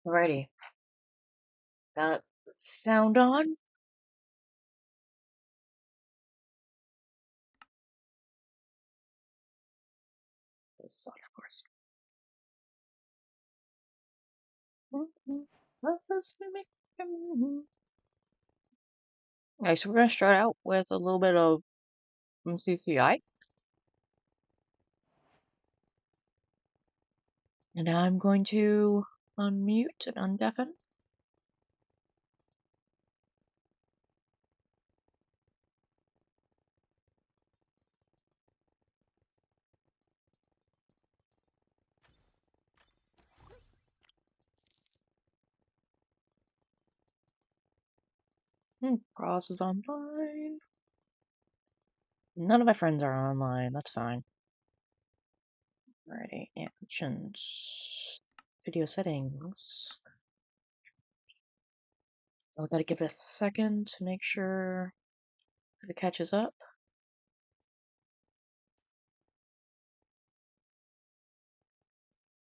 Alrighty. Got sound on? This on, of course. Okay, so we're gonna start out with a little bit of MCCI. And I'm going to unmute and undeafen. Cross is online. None of my friends are online, that's fine. Alrighty, actions. Video settings. I gotta give it a second to make sure it catches up.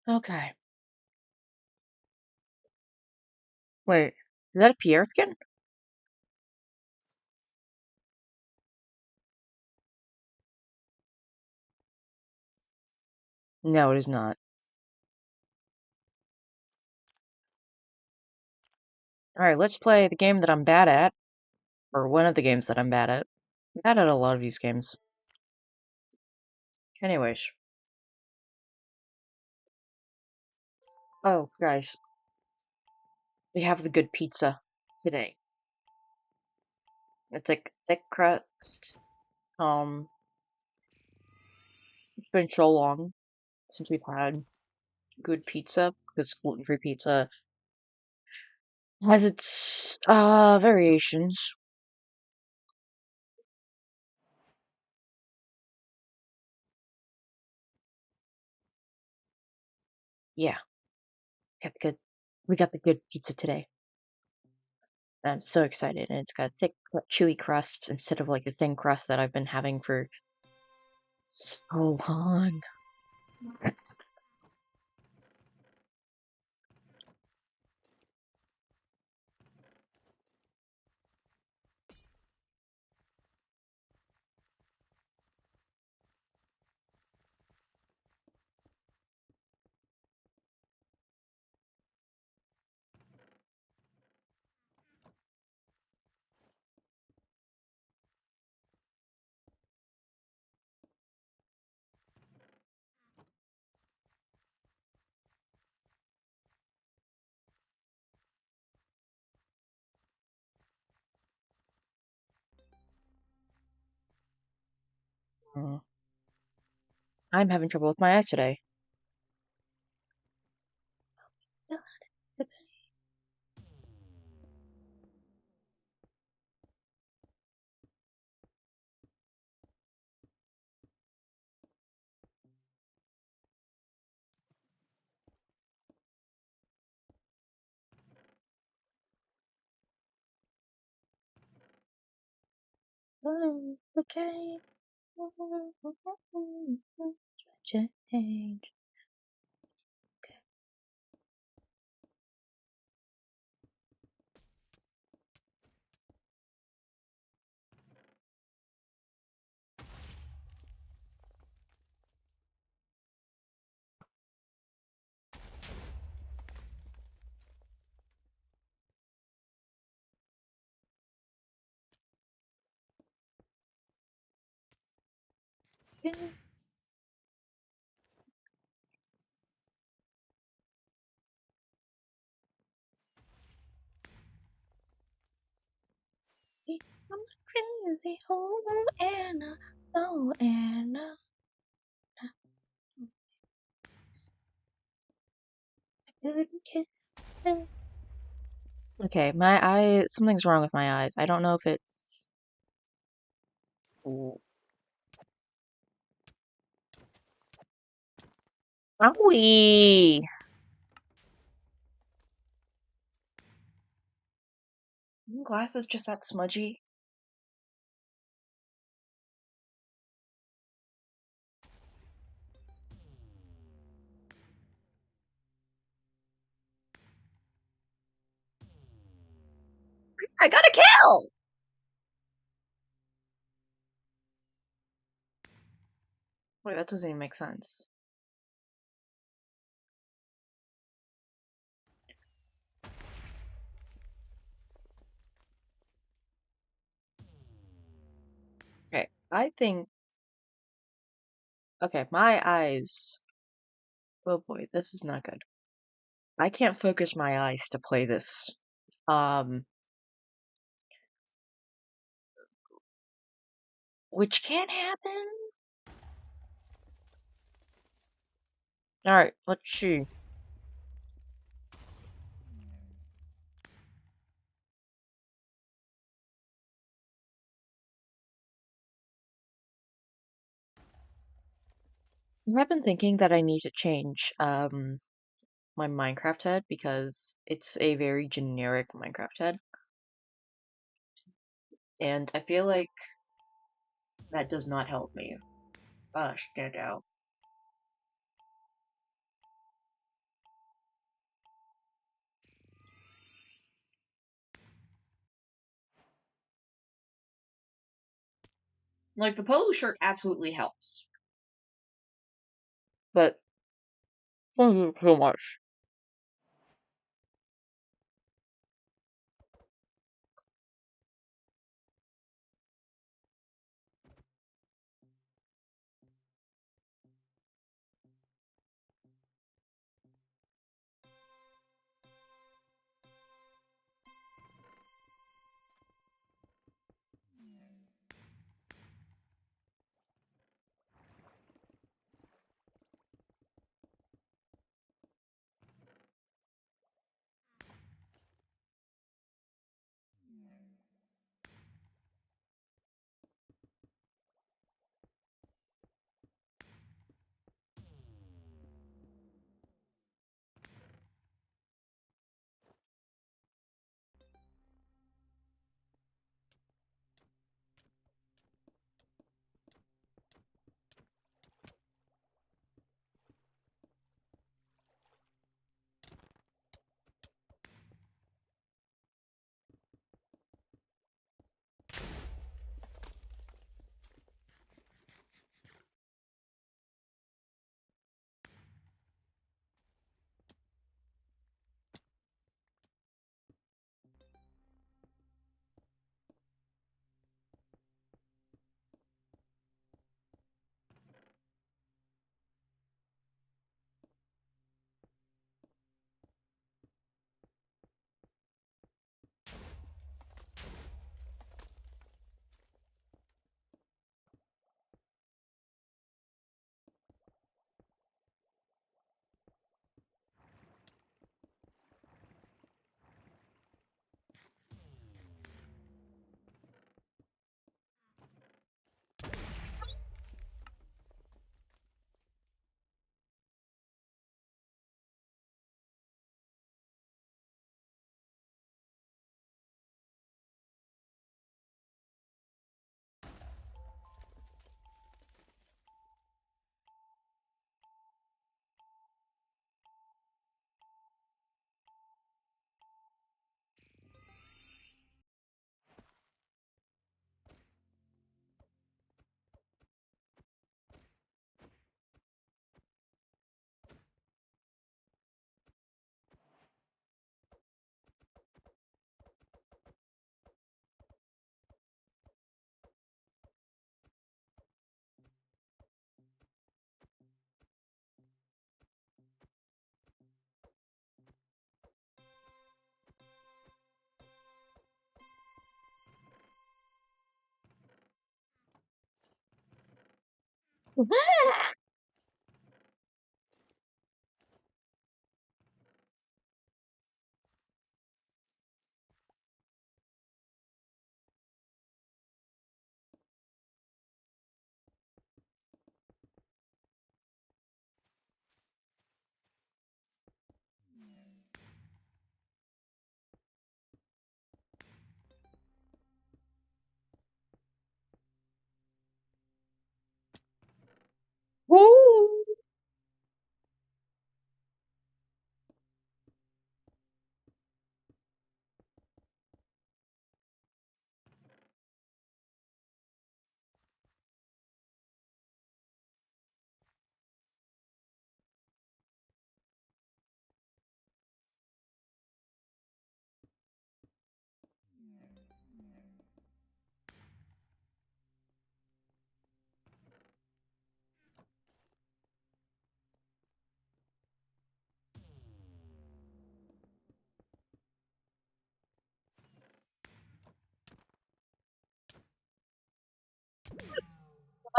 Okay. Wait, is that a Pierre again? No, it is not. Alright, let's play the game that I'm bad at. Or one of the games that I'm bad at. I'm bad at a lot of these games. Anyways. Oh, guys. We have the good pizza today. It's like thick crust. It's been so long since we've had good pizza, because gluten-free pizza has its variations. Yeah, we got the good pizza today. And I'm so excited, and it's got a thick, chewy crust instead of like the thin crust that I've been having for so long. Mm. I'm having trouble with my eyes today. Oh, okay. Change. Okay. I'm crazy. Oh, Anna. Oh, Anna. I couldn't kiss her. Okay, my eye. Something's wrong with my eyes. I don't know if it's. Owie! Glasses just that smudgy. I got a kill! Wait, that doesn't even make sense. Okay, I think... Okay, my eyes... Oh boy, this is not good. I can't focus my eyes to play this. Which can happen? Alright, let's see. I've been thinking that I need to change, my Minecraft head because it's a very generic Minecraft head. And I feel like that does not help me stand out. Like, the polo shirt absolutely helps. But, too much.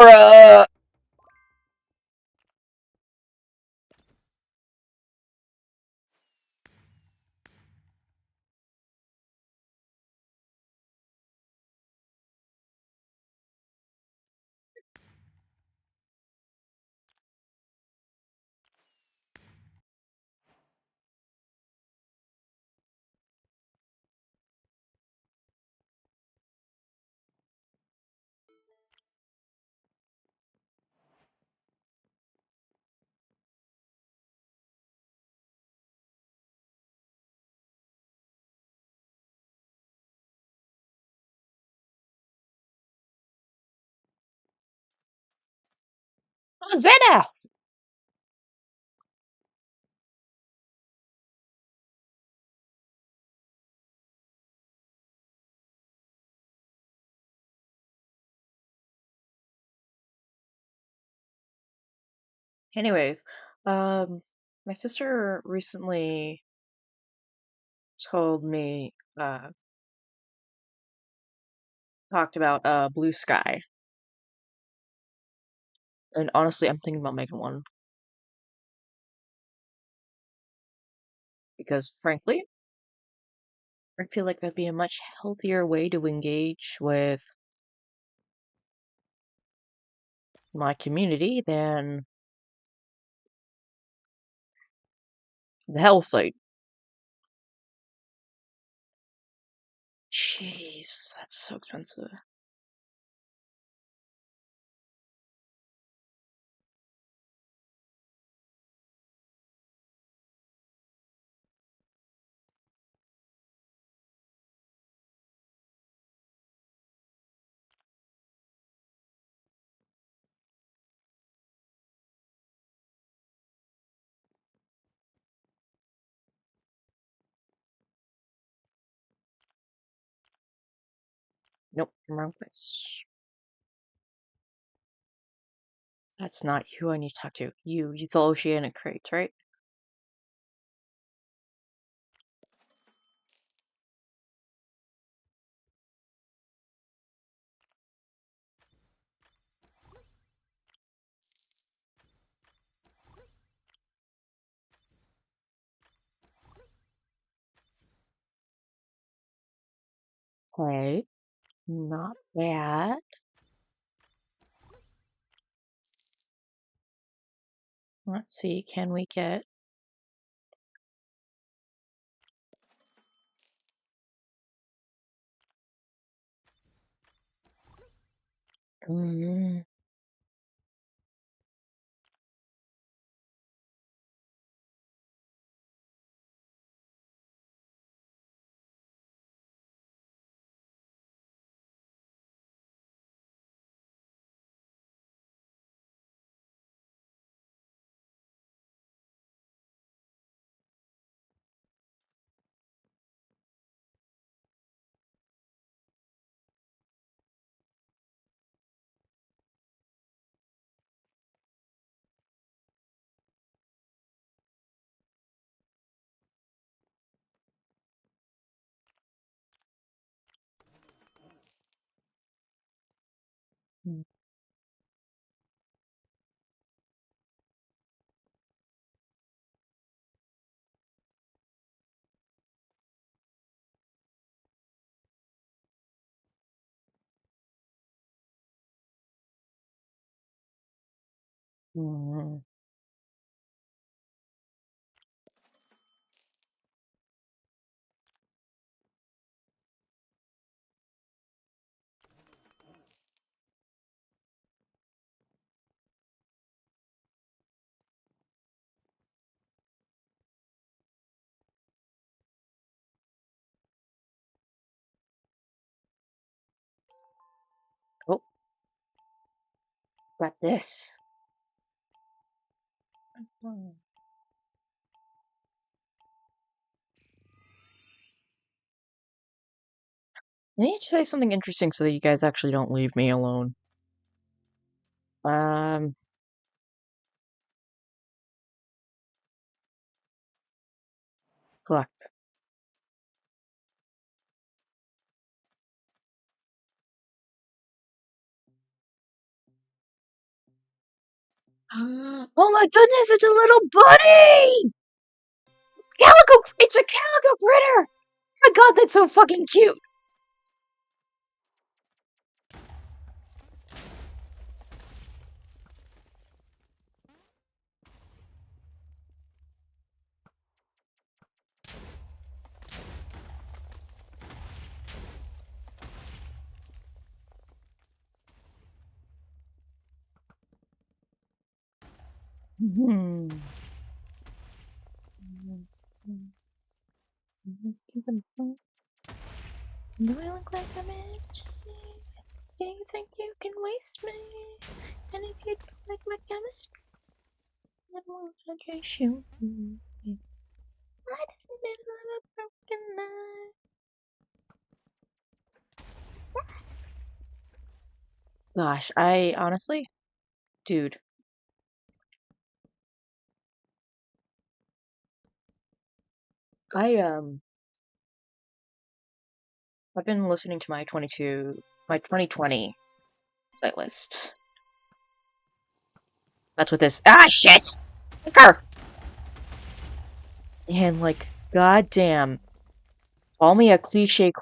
Bruh. What's that now? Anyways, my sister recently told me, talked about Blue Sky, and honestly, I'm thinking about making one because, frankly, I feel like that'd be a much healthier way to engage with my community than the hell site. Jeez, that's so expensive. Nope, wrong place. That's not who I need to talk to. You sell oceanic crates, right? Okay, not bad. Let's see, can we get... Mm, mm, mm. Oh, got this. Mm. I need to say something interesting so that you guys actually don't leave me alone. Um, Look, Oh my goodness, it's a little bunny! It's a calico critter! Oh my god, that's so fucking cute! Hmm. Do I look like a bitch? Do you think you can waste me? And if you don't like my chemistry, then won't I shoot you? Right in the middle of a broken night. Gosh, I honestly, dude, I I've been listening to my 2020 playlist. That's what this. Ah, shit! Liquor! And like, goddamn, call me a cliche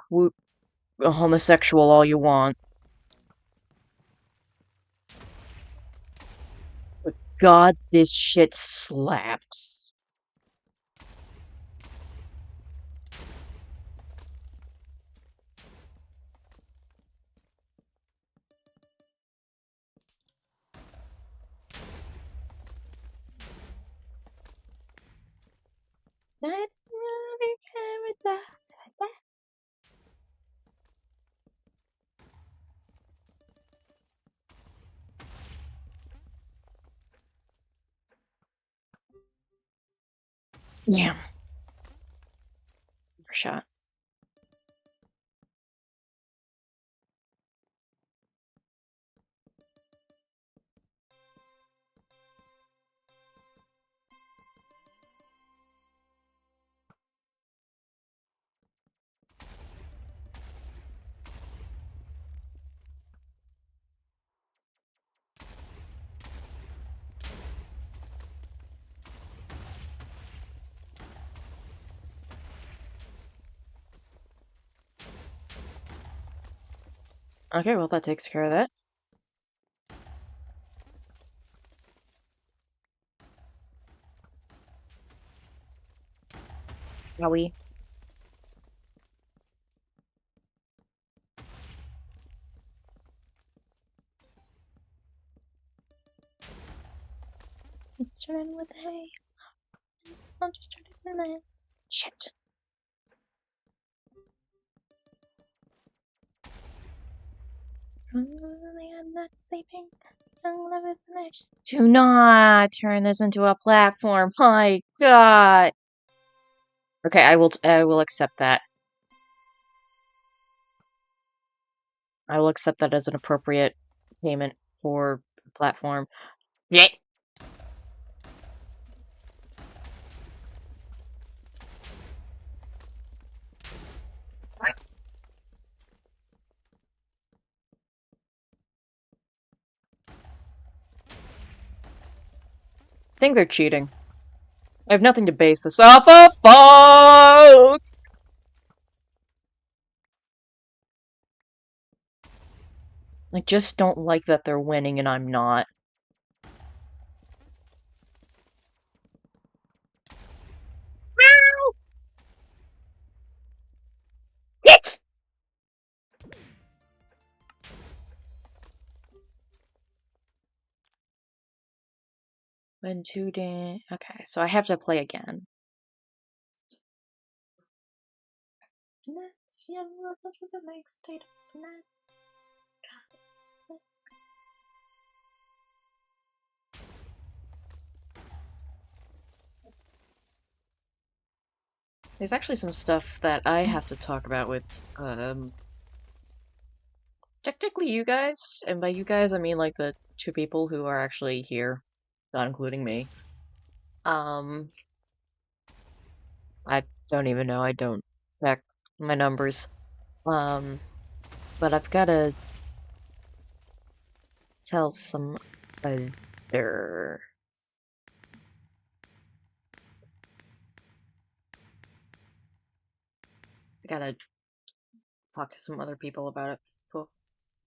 a homosexual all you want, but God, this shit slaps. Yeah, for shot. Okay, well that takes care of that. Are we? Let's run with the hay. I'll just turn it in there. Shit. I'm not sleeping. Do not turn this into a platform. My God. Okay, I will accept that. I will accept that as an appropriate payment for platform. Yeah. I think they're cheating. I have nothing to base this off of. Fuck! I just don't like that they're winning and I'm not. Hit! When two day. Okay, so I have to play again. There's actually some stuff that I have to talk about with, technically you guys, and by you guys I mean like the two people who are actually here, not including me. I don't even know, I don't check my numbers. But I've gotta tell some, There. I gotta talk to some other people about it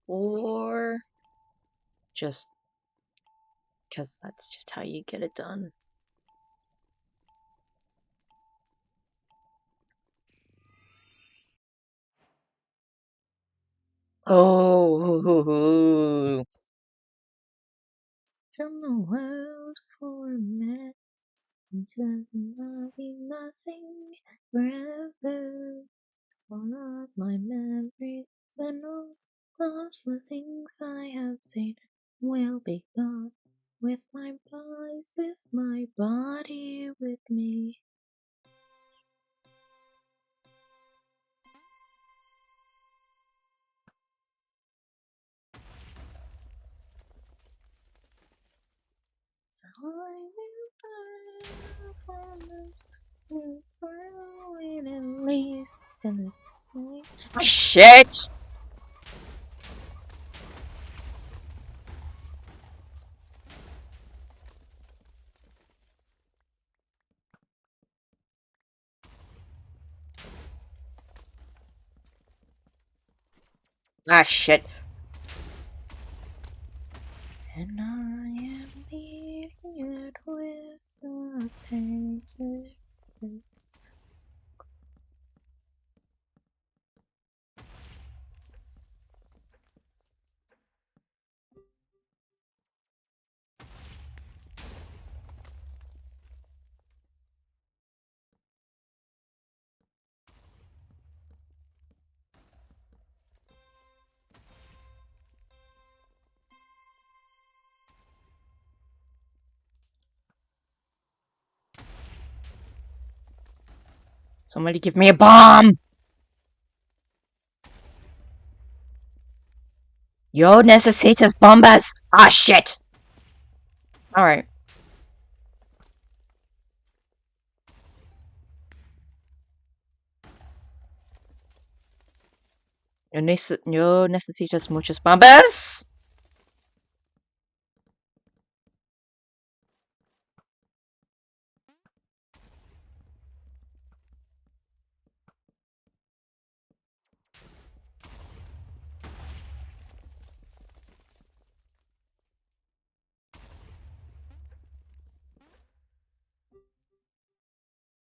before. Just because that's just how you get it done. Oh, from the world for a minute until I'll be nothing forever. All of my memories and all of the things I have seen will be gone with my eyes, with my body, with me. So I will find at least in this place. Ah, shit! Ah, shit. And I am beating it with a painted face. Somebody give me a bomb! Yo necesitas bombas! Ah, shit! Alright. Yo necesitas muchas bombas!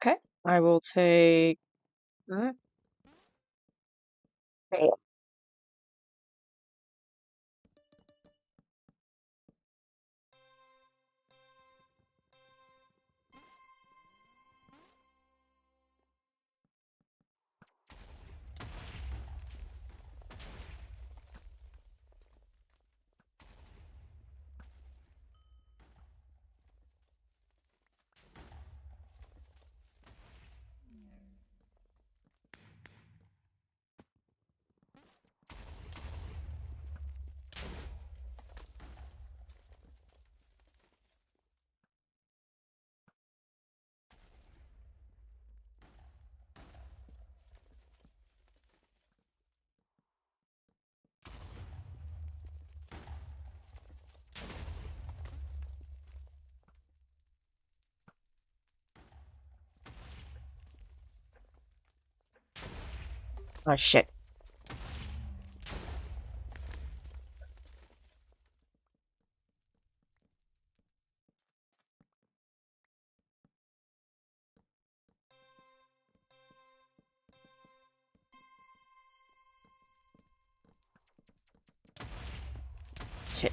Okay. I will take... Oh, shit. Shit.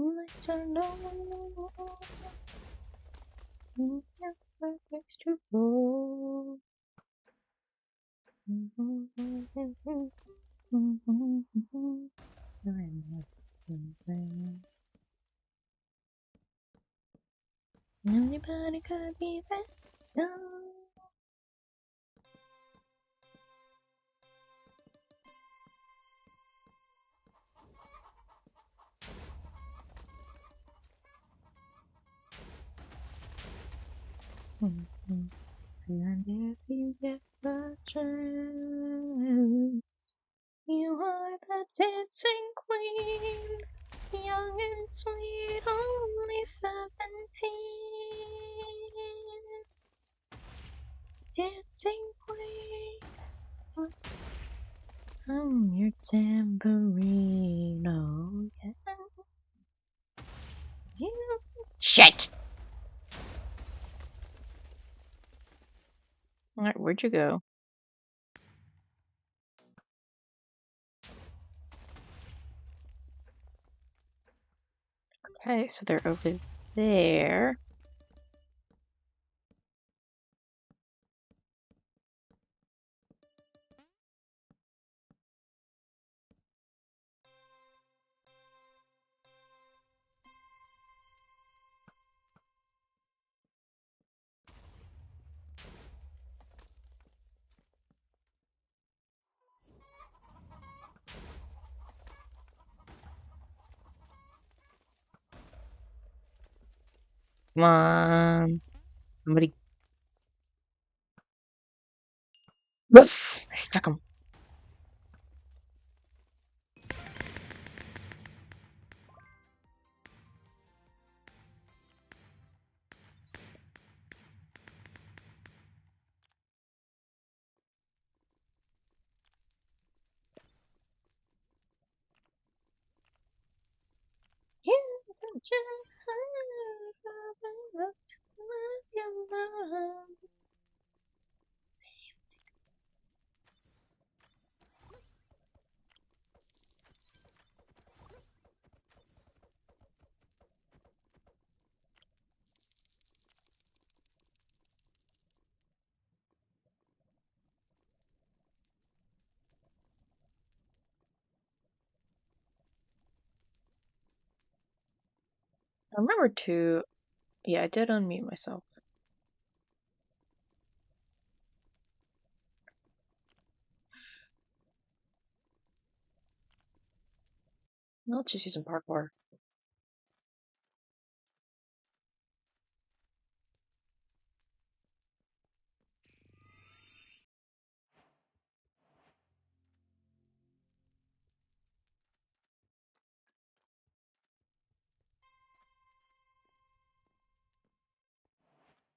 Let's know. Extra roll. Anybody gonna be that? No. And if you get the chance, you are the dancing queen, young and sweet, only 17. Dancing queen, from your tambourine, oh yeah. You... Shit! Alright, where'd you go? Okay, so they're over there. Come on. Somebody. Whoops! I stuck him. I remember to... Yeah, I did unmute myself. I'll just use some parkour.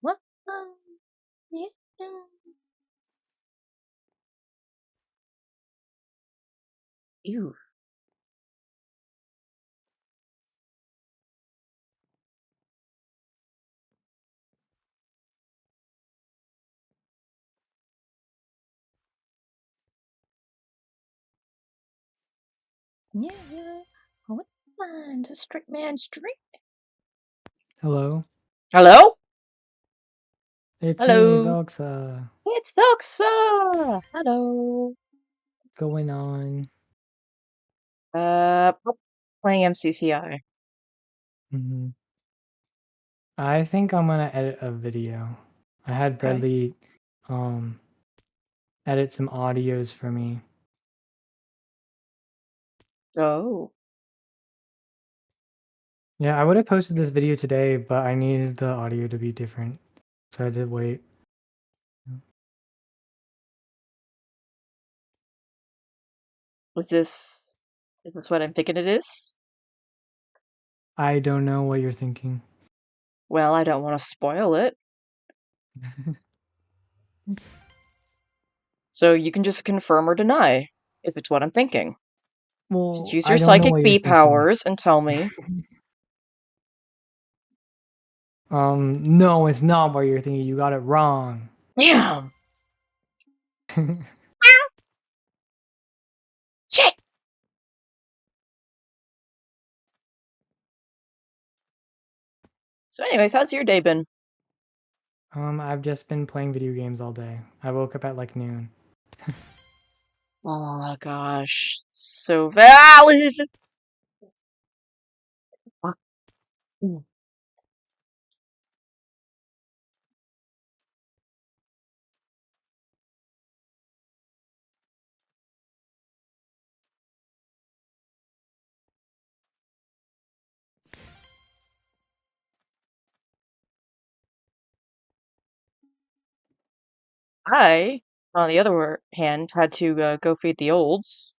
What? Yeah. Ew. Yeah. What lines? A straight man straight. Hello? Hello? It's me, Hello? Velxa. It's Velxa! Hello. What's going on? Playing MCCI. hmm I think I'm gonna edit a video. I had Okay. Bradley um edit some audios for me. Oh. Yeah, I would have posted this video today, but I needed the audio to be different. So I did wait. Is this what I'm thinking it is? I don't know what you're thinking. Well, I don't want to spoil it. So you can just confirm or deny if it's what I'm thinking. Just Well, use your I don't know psychic what you're bee thinking. powers and tell me. No, it's not what you're thinking. You got it wrong. Yeah. Shit. So anyways, how's your day been? I've just been playing video games all day. I woke up at like noon. Oh gosh, so valid. Fuck. Mm. I, on the other hand, had to go feed the olds.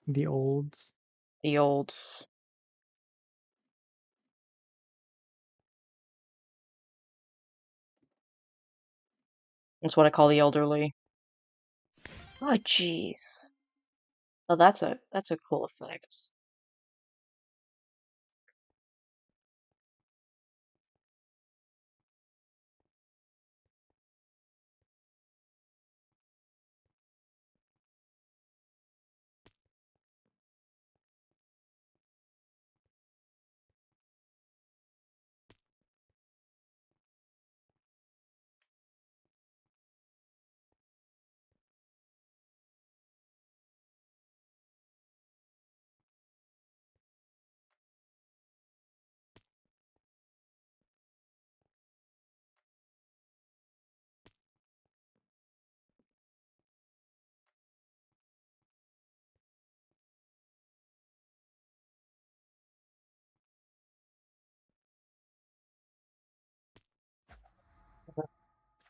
The olds. The olds. That's what I call the elderly. Oh jeez. Oh, that's a cool effect.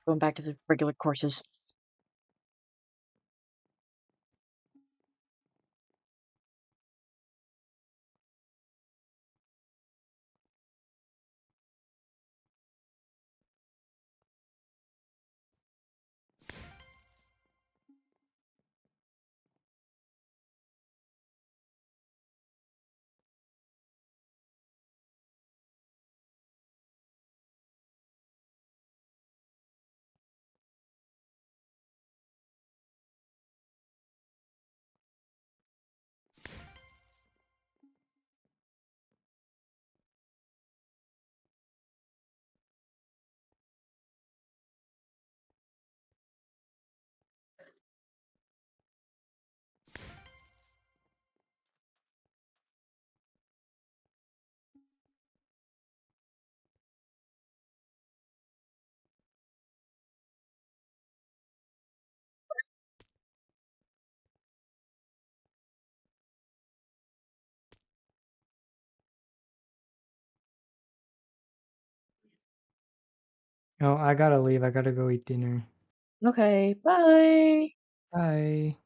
Going back to the regular courses. Oh, I gotta leave. I gotta go eat dinner. Okay, bye. Bye.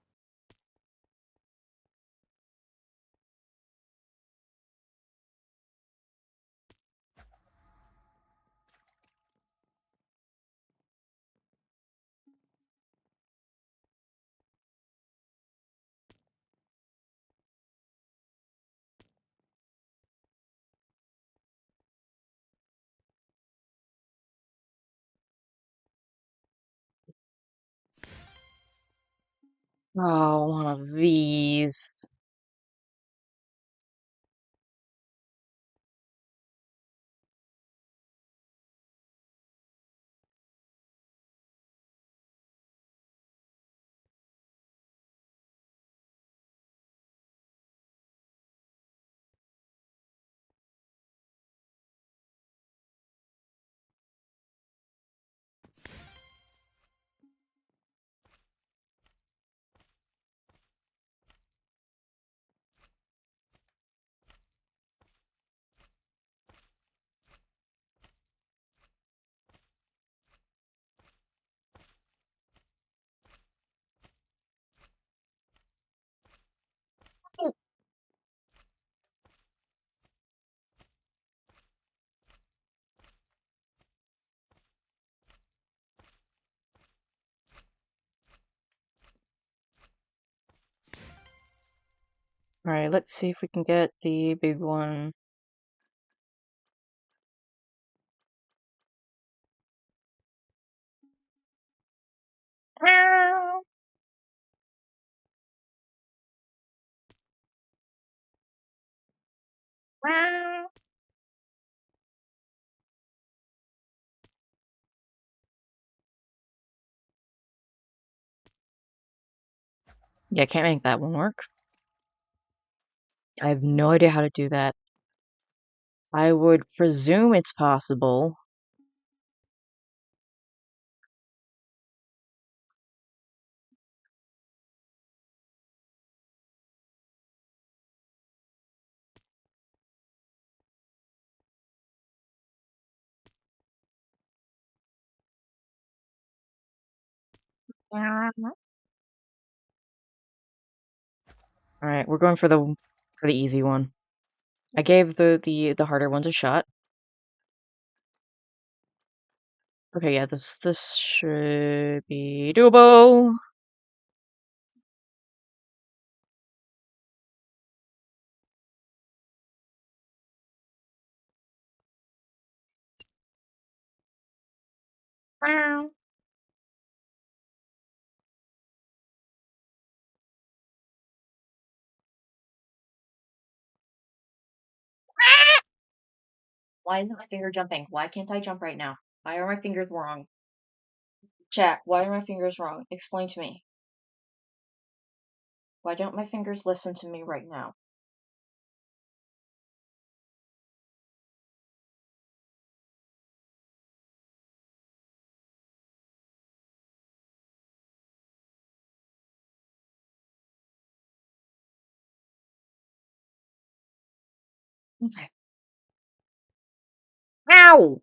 Oh, one of these. Alright, let's see if we can get the big one. Meow. Meow. Yeah, I can't make that one work. I have no idea how to do that. I would presume it's possible. Alright, we're going for the easy one. I gave the harder ones a shot. Okay, yeah, this should be doable. Why isn't my finger jumping? Why can't I jump right now? Why are my fingers wrong? Chat, why are my fingers wrong? Explain to me. Why don't my fingers listen to me right now? Okay. Ow!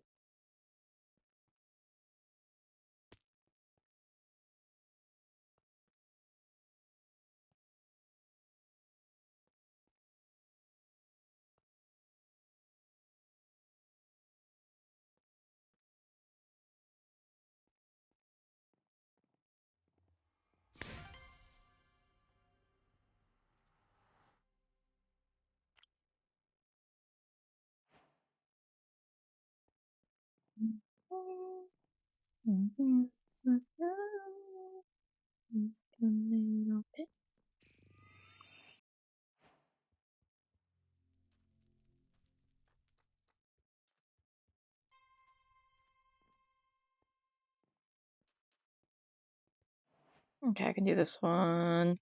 Okay, I can do this one.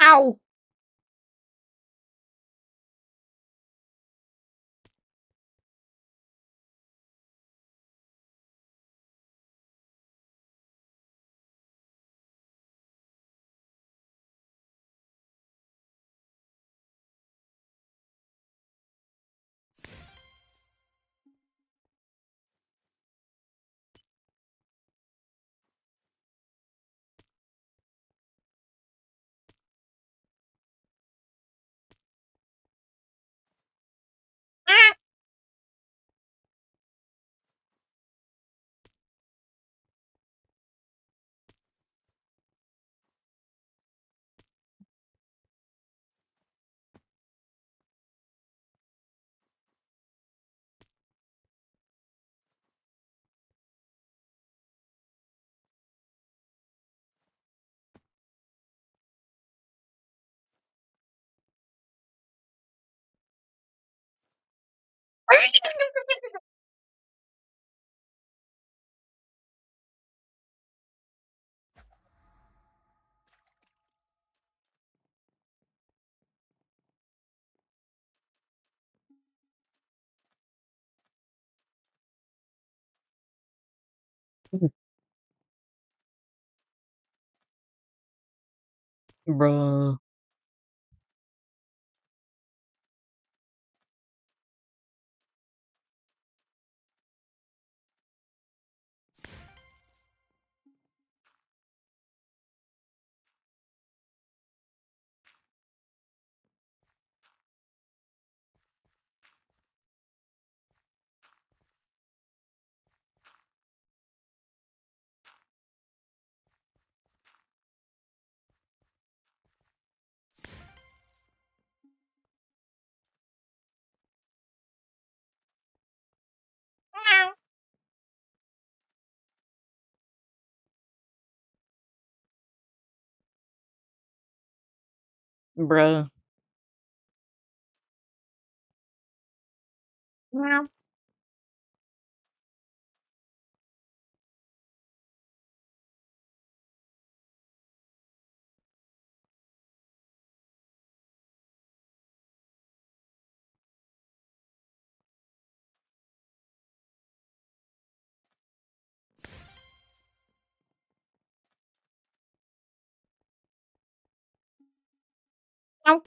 Ow! Bruh. Bruh. Meow. Meow.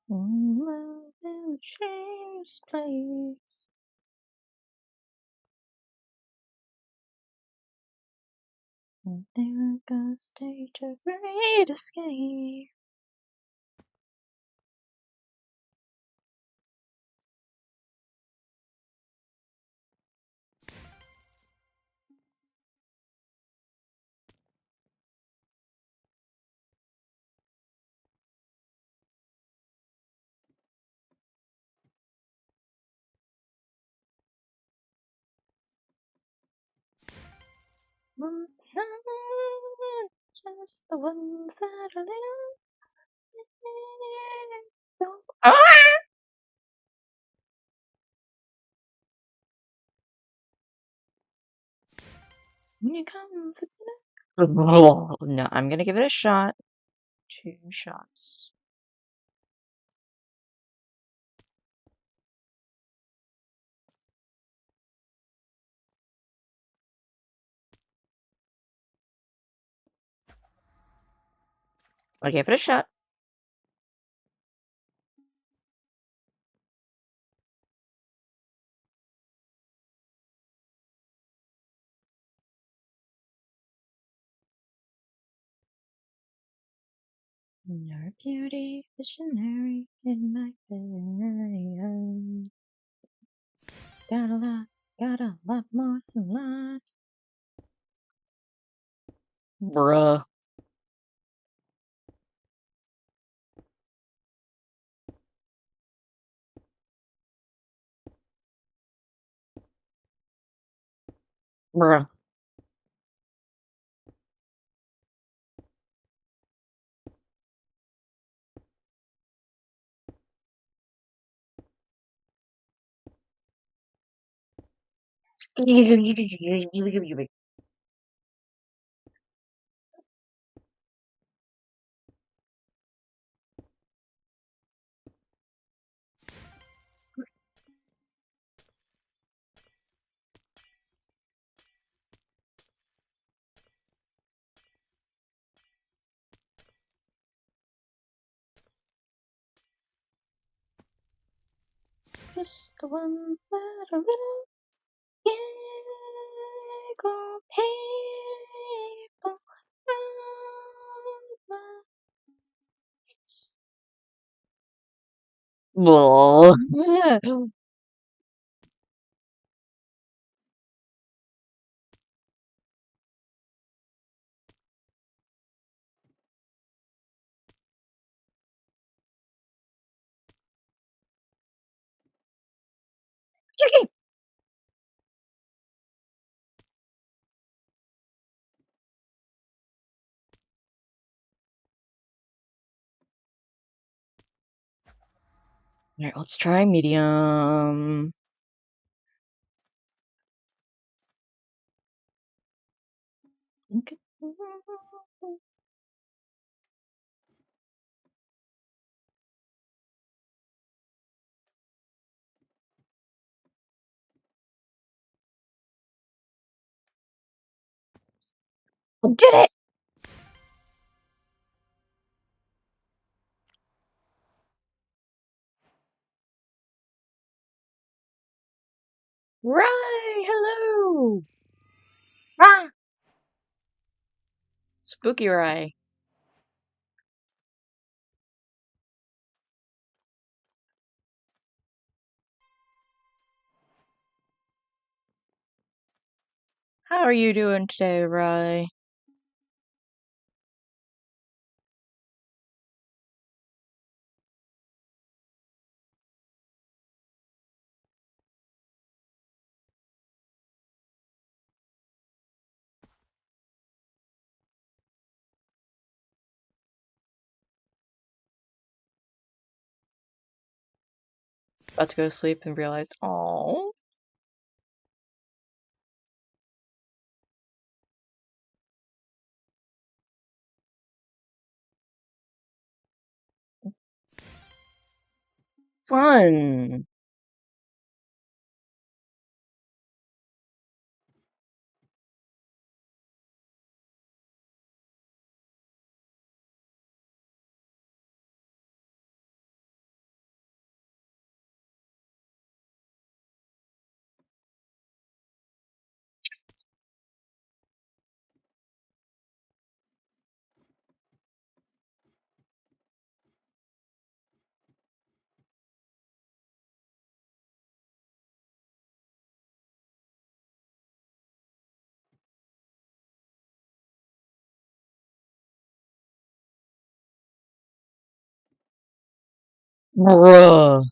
Love will change place. Never gonna stay to great escape. Most not just the ones that are little. Ah! When you come for dinner. No, I'm gonna give it a shot. 2 shots. I gave it a shot. Your beauty visionary in my area. Got a lot more sunlight. Bruh. Bruh. Just the ones that are little. Gecko people round my Bull. Alright, let's try medium. Okay. I did it! Rye! Hello! Ah! Spooky Rye. How are you doing today, Rye? About to go to sleep and realized, oh, fun. Bruh.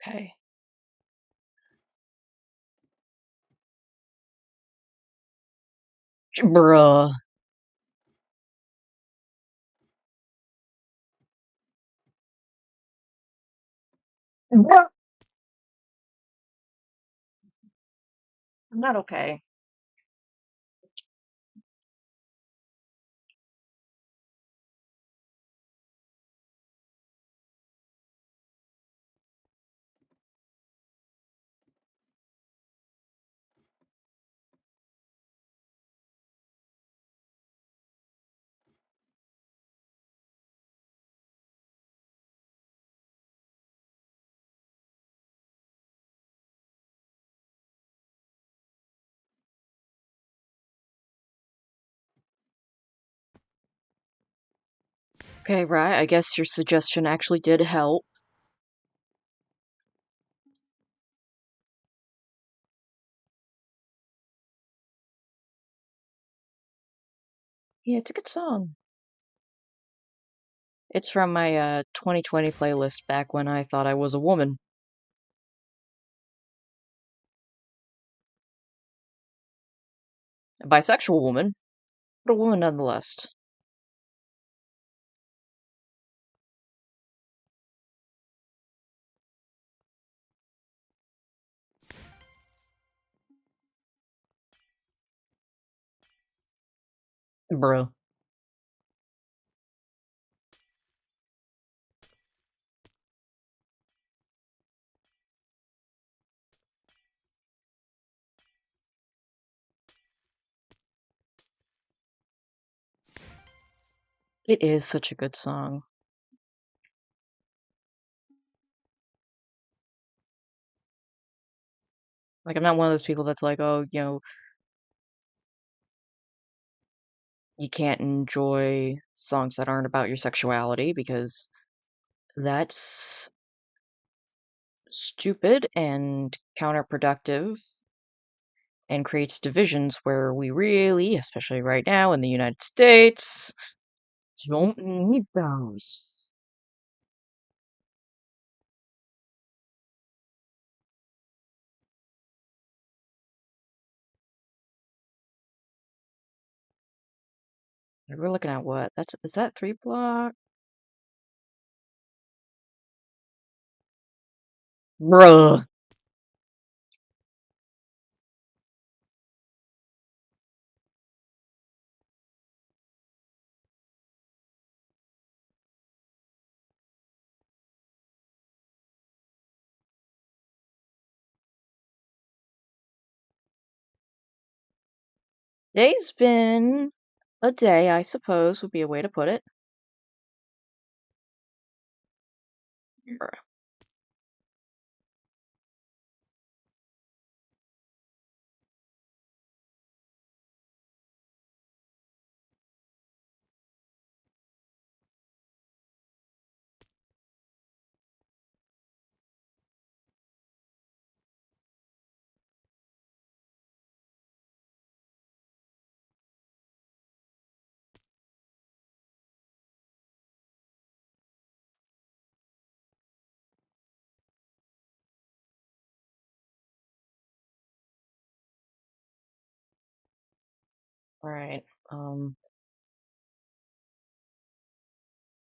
Okay. Bruh. Bruh. I'm not okay. Okay, Rye, I guess your suggestion actually did help. Yeah, it's a good song. It's from my 2020 playlist back when I thought I was a woman. A bisexual woman, but a woman nonetheless. Bruh. It is such a good song. Like, I'm not one of those people that's like, oh, you can't enjoy songs that aren't about your sexuality because that's stupid and counterproductive and creates divisions where we really, especially right now in the United States, don't need those. We're looking at what? Is that 3 block? Bruh. Day's been a day, I suppose, would be a way to put it. Bruh. Alright,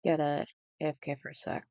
gotta AFK for a sec.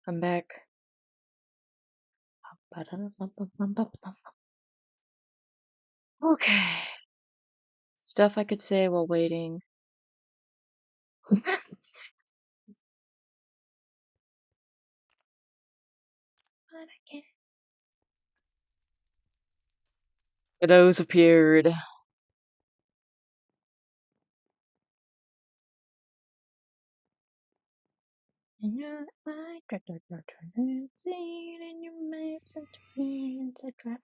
I'm back. Okay. Stuff I could say while waiting. But I can't. Kiddos appeared. In your eye, see it in your mouth, and hands I try.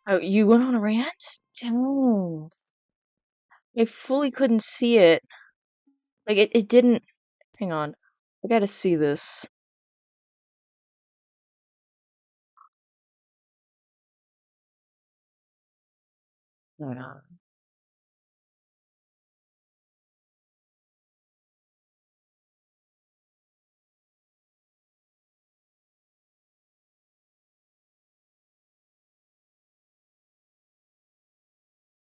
Oh, you went on a rant? Don't. I fully couldn't see it. Like, it didn't. Hang on. I gotta see this. Hang on.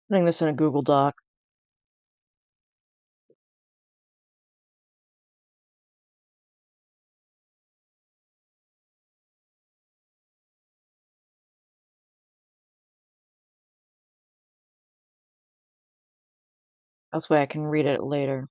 Putting this in a Google Doc. That's why I can read it later.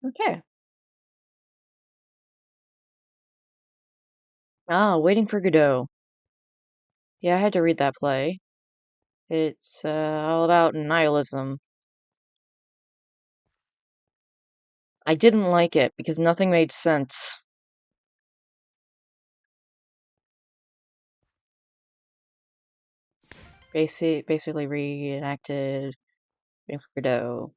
Okay. Ah, Waiting for Godot. Yeah, I had to read that play. It's all about nihilism. I didn't like it because nothing made sense. Basically reenacted Waiting for Godot.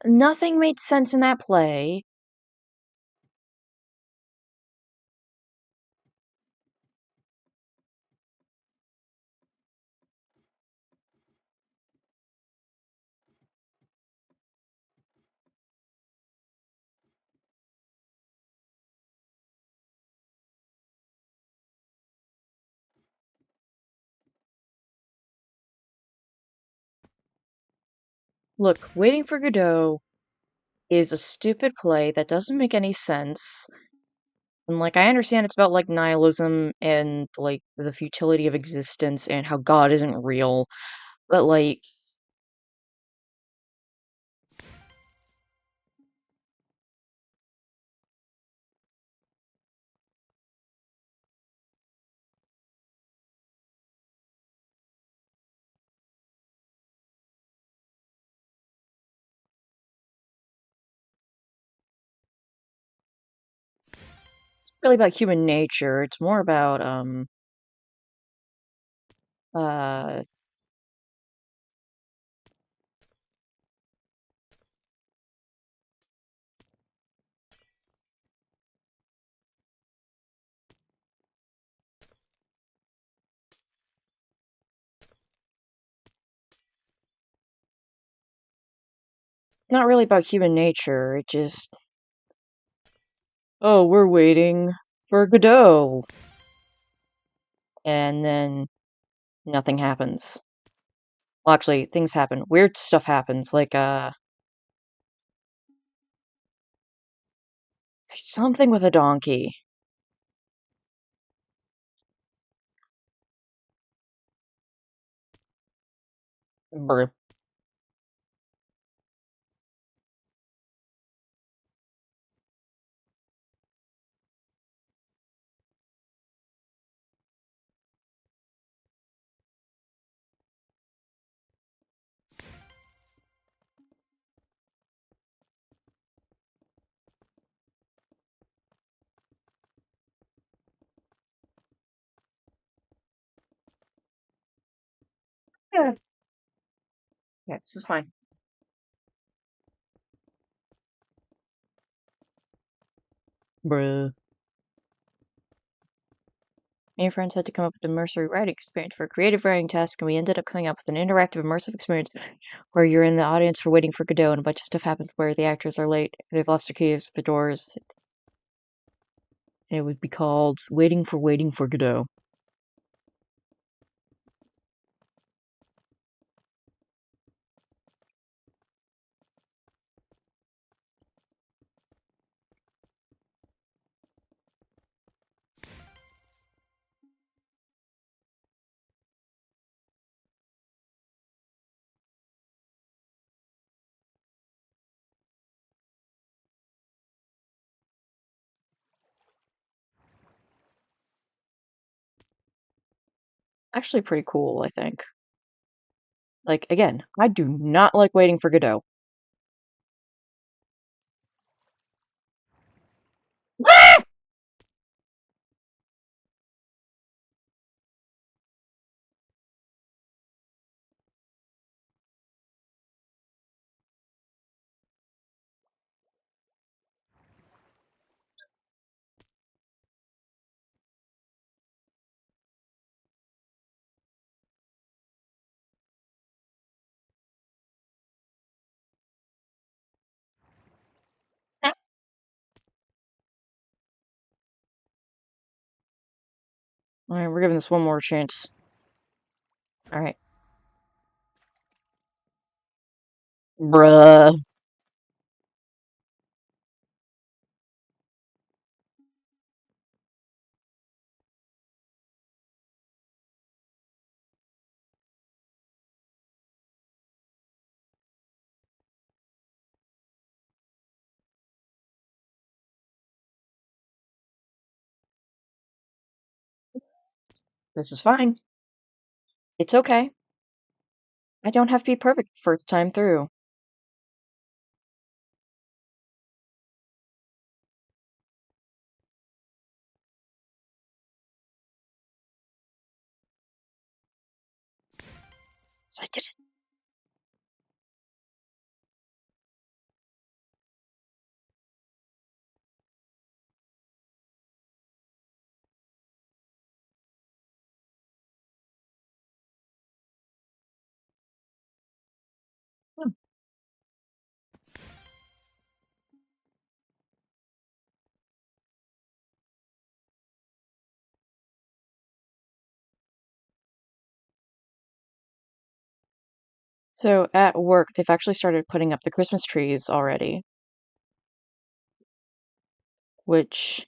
Nothing made sense in that play. Look, Waiting for Godot is a stupid play that doesn't make any sense. And like I understand it's about like nihilism and like the futility of existence and how God isn't real, but like it's really about human nature. It's more about uh not really about human nature. It just, oh, we're waiting for Godot. And then nothing happens. Well, actually, things happen. Weird stuff happens, like something with a donkey. Brr. Yeah. Yeah, this is fine. Bruh. Me and friends had to come up with a immersive writing experience for a creative writing task, and we ended up coming up with an interactive immersive experience where you're in the audience for Waiting for Godot, and a bunch of stuff happens where the actors are late, they've lost their keys, the doors. It would be called Waiting for Godot. Actually, pretty cool, I think. Like, again, I do not like Waiting for Godot. Alright, we're giving this one more chance. Alright. Bruh. This is fine. It's okay. I don't have to be perfect first time through. So I did it. Hmm. So at work, they've actually started putting up the Christmas trees already, which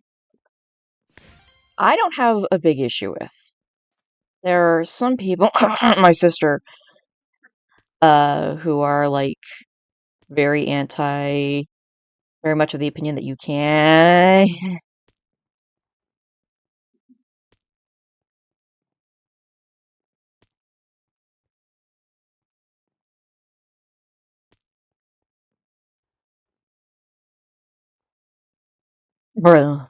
I don't have a big issue with. There are some people, my sister, who are like very anti, very much of the opinion that you can. Bruh.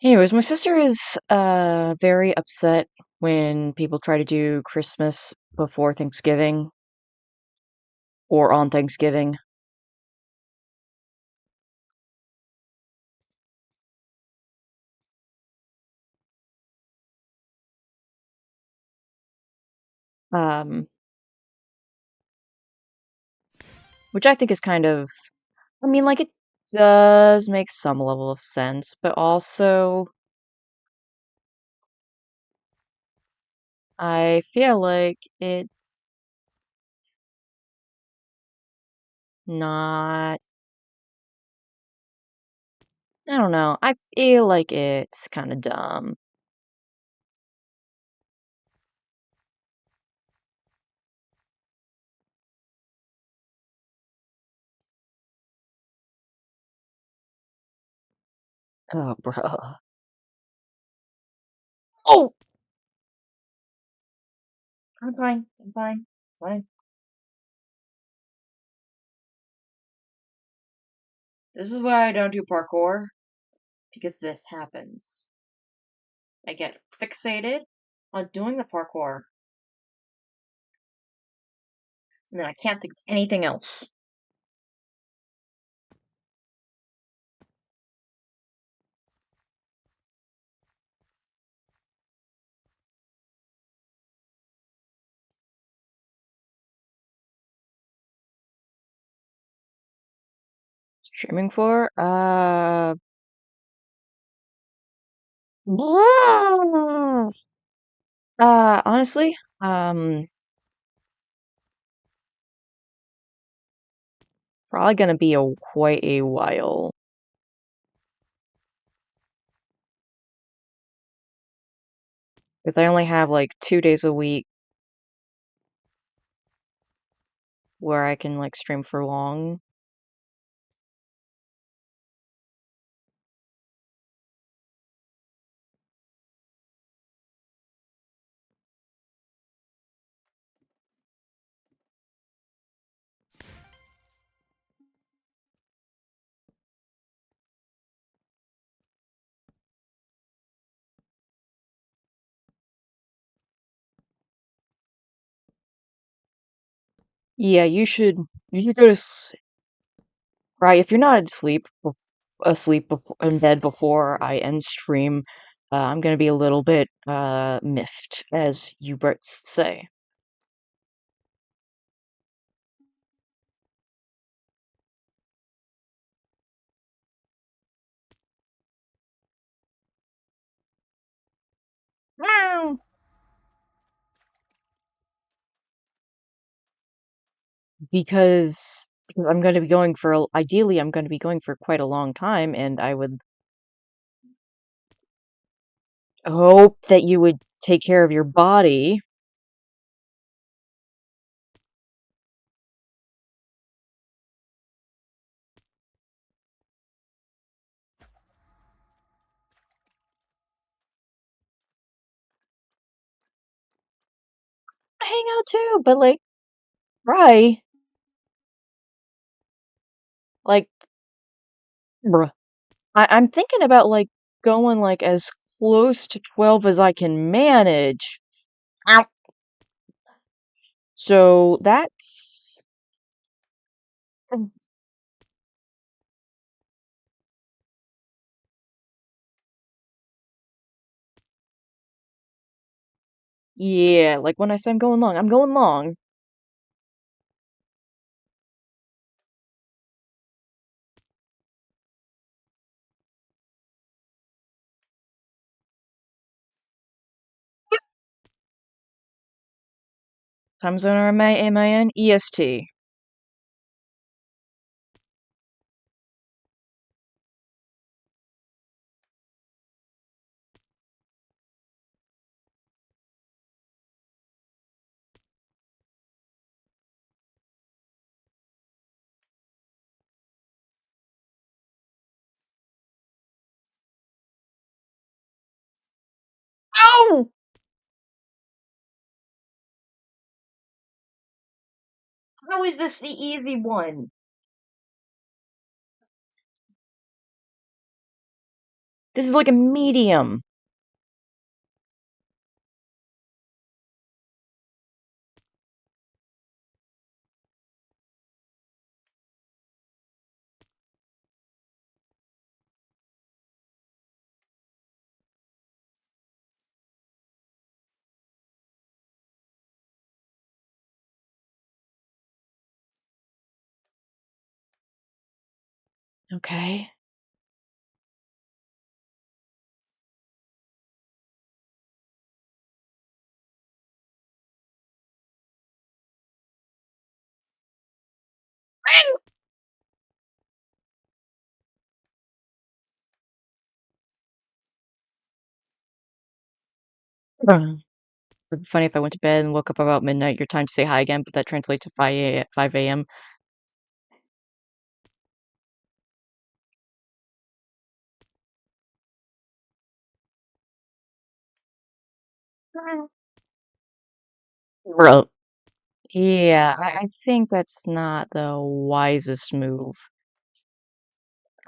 Anyways, my sister is very upset when people try to do Christmas before Thanksgiving or on Thanksgiving. Um, which I think is kind of, I mean, like it does make some level of sense, but also I feel like it not, I don't know. I feel like it's kind of dumb. Oh, bro. Oh, I'm fine. I'm fine. Fine. This is why I don't do parkour, because this happens. I get fixated on doing the parkour, and then I can't think of anything else. Streaming for? Honestly, probably gonna be quite a while. Because I only have like 2 days a week where I can like stream for long. Yeah, you should go to right, if you're not asleep in bed before I end stream, I'm gonna be a little bit miffed, as you Brits say. Meow. Because I'm gonna be going for ideally I'm gonna be going for quite a long time, and I would hope that you would take care of your body. Hang out too, but like, right? Like, bruh. I'm thinking about like going like as close to 12 as I can manage. Ow. So that's yeah, like when I say I'm going long, I'm going long. Time zone or am I in? EST. Oh! How is this the easy one? This is like a medium. Okay. It'd be funny if I went to bed and woke up about midnight, your time to say hi again, but that translates to 5 a.m. Bro. Yeah, I think that's not the wisest move.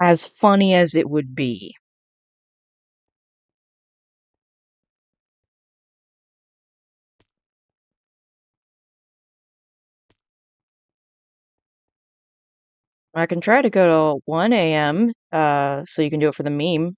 As funny as it would be. I can try to go to 1 a.m., so you can do it for the meme.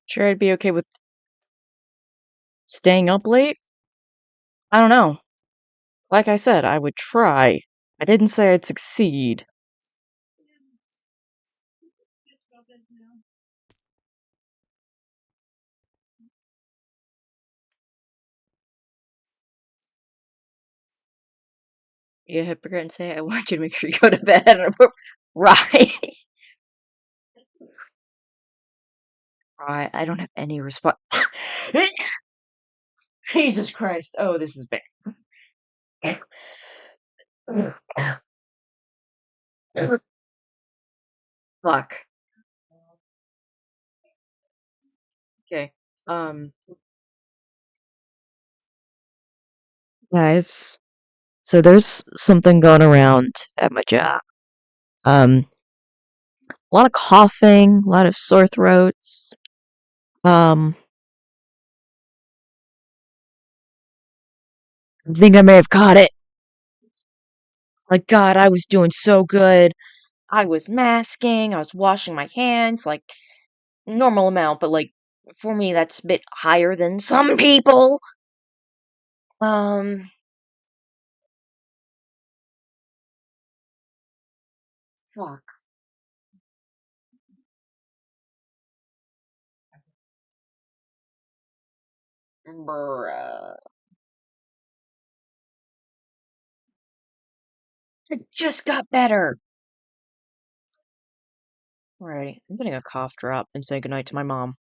Sure, I'd be okay with staying up late? I don't know. Like I said, I would try. I didn't say I'd succeed. Be a hypocrite and say, I want you to make sure you go to bed. Right. Right. I don't have any response. Jesus Christ. Oh, this is bad. Fuck. Okay. Um, guys, so there's something going around at my job. A lot of coughing, a lot of sore throats. Um, I think I may have caught it. Like, God, I was doing so good. I was masking, I was washing my hands, like, normal amount, but, like, for me, that's a bit higher than some people. Um, fuck. Bruh. It just got better. Alrighty, I'm getting a cough drop and say goodnight to my mom.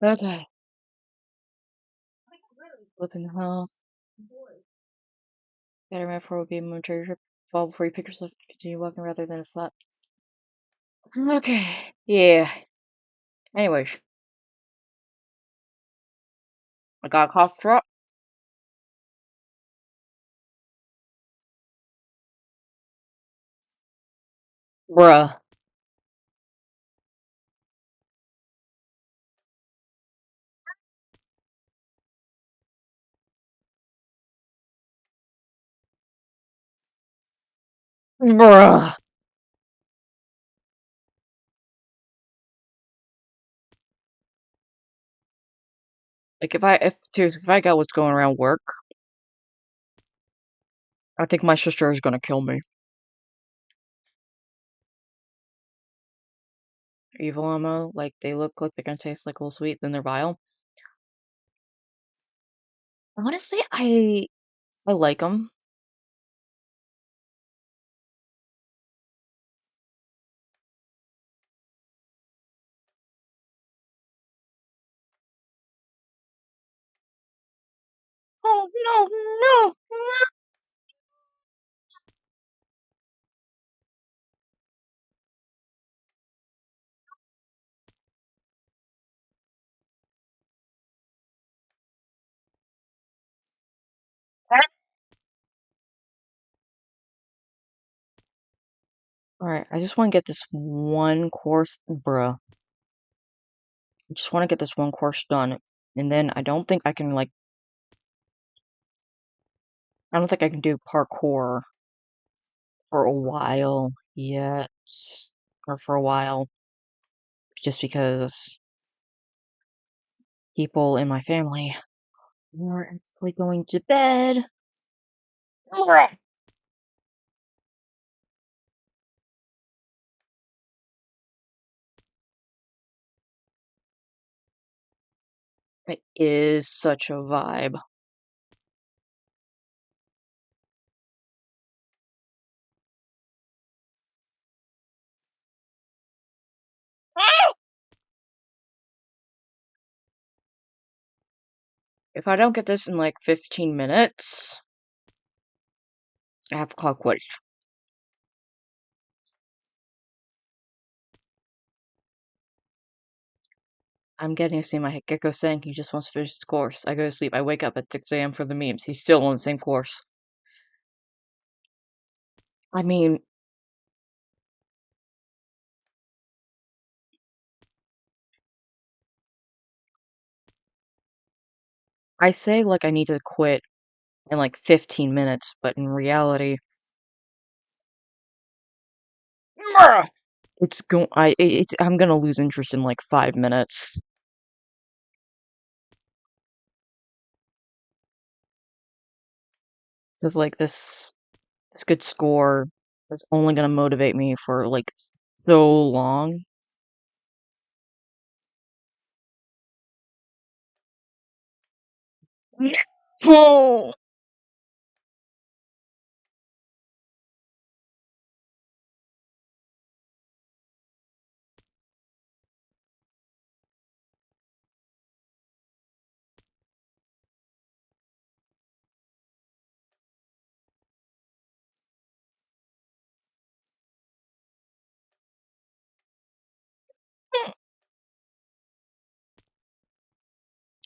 Okay. Flip in the house. Better metaphor would be a momentary trip. Fall before you pick yourself to continue walking rather than a flat. Okay. Yeah. Anyways, I got a cough drop. Bruh. Bruh. Like if seriously, if I got what's going around work, I think my sister is gonna kill me. Evil ammo, like they look like they're gonna taste like a little sweet, then they're vile. Honestly, I like them. Oh no, no, no! All right, I just want to get this one course, bruh. I just want to get this one course done, and then I don't think I can do parkour for a while yet, or for a while, just because people in my family are actually going to bed. Bruh. It is such a vibe. If I don't get this in like 15 minutes, I have to call quits. I'm getting to see my Gecko saying he just wants to finish his course. I go to sleep. I wake up at 6 a.m. for the memes. He's still on the same course. I mean, I say like I need to quit in like 15 minutes, but in reality, bruh, I'm gonna lose interest in like 5 minutes. Because like this good score is only gonna motivate me for like so long. Oh,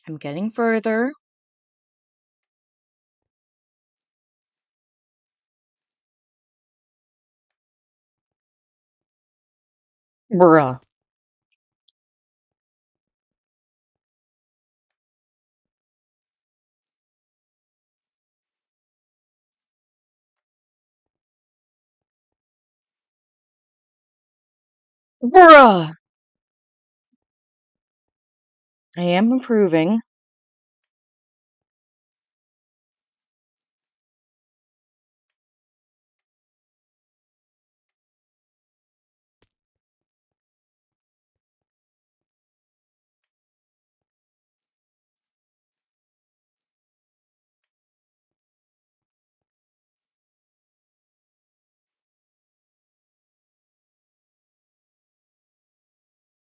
I'm getting further. Bruh. Bruh. I am improving.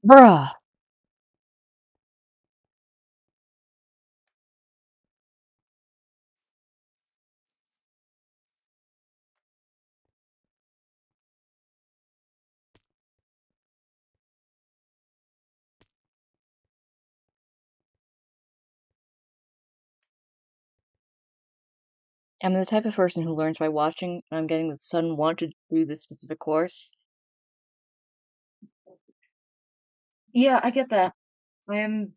Bruh. I'm the type of person who learns by watching, and I'm getting the son want to do this specific course. Yeah, I get that. I'm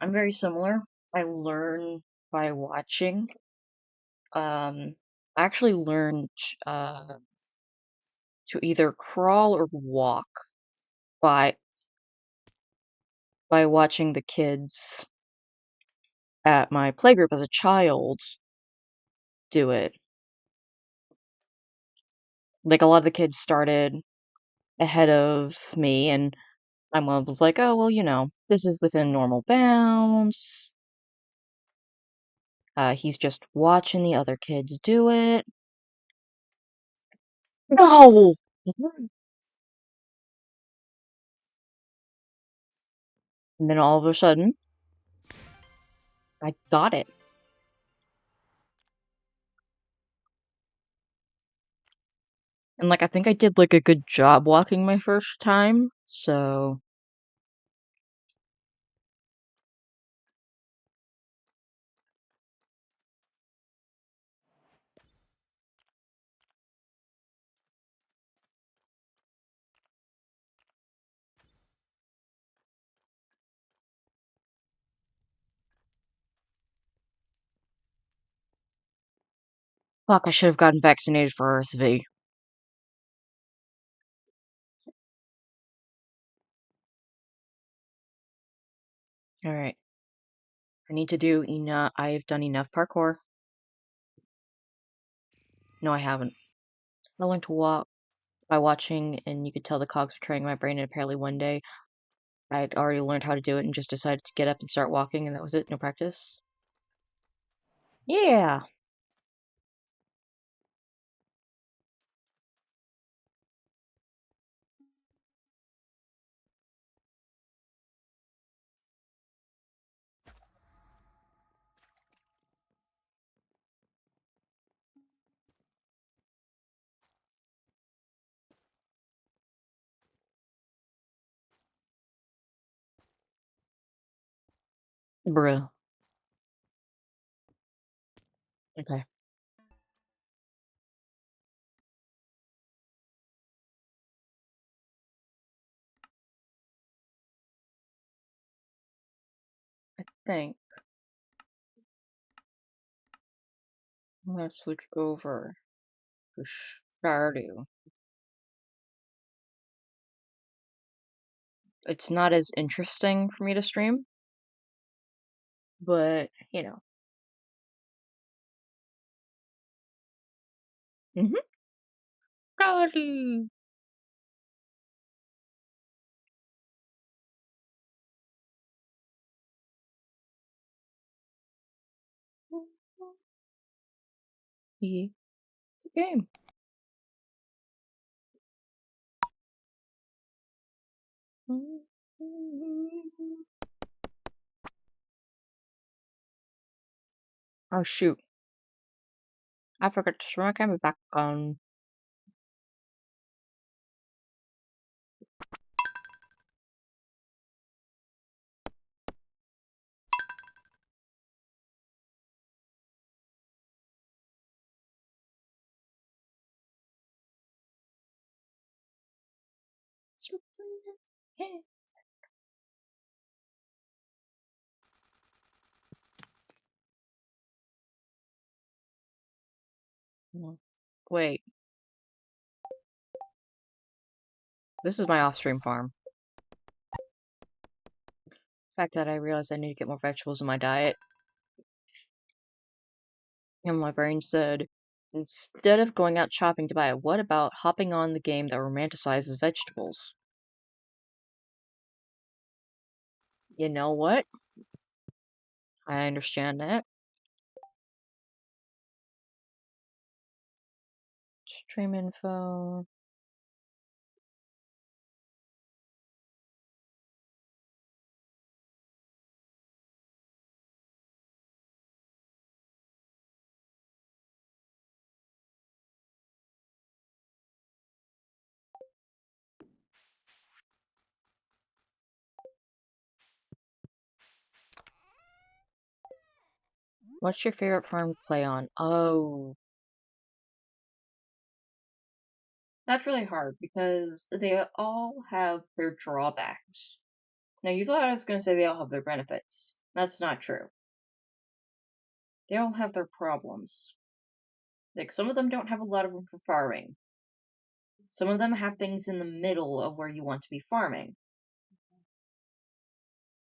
I'm very similar. I learn by watching. I actually learned to either crawl or walk by watching the kids at my playgroup as a child do it. Like, a lot of the kids started ahead of me, and my mom was like, "Oh, well, this is within normal bounds. He's just watching the other kids do it." No! And then all of a sudden, I got it. And, like, I think I did, like, a good job walking my first time, so fuck, I should have gotten vaccinated for RSV. Alright. I need to do enough. I've done enough parkour. No, I haven't. I learned to walk by watching, and you could tell the cogs were training my brain, and apparently one day I'd already learned how to do it and just decided to get up and start walking, and that was it. No practice. Yeah. Bruh. Okay. I think I'm gonna switch over to Stardew. It's not as interesting for me to stream, but, Mm-hmm. Stardew! Yeah, it's a game. Oh, shoot. I forgot to turn my camera back on. Wait, this is my off-stream farm. The fact that I realized I need to get more vegetables in my diet, and my brain said, instead of going out shopping to buy it, what about hopping on the game that romanticizes vegetables? You know what? I understand that. Stream info. What's your favorite farm to play on? Oh, that's really hard because they all have their drawbacks. Now, you thought I was going to say they all have their benefits. That's not true. They all have their problems. Like, some of them don't have a lot of room for farming. Some of them have things in the middle of where you want to be farming.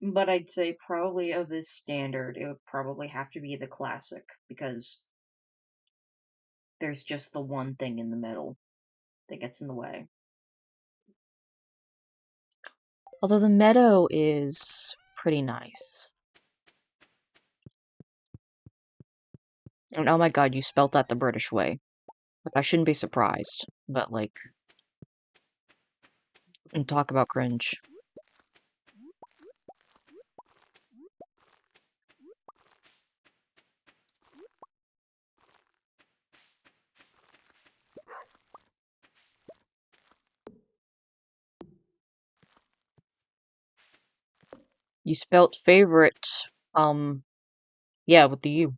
But I'd say probably of this standard, it would probably have to be the classic because there's just the one thing in the middle that gets in the way. Although the meadow is pretty nice. And oh my god, you spelt that the British way. Like, I shouldn't be surprised, but like, and talk about cringe. You spelt favorite, yeah, with the U.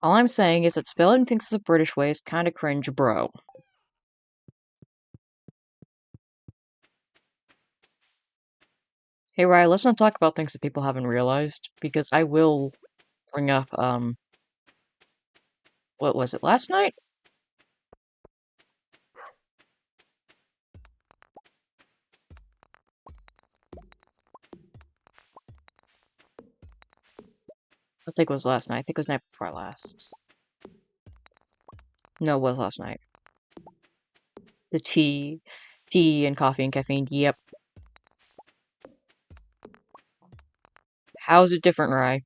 All I'm saying is that spelling things the British way is kinda cringe, bro. Hey, Ryan, let's not talk about things that people haven't realized, because I will bring up, what was it, last night? I think it was last night. I think it was night before last. No, it was last night. The tea and coffee and caffeine, yep. How's it different, Rye?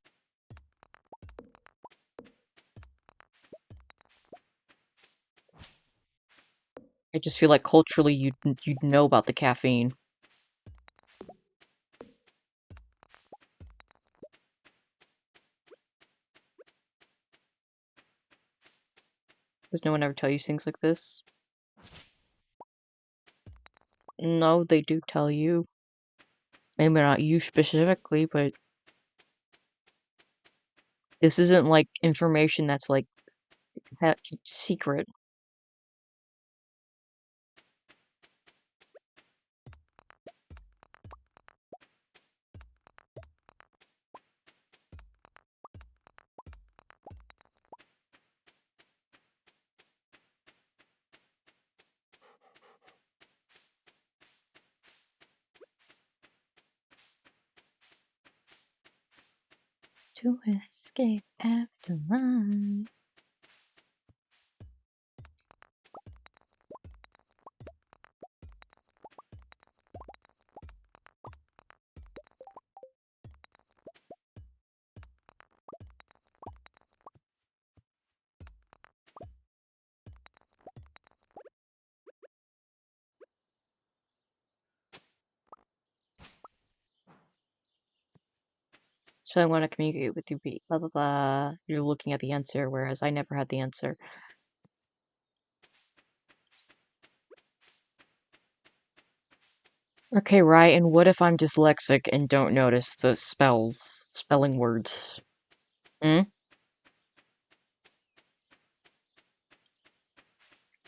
I just feel like culturally you'd know about the caffeine. Does no one ever tell you things like this? No, they do tell you. Maybe not you specifically, but this isn't like information that's like secret. To escape afterlife. So I want to communicate with you, blah blah blah. You're looking at the answer, whereas I never had the answer. Okay, right, and what if I'm dyslexic and don't notice the spelling words? Hmm?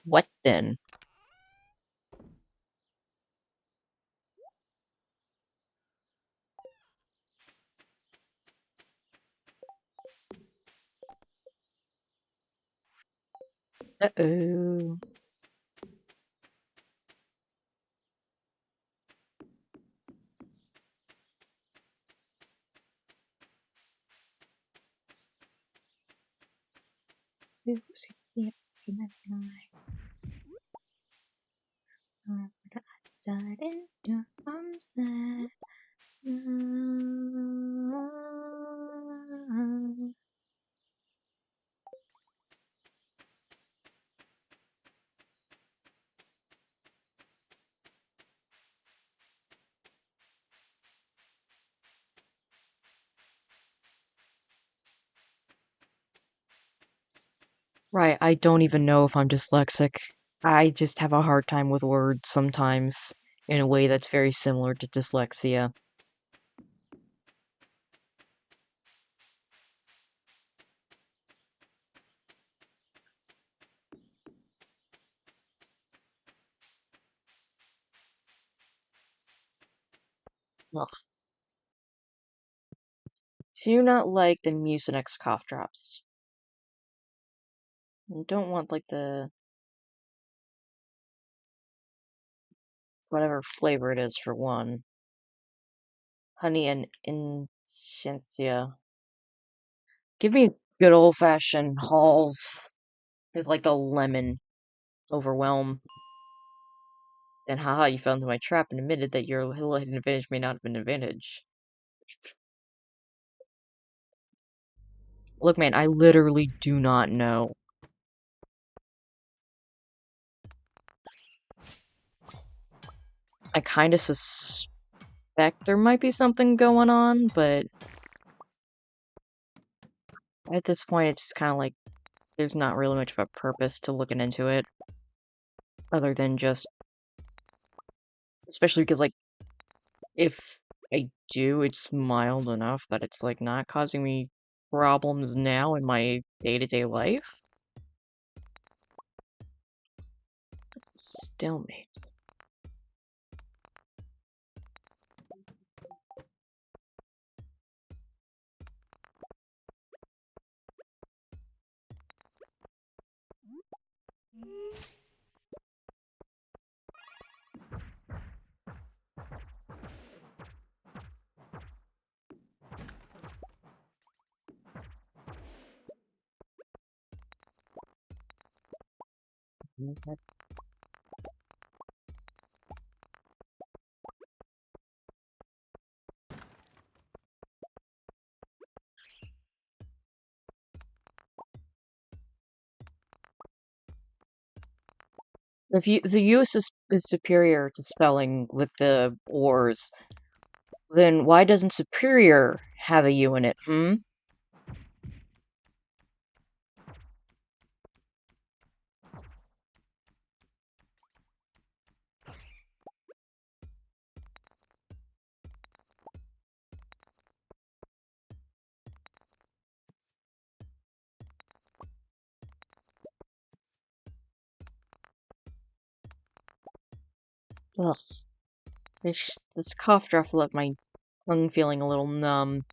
What then? Uh-oh. Right, I don't even know if I'm dyslexic. I just have a hard time with words sometimes in a way that's very similar to dyslexia. Ugh. Do you not like the Mucinex cough drops? You don't want like the whatever flavor it is for one. Honey and Inscentia. Give me good old fashioned Halls with like the lemon overwhelm. Then haha, you fell into my trap and admitted that your little hidden advantage may not have been an advantage. Look, man, I literally do not know. I kind of suspect there might be something going on, but at this point, it's just kind of like there's not really much of a purpose to looking into it, other than just, especially because like if I do, it's mild enough that it's like not causing me problems now in my day-to-day life. Stalemate. If you the use is superior to spelling with the ors, then why doesn't superior have a U in it? Hmm? Ugh. This cough drop left my tongue feeling a little numb.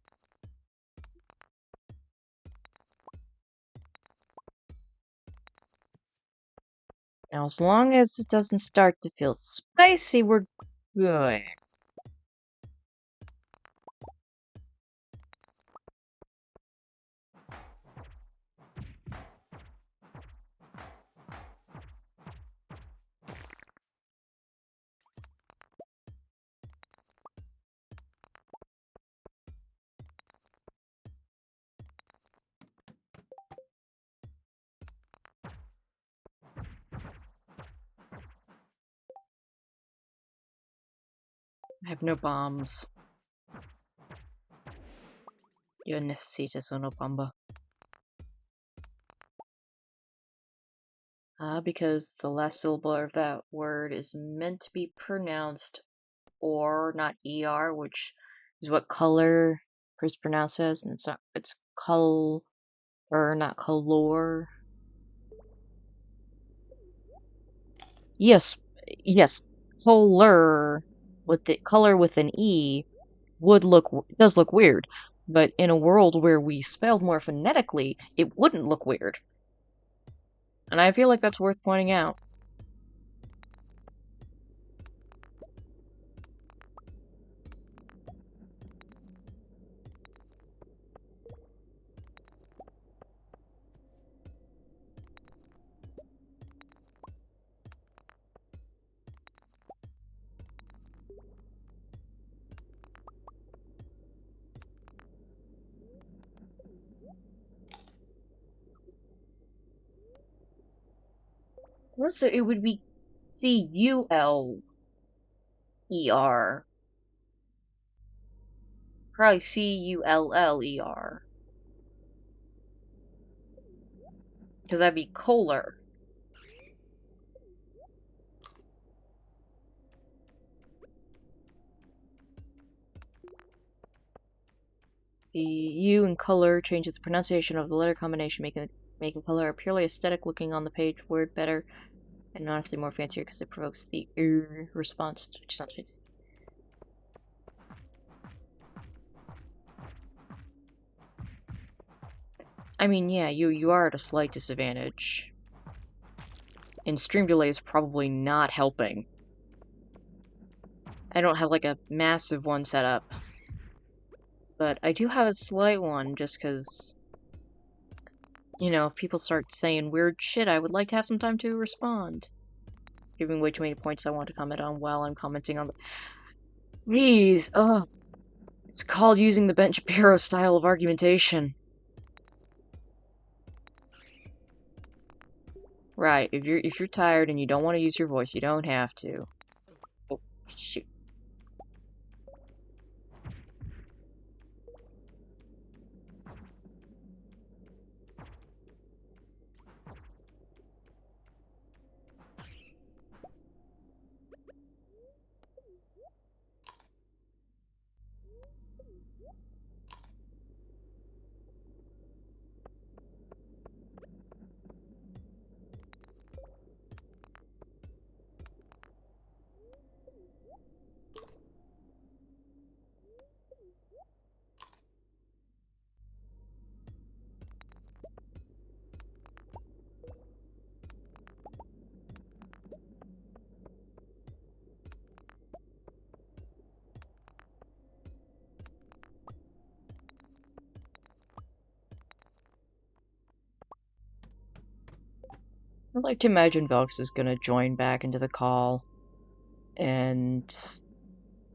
Now, as long as it doesn't start to feel spicy, we're good. I have no bombs. Yo necesitas una bomba. Because the last syllable of that word is meant to be pronounced or, not er, which is what color is pronounced as, and it's not, it's col, or not color. Yes, yes, color with the color with an E would does look weird, but in a world where we spelled more phonetically, it wouldn't look weird. And I feel like that's worth pointing out. Also, it would be Culler. Probably Culler. Because that'd be Kohler. The U in color changes the pronunciation of the letter combination, making color a purely aesthetic looking on the page word better and honestly more fancier because it provokes the response, which sounds fancy. I mean, yeah, you are at a slight disadvantage. And stream delay is probably not helping. I don't have like a massive one set up. But I do have a slight one just because, you know, if people start saying weird shit, I would like to have some time to respond. Giving way too many points I want to comment on while I'm commenting on the. Jeez, ugh. It's called using the Ben Shapiro style of argumentation. Right, if you're tired and you don't want to use your voice, you don't have to. Oh, shoot. I'd like to imagine Velx is gonna join back into the call and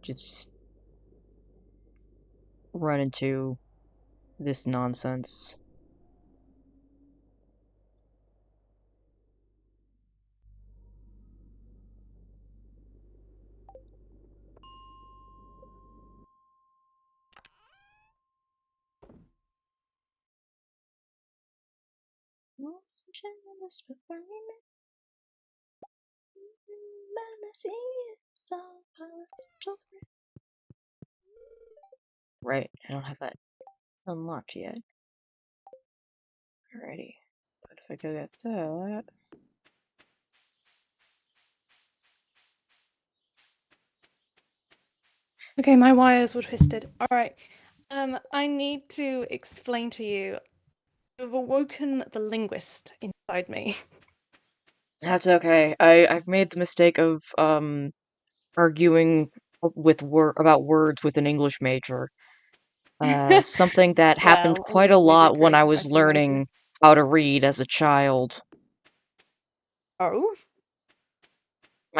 just run into this nonsense. Right, I don't have that unlocked yet. Alrighty. But if I go get that. Okay, my wires were twisted. All right. I need to explain to you. I've awoken the linguist inside me. That's okay. I've made the mistake of arguing about words with an English major. Something that happened Well, quite a English major lot when I created was by two Americans. learning how to read as a child. Oh,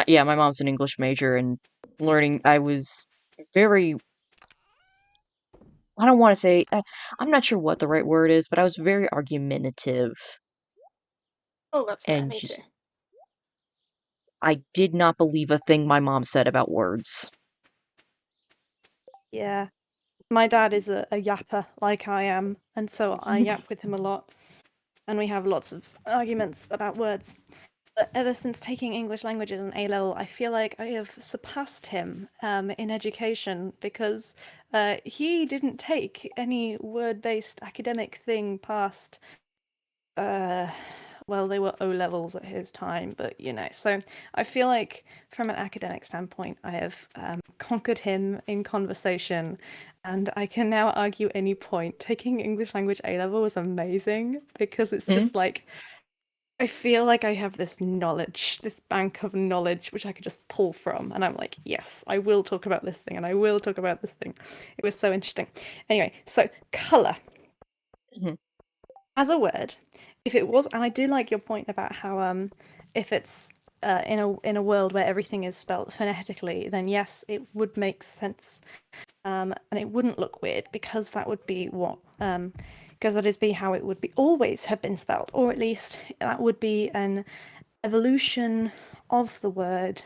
Yeah, my mom's an English major, and learning, I was very, I don't want to say, I'm not sure what the right word is, but I was very argumentative, oh, that's fair. and Me too. I did not believe a thing my mom said about words. Yeah, my dad is a yapper like I am, and so I yap with him a lot, and we have lots of arguments about words. But ever since taking English languages in A level, I feel like I have surpassed him in education because he didn't take any word-based academic thing past uh well, they were O levels at his time, but you know, so I feel like from an academic standpoint, I have conquered him in conversation, and I can now argue any point. Taking English language A level was amazing because it's Hmm? just like I feel like I have this knowledge, this bank of knowledge, which I could just pull from. And I'm like, yes, I will talk about this thing and I will talk about this thing. It was so interesting. Anyway, so colour Mhm. as a word, if it was, and I do like your point about how if it's in a world where everything is spelt phonetically, then yes, it would make sense, and it wouldn't look weird because that would be what because that is be how it would be always have been spelt, or at least that would be an evolution of the word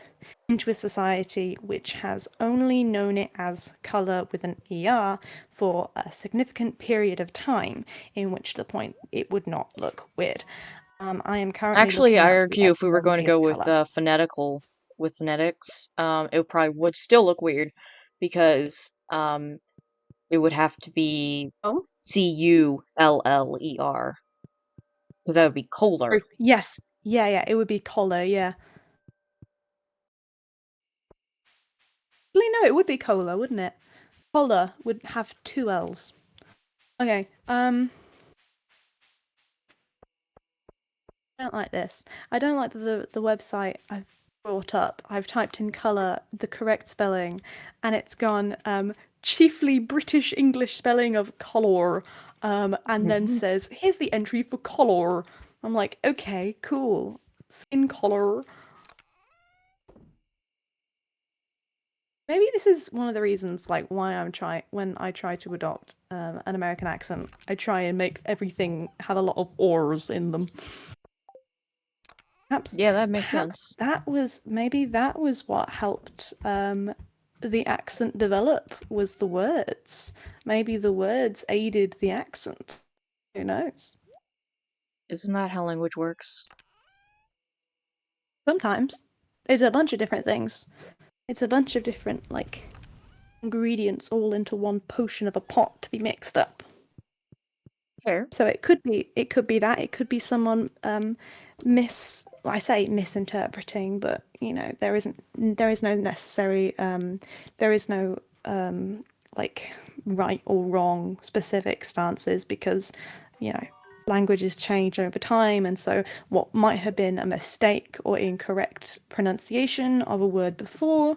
into a society which has only known it as colour with an ER for a significant period of time, in which the point it would not look weird. I am currently Actually, looking I up the argue if we were going to etymology of go with colour. phonetics, it probably would still look weird because it would have to be Oh, Culler because that would be Kohler. true. Yes. Yeah, yeah, it would be collar, yeah. Actually, no, it would be cola, wouldn't it? Collar would not it? Cola would not it? Cola would have 2 L's. Okay. Um, 'Cause I would have 2 L's. Okay. Actually, no, it would be cola, wouldn't it? Cola would have 2 L's. Okay. Cola would have 2 L's. Okay. Cola would have 2 L's. Okay. Cola would have 2 L's. Okay. I don't like this. I don't like the website I've brought up. I've typed in colour, the correct spelling, and it's gone chiefly British English spelling of colour, and then says, here's the entry for colour. I'm like, okay, cool. Skin colour. Maybe this is one of the reasons, like, why when I try to adopt an American accent, I try and make everything have a lot of ors in them. Perhaps, Yeah, that makes perhaps sense. maybe that was what helped the accent develop, was the words. Maybe the words aided the accent. Who knows? Isn't that how language works? Sometimes. It's a bunch of different things. It's a bunch of different, like, ingredients all into one potion of a pot to be mixed up. Fair. So it could be that. It could be someone I say misinterpreting, but you know, there is no necessary there is no like right or wrong specific stances, because you know, languages change over time, and so what might have been a mistake or incorrect pronunciation of a word before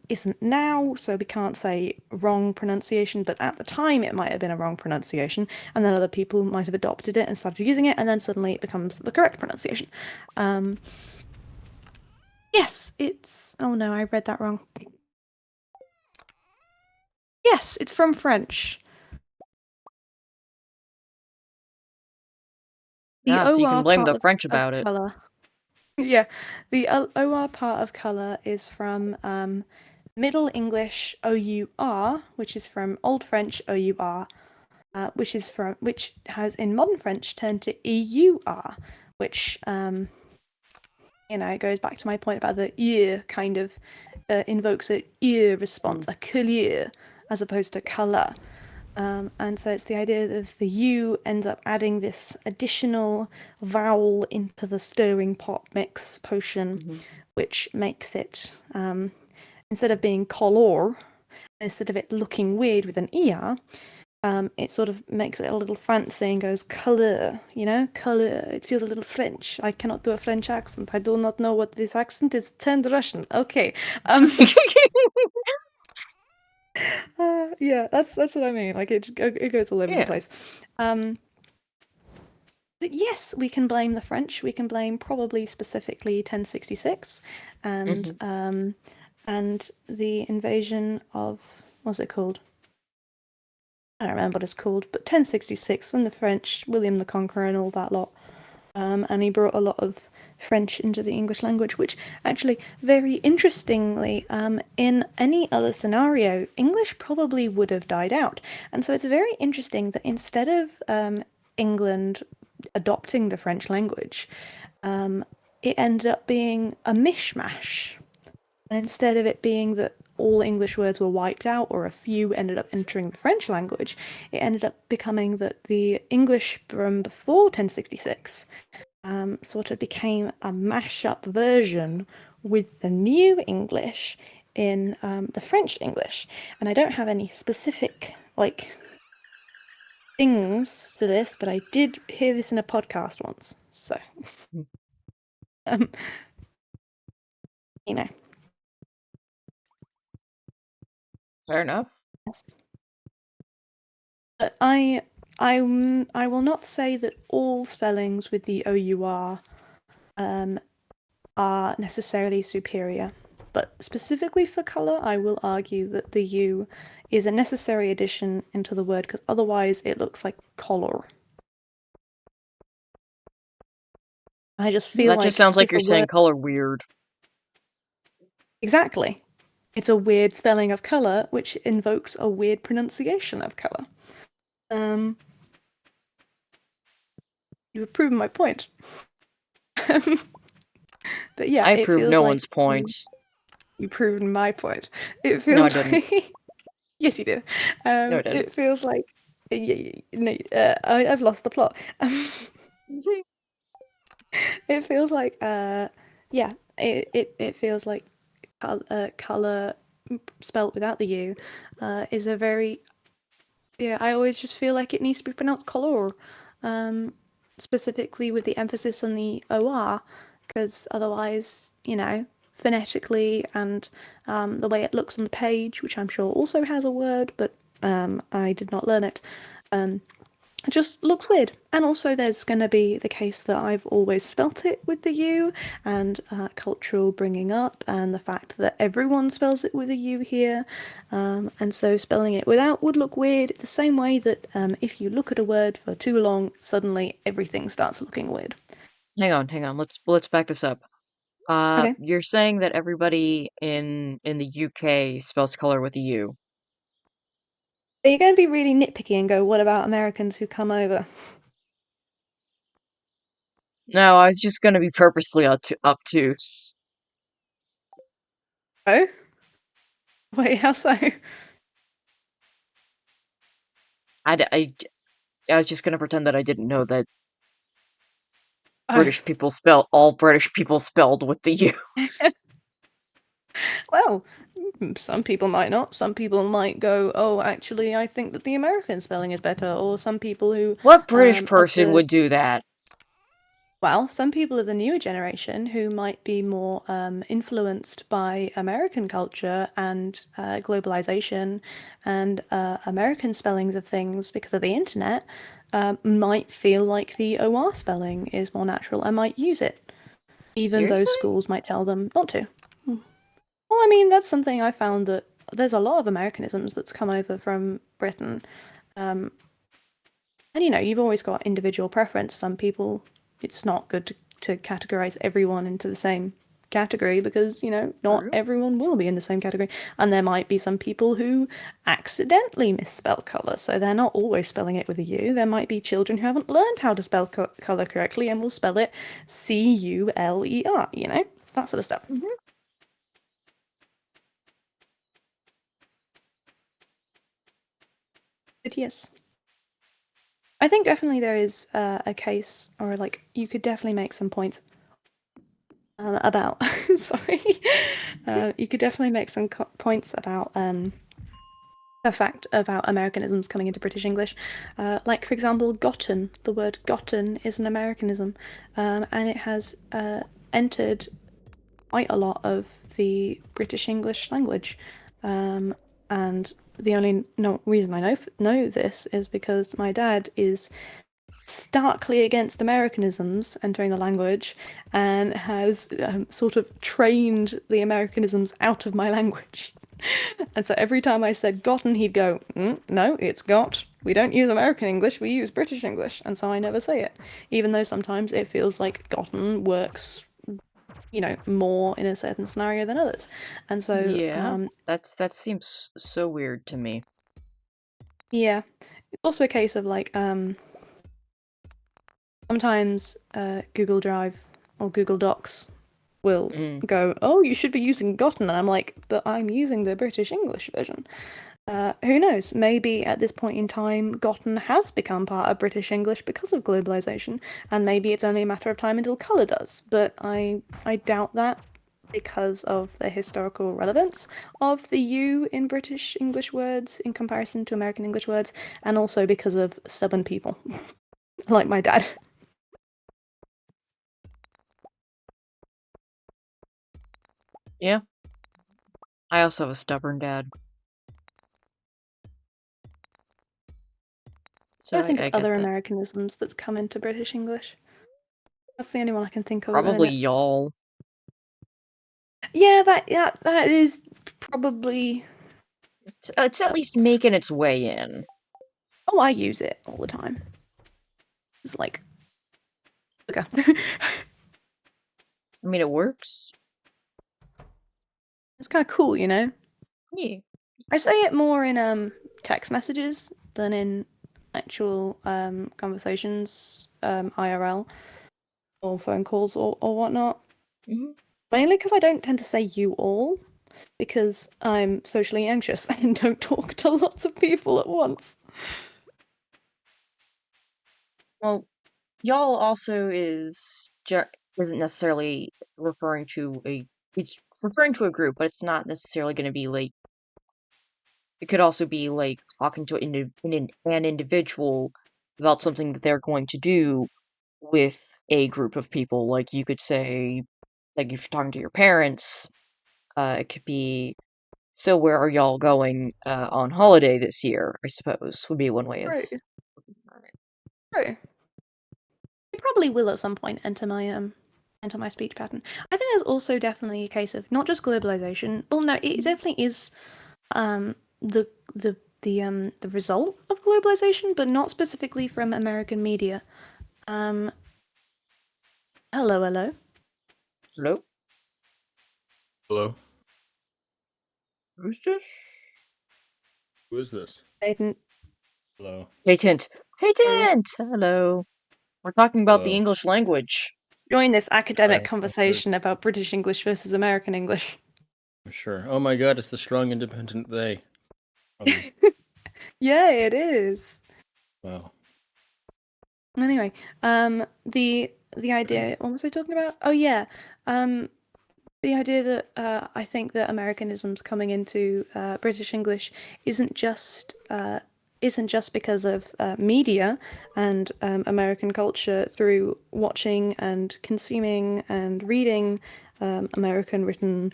isn't now, so we can't say wrong pronunciation, but at the time it might have been a wrong pronunciation, and then other people might have adopted it and started using it, and then suddenly it becomes the correct pronunciation. Yes, it's... Oh no, I read that wrong. Yes, it's from French. The Ah, so you can OR blame part the French of about it. colour. Yeah, the OR part of colour is from Middle English OUR, which is from Old French OUR, which has in modern French turned to EUR, which you know, goes back to my point about the ear kind of invokes a ear response, a couleur, as opposed to colour. And so it's the idea that the U ends up adding this additional vowel into the stirring pot mix potion, which makes it, instead of being color, instead of it looking weird with an ER, it sort of makes it a little fancy and goes colour, you know, colour. It feels a little French. I cannot do a French accent. I do not know what this accent is. Turned Russian. Okay. Yeah, that's what I mean. Like it goes all over the place. But yes, we can blame the French. We can blame probably specifically 1066, and and the invasion of, what's it called? I don't remember what it's called, but 1066 when the French, William the Conqueror and all that lot. And he brought a lot of French into the English language, which actually, very interestingly, in any other scenario, English probably would have died out. And so it's very interesting that instead of England adopting the French language, it ended up being a mishmash. And instead of it being that all English words were wiped out or a few ended up entering the French language, it ended up becoming that the English from before 1066 sort of became a mash-up version with the new English in the French English. And I don't have any specific, like, things to this, but I did hear this in a podcast once, so you know. Fair enough. Yes. But I will not say that all spellings with the OUR are necessarily superior. But specifically for colour, I will argue that the U is a necessary addition into the word, because otherwise it looks like color. I just feel that like just sounds like if you're a saying word... color weird. Exactly. It's a weird spelling of colour, which invokes a weird pronunciation of colour. You've proven my point. But yeah, I it prove feels no like one's points. you proved my point. It No, I feels didn't. like... Yes, you did. No, I didn't. It feels like... No, I've lost the plot. It feels like, yeah, it feels like color spelt without the U is a very... Yeah, I always just feel like it needs to be pronounced color. specifically with the emphasis on the OR, because otherwise, phonetically and the way it looks on the page, which I'm sure also has a word, but I did not learn it. It just looks weird. And also, there's going to be the case that I've always spelt it with the U, and cultural bringing up, and the fact that everyone spells it with a U here. And so, spelling it without would look weird, the same way that if you look at a word for too long, suddenly everything starts looking weird. Hang on. Let's back this up. Okay. You're saying that everybody in the UK spells color with a U. Are you going to be really nitpicky and go, what about Americans who come over? No, I was just gonna be purposely obtuse. Oh? Wait, how so? I was just gonna pretend that I didn't know that Oh. all British people spelled with the U. Well, some people might not. Some people might go, oh, actually, I think that the American spelling is better. Or some people who, What British of person the, would do that? well, some people of the newer generation who might be more influenced by American culture and globalization and American spellings of things because of the internet might feel like the OR spelling is more natural and might use it, even though Seriously? schools might tell them not to. Well, I mean, that's something I found that there's a lot of Americanisms that's come over from Britain. And you've always got individual preference. Some people, it's not good to categorize everyone into the same category because, not True. everyone will be in the same category. And there might be some people who accidentally misspell colour, so they're not always spelling it with a U. There might be children who haven't learned how to spell colour correctly and will spell it Culer, that sort of stuff. But yes. I think definitely there is a case, or like you could definitely make some points about. Sorry, you could definitely make some points about the fact about Americanisms coming into British English. Like for example, gotten. The word gotten is an Americanism, and it has entered quite a lot of the British English language. And the only reason I know this is because my dad is starkly against Americanisms entering the language and has sort of trained the Americanisms out of my language. And so every time I said gotten, he'd go, no, it's got. We don't use American English, we use British English. And so I never say it, even though sometimes it feels like gotten works more in a certain scenario than others. And so Yeah, that seems so weird to me. yeah, it's also a case of like sometimes Google Drive or Google Docs will go, oh, you should be using gotten, and I'm like, but I'm using the British English version. Who knows? Maybe at this point in time, gotten has become part of British English because of globalization, and maybe it's only a matter of time until colour does. But I doubt that because of the historical relevance of the U in British English words in comparison to American English words, and also because of stubborn people like my dad. Yeah. I also have a stubborn dad. So I think of I get other that. Americanisms that's come into British English. That's the only one I can think of at the Probably minute. y'all. Yeah, that is probably. It's at least making its way in. Oh, I use it all the time. It's like, okay. I mean, it works. It's kind of cool, Yeah. I say it more in text messages than in actual conversations, IRL, or phone calls or whatnot. Mainly because I don't tend to say you all, because I'm socially anxious and don't talk to lots of people at once. Well, y'all also isn't necessarily referring to it's referring to a group, but it's not necessarily going to be like, it could also be like talking to an individual about something that they're going to do, with a group of people. Like, you could say, like, if you're talking to your parents, it could be, so where are y'all going on holiday this year, I suppose, would be one way of True. looking at it. True. It probably will at some point enter my speech pattern. I think there's also definitely a case of not just globalization. Well, no, it definitely is the the result of globalization, but not specifically from American media. Hello, hello. Hello? Hello? Who's this? Who is this? Aiden, Hello? Patent! sorry. Patent! Hello. We're talking about the Hello? English language. Join this academic I'm conversation about British English versus American English. sure. Oh my god, it's the strong, independent they. Yeah, it is. Wow. Anyway, the idea. What was I talking about? Oh yeah, the idea that I think that Americanisms coming into British English isn't just because of media and American culture through watching and consuming and reading American written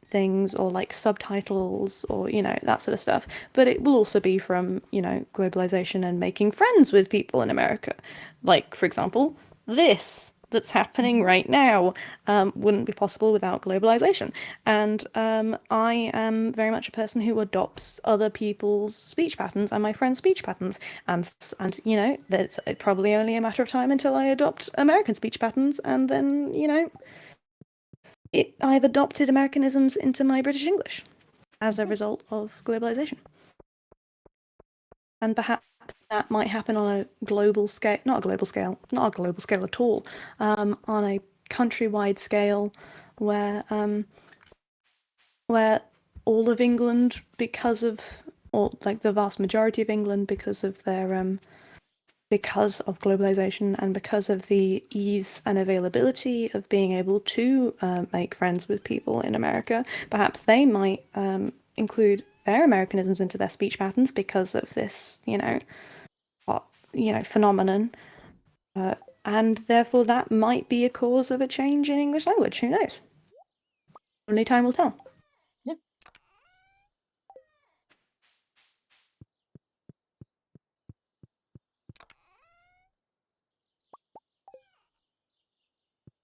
things or like subtitles or that sort of stuff, but it will also be from globalization and making friends with people in America, like for example this that's happening right now wouldn't be possible without globalization. And I am very much a person who adopts other people's speech patterns and my friends' speech patterns. And that's probably only a matter of time until I adopt American speech patterns. And then, I've adopted Americanisms into my British English as a result of globalization. And perhaps that might happen on a global scale, not a global scale at all, on a countrywide scale where all of England, or like the vast majority of England, because of globalization and because of the ease and availability of being able to make friends with people in America, perhaps they might include their Americanisms into their speech patterns because of this, phenomenon, and therefore that might be a cause of a change in English language. Who knows? Only time will tell. Yeah.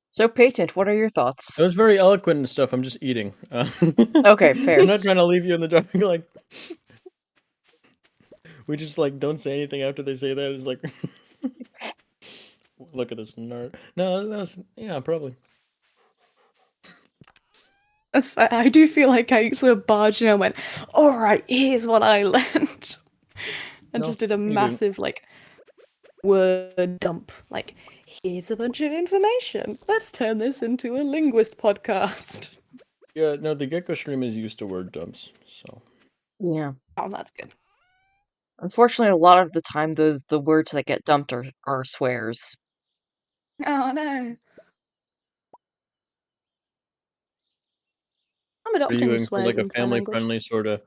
So, Patent, what are your thoughts? It was very eloquent and stuff. I'm just eating. Okay, fair. I'm not trying to leave you in the dark. Like, we just like don't say anything after they say that. It's like, look at this nerd. No, that was probably. That's fair. I do feel like I sort of barged in and went, all right, here's what I learned. And No, just did a you didn't. massive, word dump. Like, here's a bunch of information. Let's turn this into a linguist podcast. Yeah, no, the Gecko stream is used to word dumps, so. Yeah. Oh, that's good. Unfortunately, a lot of the time, the words that get dumped are swears. Oh, no. I'm Are you adopting going for swears like a into my language. family-friendly sort of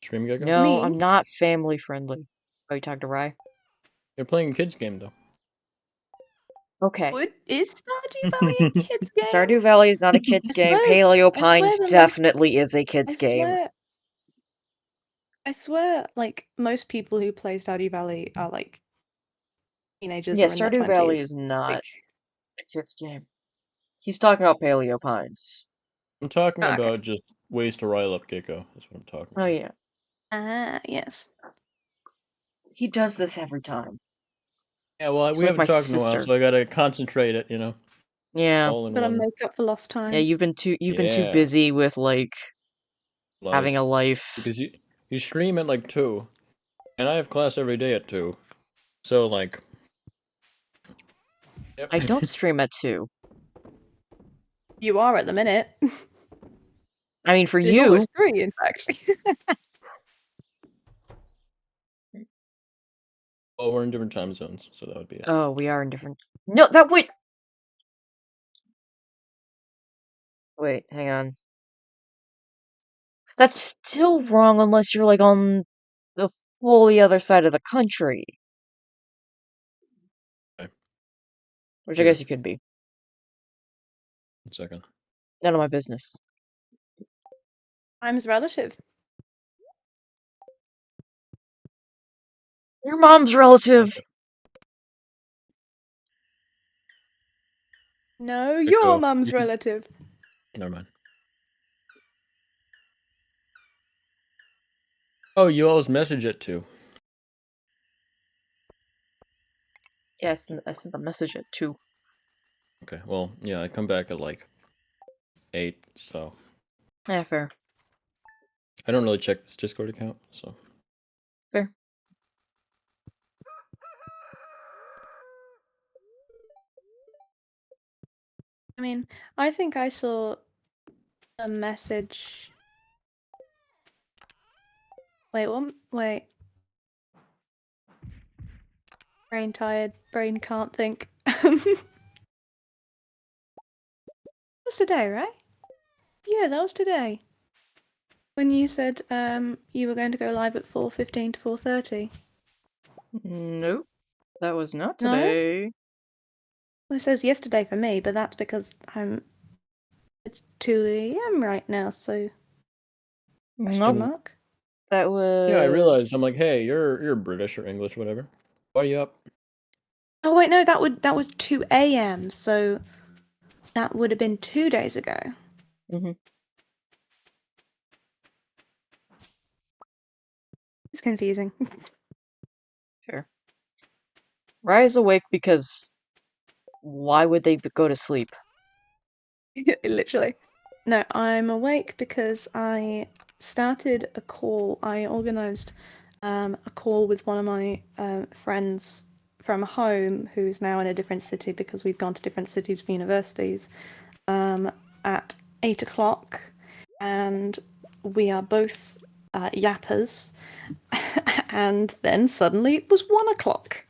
stream, Gecko? No, Me? I'm not family friendly. Oh, you talking to Rye? You're playing a kids game though. Okay. Is Stardew Valley a kid's game? Stardew Valley is not a kid's game. Paleo Pines definitely is a kid's game. I swear, like, most people who play Stardew Valley are, like, teenagers Yeah, or in their Stardew 20s. Valley is not a kid's game. He's talking about Paleo Pines. I'm talking Okay. about just ways to rile up Gecko. That's what I'm talking about. Oh, yeah. Ah, yes. He does this every time. Yeah, well, He's we like haven't my talked in a while, sister. so I gotta concentrate it, Yeah. all in Gotta one make up for lost time. Yeah, you've been too Yeah. busy with, like, having a life. life. Because you stream at like 2, and I have class every day at 2. So like, yep. I don't stream at 2. You are at the minute. I mean, for It's you. almost 3, in fact. Well, we're in different time zones, so that would be it. Oh, we are in different. No, that would. Wait, hang on. That's still wrong unless you're like on the fully other side of the country. Okay. Which I guess you could be. 1 second. None of my business. Time's relative. Your mom's relative. Okay. No, Echo, your mum's you can- relative. Never mind. Oh, you always message it too. Yes, I sent the message at 2. Okay, well, yeah, I come back at like 8, so Yeah, fair. I don't really check this Discord account, so. Fair. I mean, I think I saw a message. Wait, what? Wait. Brain tired. Brain can't think. That was today, right? Yeah, that was today. When you said you were going to go live at 4:15 to 4:30. Nope. That was not No? today. Well, it says yesterday for me, but that's because it's 2 a.m. right now, so question Nope. mark. That was... Yeah, I realized. I'm like, hey, you're British or English, whatever. Why are you up? Oh wait, no, that was 2 a.m. So that would have been 2 days ago. Mm-hmm. It's confusing. Sure. Rise awake because why would they go to sleep? Literally. No, I'm awake because I started a call. I organised a call with one of my friends from home who's now in a different city because we've gone to different cities for universities at 8 o'clock, and we are both yappers. And then suddenly it was 1 o'clock.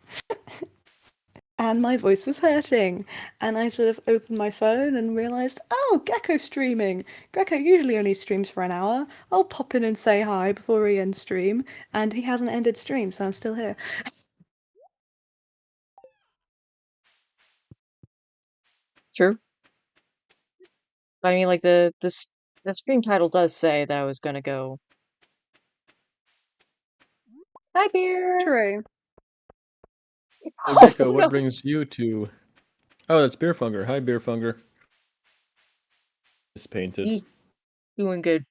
And my voice was hurting, and I sort of opened my phone and realised, oh, Gecko's streaming. Gecko usually only streams for an hour. I'll pop in and say hi before he ends stream, and he hasn't ended stream, so I'm still here. True. I mean, like, the stream title does say that I was gonna go... Hi, beer! True. So, Oh, Gecko, what no. brings you to... Oh, that's Beerfunger. Hi, Beerfunger. It's painted. Ye- Doing good.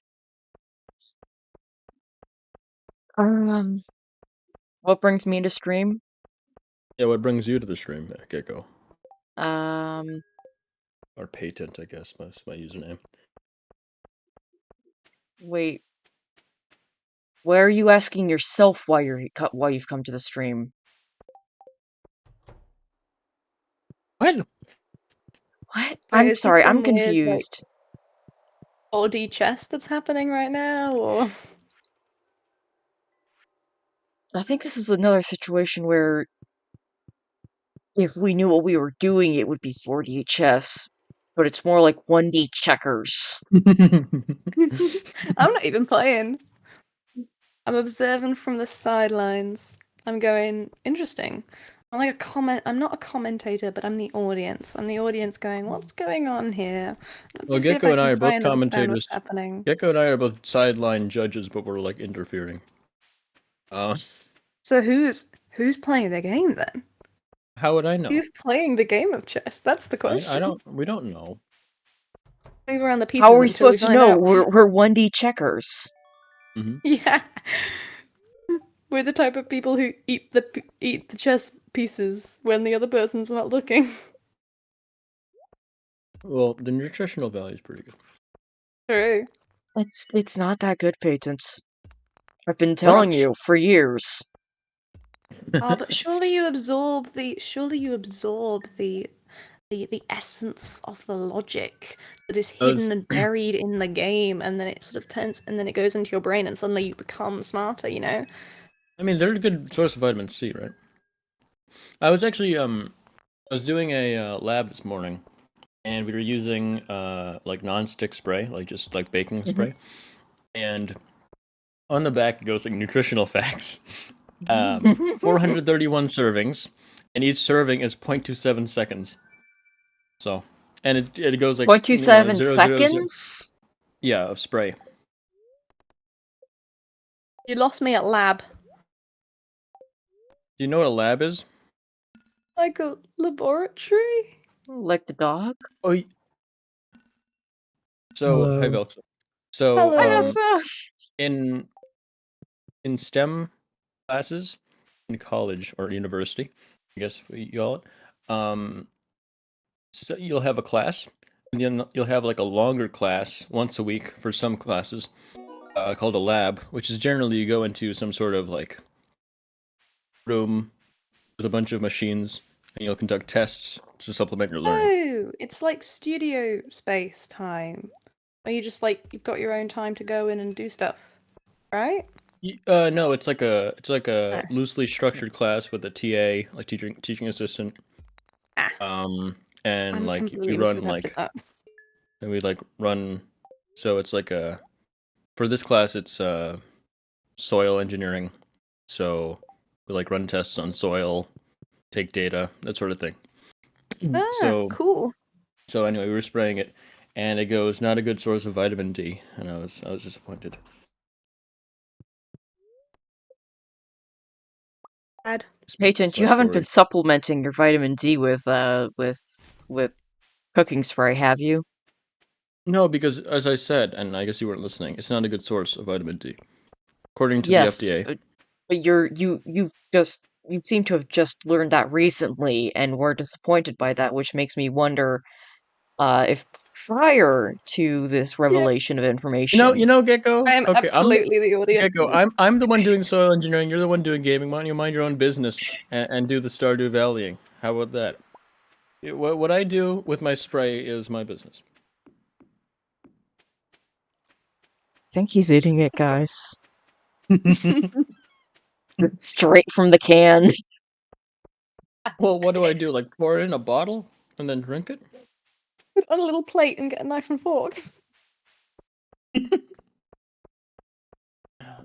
What brings me to stream? Yeah, what brings you to the stream, Gecko? Um, Or patent, I guess, that's my username. wait. Where are you asking yourself why you've come to the stream? What? What? Wait, I'm is there sorry, I'm some weird, like, confused. VOD chess that's happening right now, or...? I think this is another situation where if we knew what we were doing, it would be 4D chess, but it's more like 1D checkers. I'm not even playing. I'm observing from the sidelines. I'm going, interesting. I'm not a commentator, but I'm the audience. I'm the audience going, what's going on here? Let Well, me see if Gecko and I can are try both and understand commentators. what's happening. Gecko and I are both sideline judges, but we're like interfering. So who's playing the game then? How would I know? Who's playing the game of chess? That's the question. We don't know. Move around the pieces How are we until we supposed to find know? out. We're 1D checkers. Yeah. We're the type of people who eat the chess pieces when the other person's not looking. Well, the nutritional value is pretty good. True. It's not that good, Patents. I've been telling you for years. Oh, but surely you absorb the essence of the logic that is hidden and buried in the game, and then it sort of turns, and then it goes into your brain, and suddenly you become smarter, you know? I mean, they're a good source of vitamin C, right? I was actually I was doing a lab this morning, and we were using like non-stick spray, like just like baking spray, and on the back it goes like nutritional facts. 431 servings, and each serving is 0.27 seconds. So, and it goes like 0.27 0, 0, 0. seconds? Yeah, of spray. You lost me at lab. Do you know what a lab is? Like a laboratory? Like the dog? Oh, so hey, Hello. Velx. So, Hello. Hi, Elsa! in STEM classes in college or university, I guess what you call it, so you'll have a class, and then you'll have like a longer class once a week for some classes, called a lab, which is generally you go into some sort of like room with a bunch of machines, and you'll conduct tests to supplement your learning. Oh, it's like studio space time. Where you just like you've got your own time to go in and do stuff, right? No, it's like a Ah. loosely structured class with a TA, like teaching assistant. Ah. And I'm like we completely run misinterpreted that. and we like run. So it's like for this class it's soil engineering. So we like run tests on soil, take data, that sort of thing. Ah, So cool. so anyway, we were spraying it, and it goes not a good source of vitamin D, and I was disappointed. Bad. Patent, you Slash haven't been worried. supplementing your vitamin D with cooking spray, have you? No, because as I said, and I guess you weren't listening, it's not a good source of vitamin D, according to the Yes, FDA. but you seem to have just learned that recently and were disappointed by that, which makes me wonder if prior to this revelation of information. You know, Gecko. I am Okay, absolutely the audience. Gecko. I'm the one doing soil engineering. You're the one doing gaming. Why don't you mind your own business and do the Stardew Valleying? How about that? What I do with my spray is my business. I think he's eating it, guys. Straight from the can. Well, what do I do? Like pour it in a bottle and then drink it? Put it on a little plate and get a knife and fork.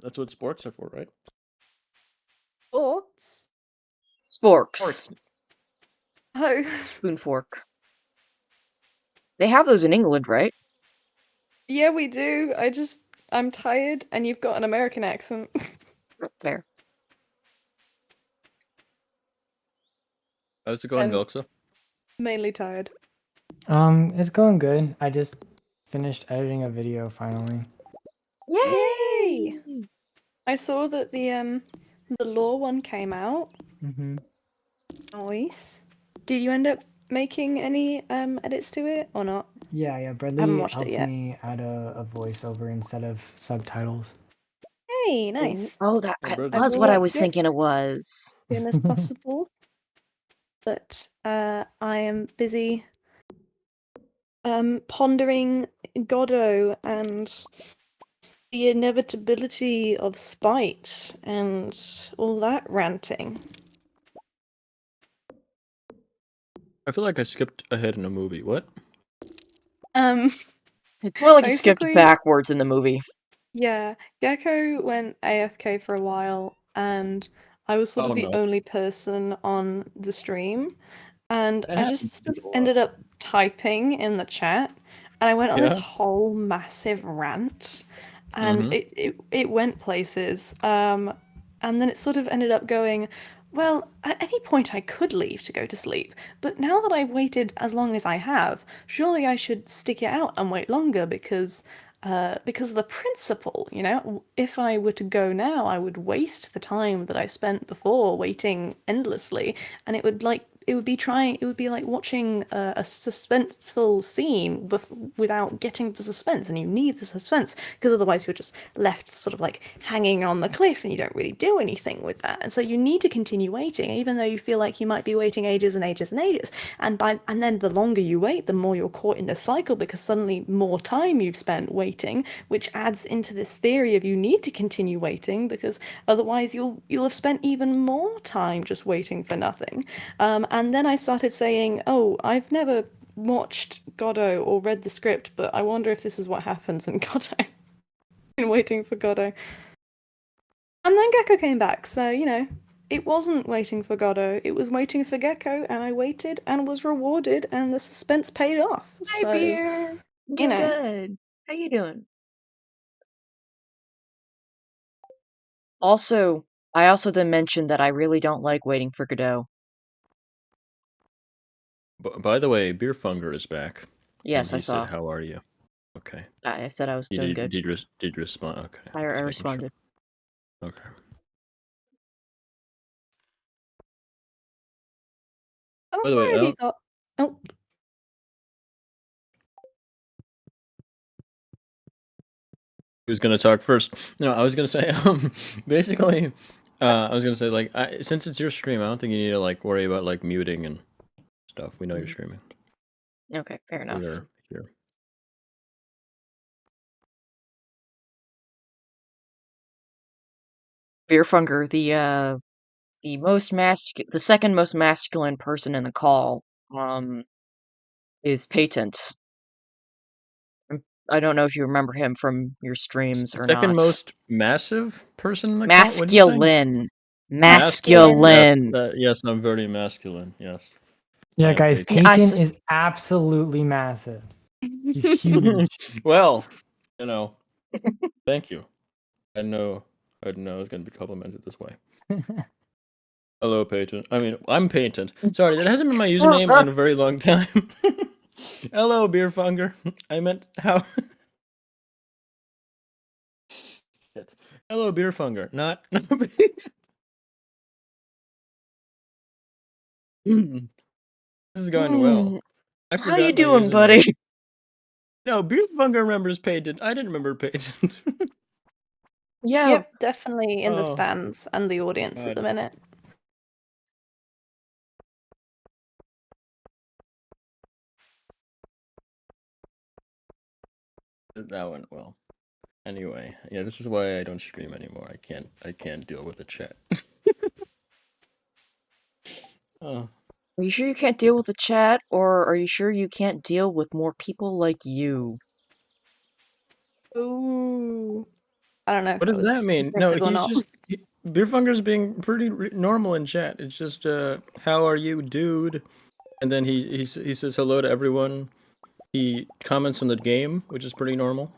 That's what sporks are for, right? Forks? Sporks. Oh. Spoon fork. They have those in England, right? Yeah, we do. I'm tired and you've got an American accent. Fair. How's it going, And Velxa? mainly tired. It's going good. I just finished editing a video finally. Yay! I saw that the law one came out. Mm-hmm. Nice. Did you end up making any edits to it or not? Yeah, I haven't Bradley watched it helped yet. me add a voiceover instead of subtitles. Hey, nice. Oh, that Yeah, bro, I was will what I watch was it thinking it as was. soon as possible. But I am busy pondering Godot and the inevitability of spite and all that ranting. I feel like I skipped ahead in a movie. What? Um, It's more like you skipped basically, backwards in the movie. yeah, Gecko went AFK for a while, and I was sort Oh of the no. only person on the stream, and That I happens just to sort of people a lot. ended up typing in the chat, and I went on this Yeah. whole massive rant, and Mm-hmm. it went places, and then it sort of ended up going, well, at any point I could leave to go to sleep, but now that I've waited as long as I have, surely I should stick it out and wait longer because of the principle, you know, if I were to go now, I would waste the time that I spent before waiting endlessly, and it would be like watching a suspenseful scene without getting the suspense, and you need the suspense because otherwise you're just left sort of like hanging on the cliff and you don't really do anything with that. And so you need to continue waiting, even though you feel like you might be waiting ages and ages and ages. And then the longer you wait, the more you're caught in this cycle because suddenly more time you've spent waiting, which adds into this theory of you need to continue waiting because otherwise you'll have spent even more time just waiting for nothing. And then I started saying, oh, I've never watched Godot or read the script, but I wonder if this is what happens in Godot. Been waiting for Godot. And then Gecko came back, so, you know, it wasn't waiting for Godot. It was waiting for Gecko, and I waited and was rewarded, and the suspense paid off. Hi, So, Beer. I'm you doing know. good. How you doing? Also, I also then mentioned that I really don't like waiting for Godot. By the way, Beerfunger is back. Yes, and I he saw. said, "How are you?" Okay. I said I was You doing did good. did you respond? Okay. I just making sure. responded. Okay. Oh, By the way, already got. Oh, who's gonna talk first? No, I was gonna say, basically, I was gonna say, like, since it's your stream, I don't think you need to like worry about like muting and stuff. We know you're streaming. Okay, fair enough. We're here. Beerfunger, the second most masculine person in the call, is Patent. I don't know if you remember him from your streams or Second not. most massive person in the call. What'd you say? Masculine. Masculine. Yes, yes, I'm very masculine. Yes. Yeah, I am guys, Patent. Peyton is absolutely massive. He's huge. Well, you know, thank you. I know I didn't know I was gonna be complimented this way. Hello, Patent. I mean, I'm Patent. Sorry, that hasn't been my username in a very long time. Hello, Beerfunger. I meant how. Shit. Hello, Beerfunger. Not. This is going well. I How you forgot my doing, username. buddy? No, Beerfunger remembers Patent. I didn't remember Patent. Yeah. Yep, definitely in the Oh, stands and the audience at God. the minute. That went well. Anyway, yeah, this is why I don't stream anymore. I can't deal with the chat. Oh. Are you sure you can't deal with the chat, or are you sure you can't deal with more people like you? Ooh. I don't know if What that does that was mean? No, aggressive or he's not. just Beerfunger's being pretty normal in chat. It's just how are you, dude? And then he says hello to everyone. He comments on the game, which is pretty normal.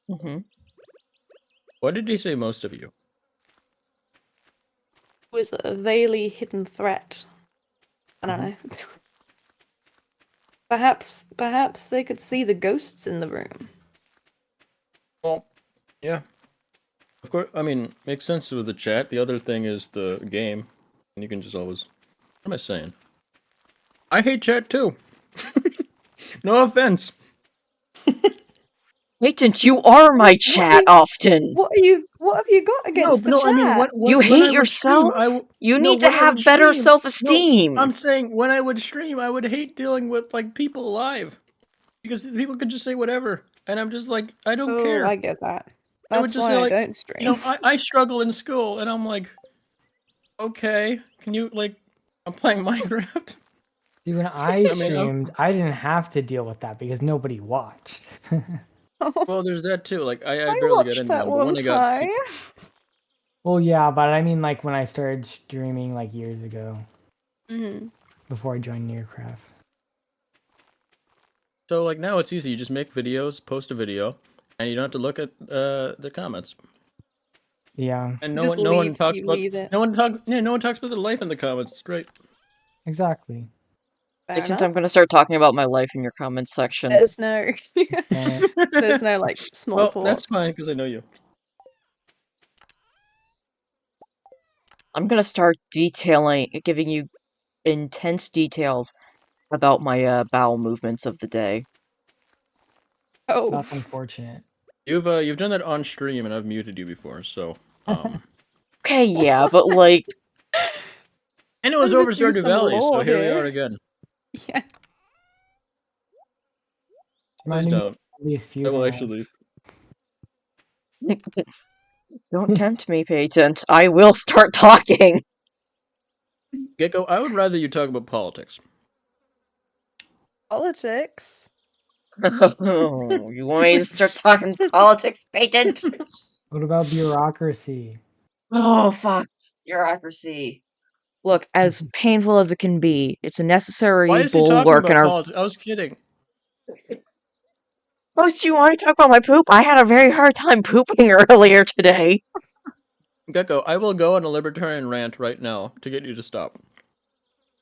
Mm-hmm. What did he say most of you? It was a veilly hidden threat. I don't know. Perhaps they could see the ghosts in the room. Well, yeah. Of course, I mean, makes sense with the chat. The other thing is the game. And you can just always... What am I saying? I hate chat too. No offense. Patent, you are my chat often. What have you got against the chat? I mean, You when hate I would stream, yourself? You no, need to when I would have better stream, self-esteem. No, I'm saying when I would stream, I would hate dealing with like people live because people could just say whatever, and I'm just like, I don't care. I get that. I would That's just why say I like, don't stream. you know, I struggle in school, and I'm like, okay, can you like, I'm playing Minecraft. See, when I streamed, I didn't have to deal with that because nobody watched. Well, there's that too. Like, I I barely get watched in that now, but one when I got time. Well, yeah, but I mean, like when I started streaming like years ago, Mm-hmm. before I joined Nearcraft. So like now it's easy. You just make videos, post a video, and you don't have to look at the comments. Yeah. And Just no one leave. talks You about leave it. no one talks about their life in the comments. It's great. Exactly. Fair Patent, enough. I'm gonna start talking about my life in your comments section. There's no like small Well, talk. that's fine because I know you. I'm gonna start giving you intense details about my bowel movements of the day. Oh, That's unfortunate. You've done that on stream, and I've muted you before, so Okay, yeah, but like, and it was over Stardew some Valley, so lore here we here. are again. Yeah. Please Reminded me don't. of these few I will things. actually leave. don't tempt me, Patent. I will start talking. Gecko, I would rather you talk about politics. Politics. You want me to start talking politics, Patent? What about bureaucracy? Oh, fuck. Bureaucracy. Look, as painful as it can be, it's a Why necessary is he talking bulwark in about our. politics? I was kidding. Most you want to talk about my poop? I had a very hard time pooping earlier today. Gecko, I will go on a libertarian rant right now to get you to stop.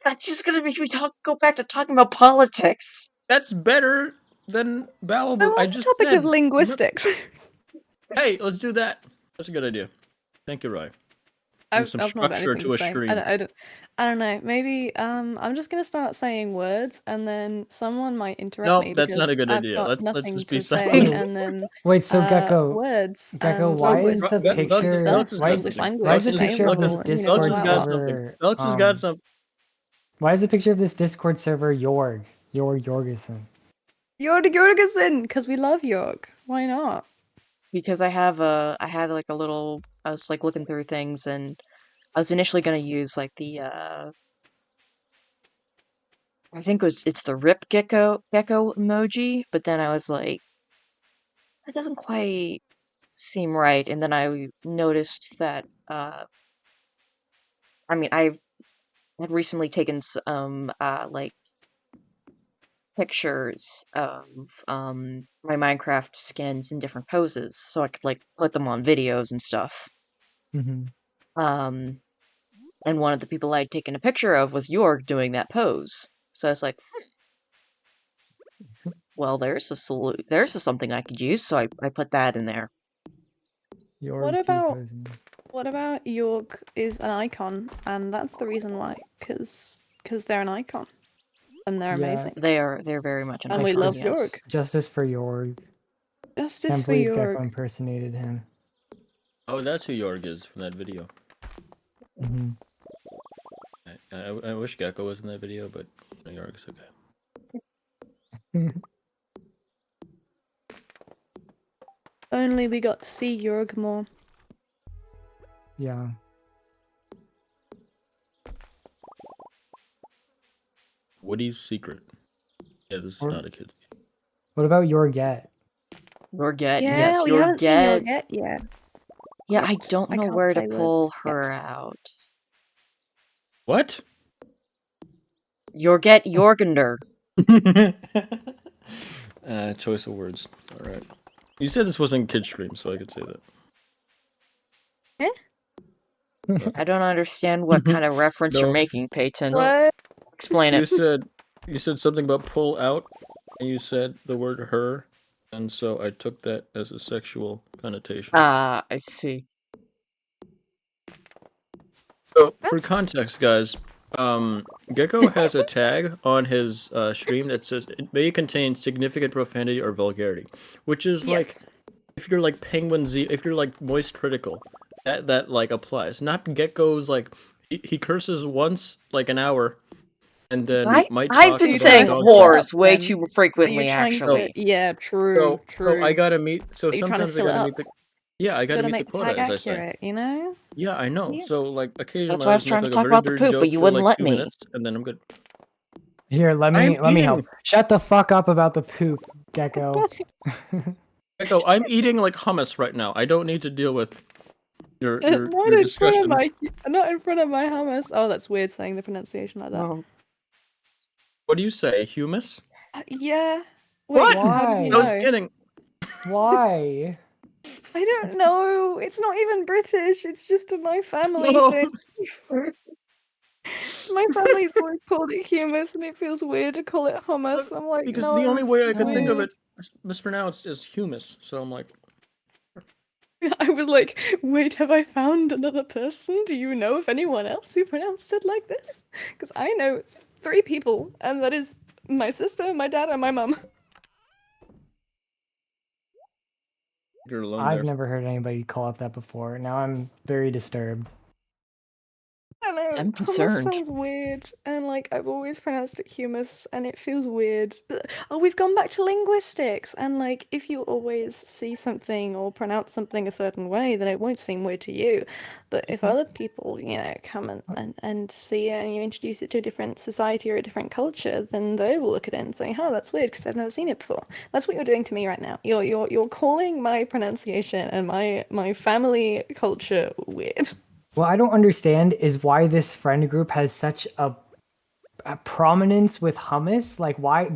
That's just gonna make me go back to talking about politics. That's better than bowel I movement. I want the just topic said. of linguistics. Hey, let's do that. That's a good idea. Thank you, Rye. I've Some not got structure anything to to a say. stream. I don't know. Maybe I'm just gonna start saying words, and then someone might interrupt No, me that's not because a good I've idea. got Let's nothing just be to say, silent. and then Wait, so words. Gecko, And why oh, is the English picture? stuff, Why English is language, the and picture of this A-level, and Alex Discord has blah, got blah. something. server? Alex has got something. Why is the picture of this Discord server Jorg Jorgensen? Jorgensen, because we love York. Why not? Because I had like a little. I was like looking through things, and I was initially gonna use like the I think it's the rip gecko emoji, but then I was like, that doesn't quite seem right. And then I noticed that I mean I had recently taken some like pictures of my Minecraft skins in different poses, so I could like put them on videos and stuff. Mm-hmm. Um, and one of the people I'd taken a picture of was Jorg doing that pose. So I was like, well, there's something I could use. So I put that in there. What about York is an icon, and that's the reason why, because they're an icon, and they're amazing. They're very much an and icon. we love yes. York. Justice for Jorg. Justice Can't for believe York. Gecko impersonated him. Oh, that's who Jorg is from that video. Mm-hmm. I wish Gecko was in that video, but Jorg's okay. Only we got to see Jorg more. Yeah. Woody's secret. Yeah, this is not a kid's game. What about Jorget? Jorget, Yeah, yes, we haven't seen Jorget. Jorget yet. Yeah, I don't know can't where to say pull words her out. What? Jorget Jorgender. Choice of words. All right. You said this wasn't kid stream, so I could say that. I don't understand what kind of reference you're No. making, Peyton. What? Explain You it. said something about pull out, and you said the word her, and so I took that as a sexual connotation. Ah, I see. So for context, guys, Gecko has a tag on his stream that says it may contain significant profanity or vulgarity, which is like if you're like Penguin Z, if you're like moist critical, that like applies. Not Gecko's like he curses once like an hour, and then might talk I've been about saying dog whores crap. way too frequently, Are you trying actually. to? Yeah, true. So I gotta meet. So Are you trying to sometimes I fill it gotta up? meet the. Yeah, I gotta Gotta meet the make quota, tag as I say. accurate, you know? Yeah, I know. Yeah. So like occasionally That's why I was just trying make to like talk a very about the weird poop, joke but you for wouldn't like let 2 me. minutes, and then I'm good. Here, let me help. eating. Shut the fuck up about the poop, Gecko. Gecko, I'm eating like hummus right now. I don't need to deal with your not in discussions. not in front of my hummus. Oh, that's weird saying the pronunciation like that. Oh. What do you say, humus? Yeah. Wait, What? how did you Why? I was know? kidding. Why? I don't know. It's not even British. It's just a my family No. thing. My family's always called it hummus, and it feels weird to call it hummus. I'm like, Because no, the only it's way I could think of weird. it mispronounced is humus. So I'm like, I was like, wait, have I found another person? Do you know if anyone else who pronounced it like this? Because I know 3 people, and that is my sister, my dad, and my mum. you're alone I've there. never heard anybody call it that before. Now I'm very disturbed. I don't know. I'm Hummus concerned. sounds weird, and like I've always pronounced it humus, and it feels weird. Oh, we've gone back to linguistics, and like if you always see something or pronounce something a certain way, then it won't seem weird to you. But if other people, you know, come and see it, and you introduce it to a different society or a different culture, then they will look at it and say, "Oh, that's weird," because they've never seen it before. That's what you're doing to me right now. You're calling my pronunciation and my family culture weird. What I don't understand is why this friend group has such a prominence with hummus. Like why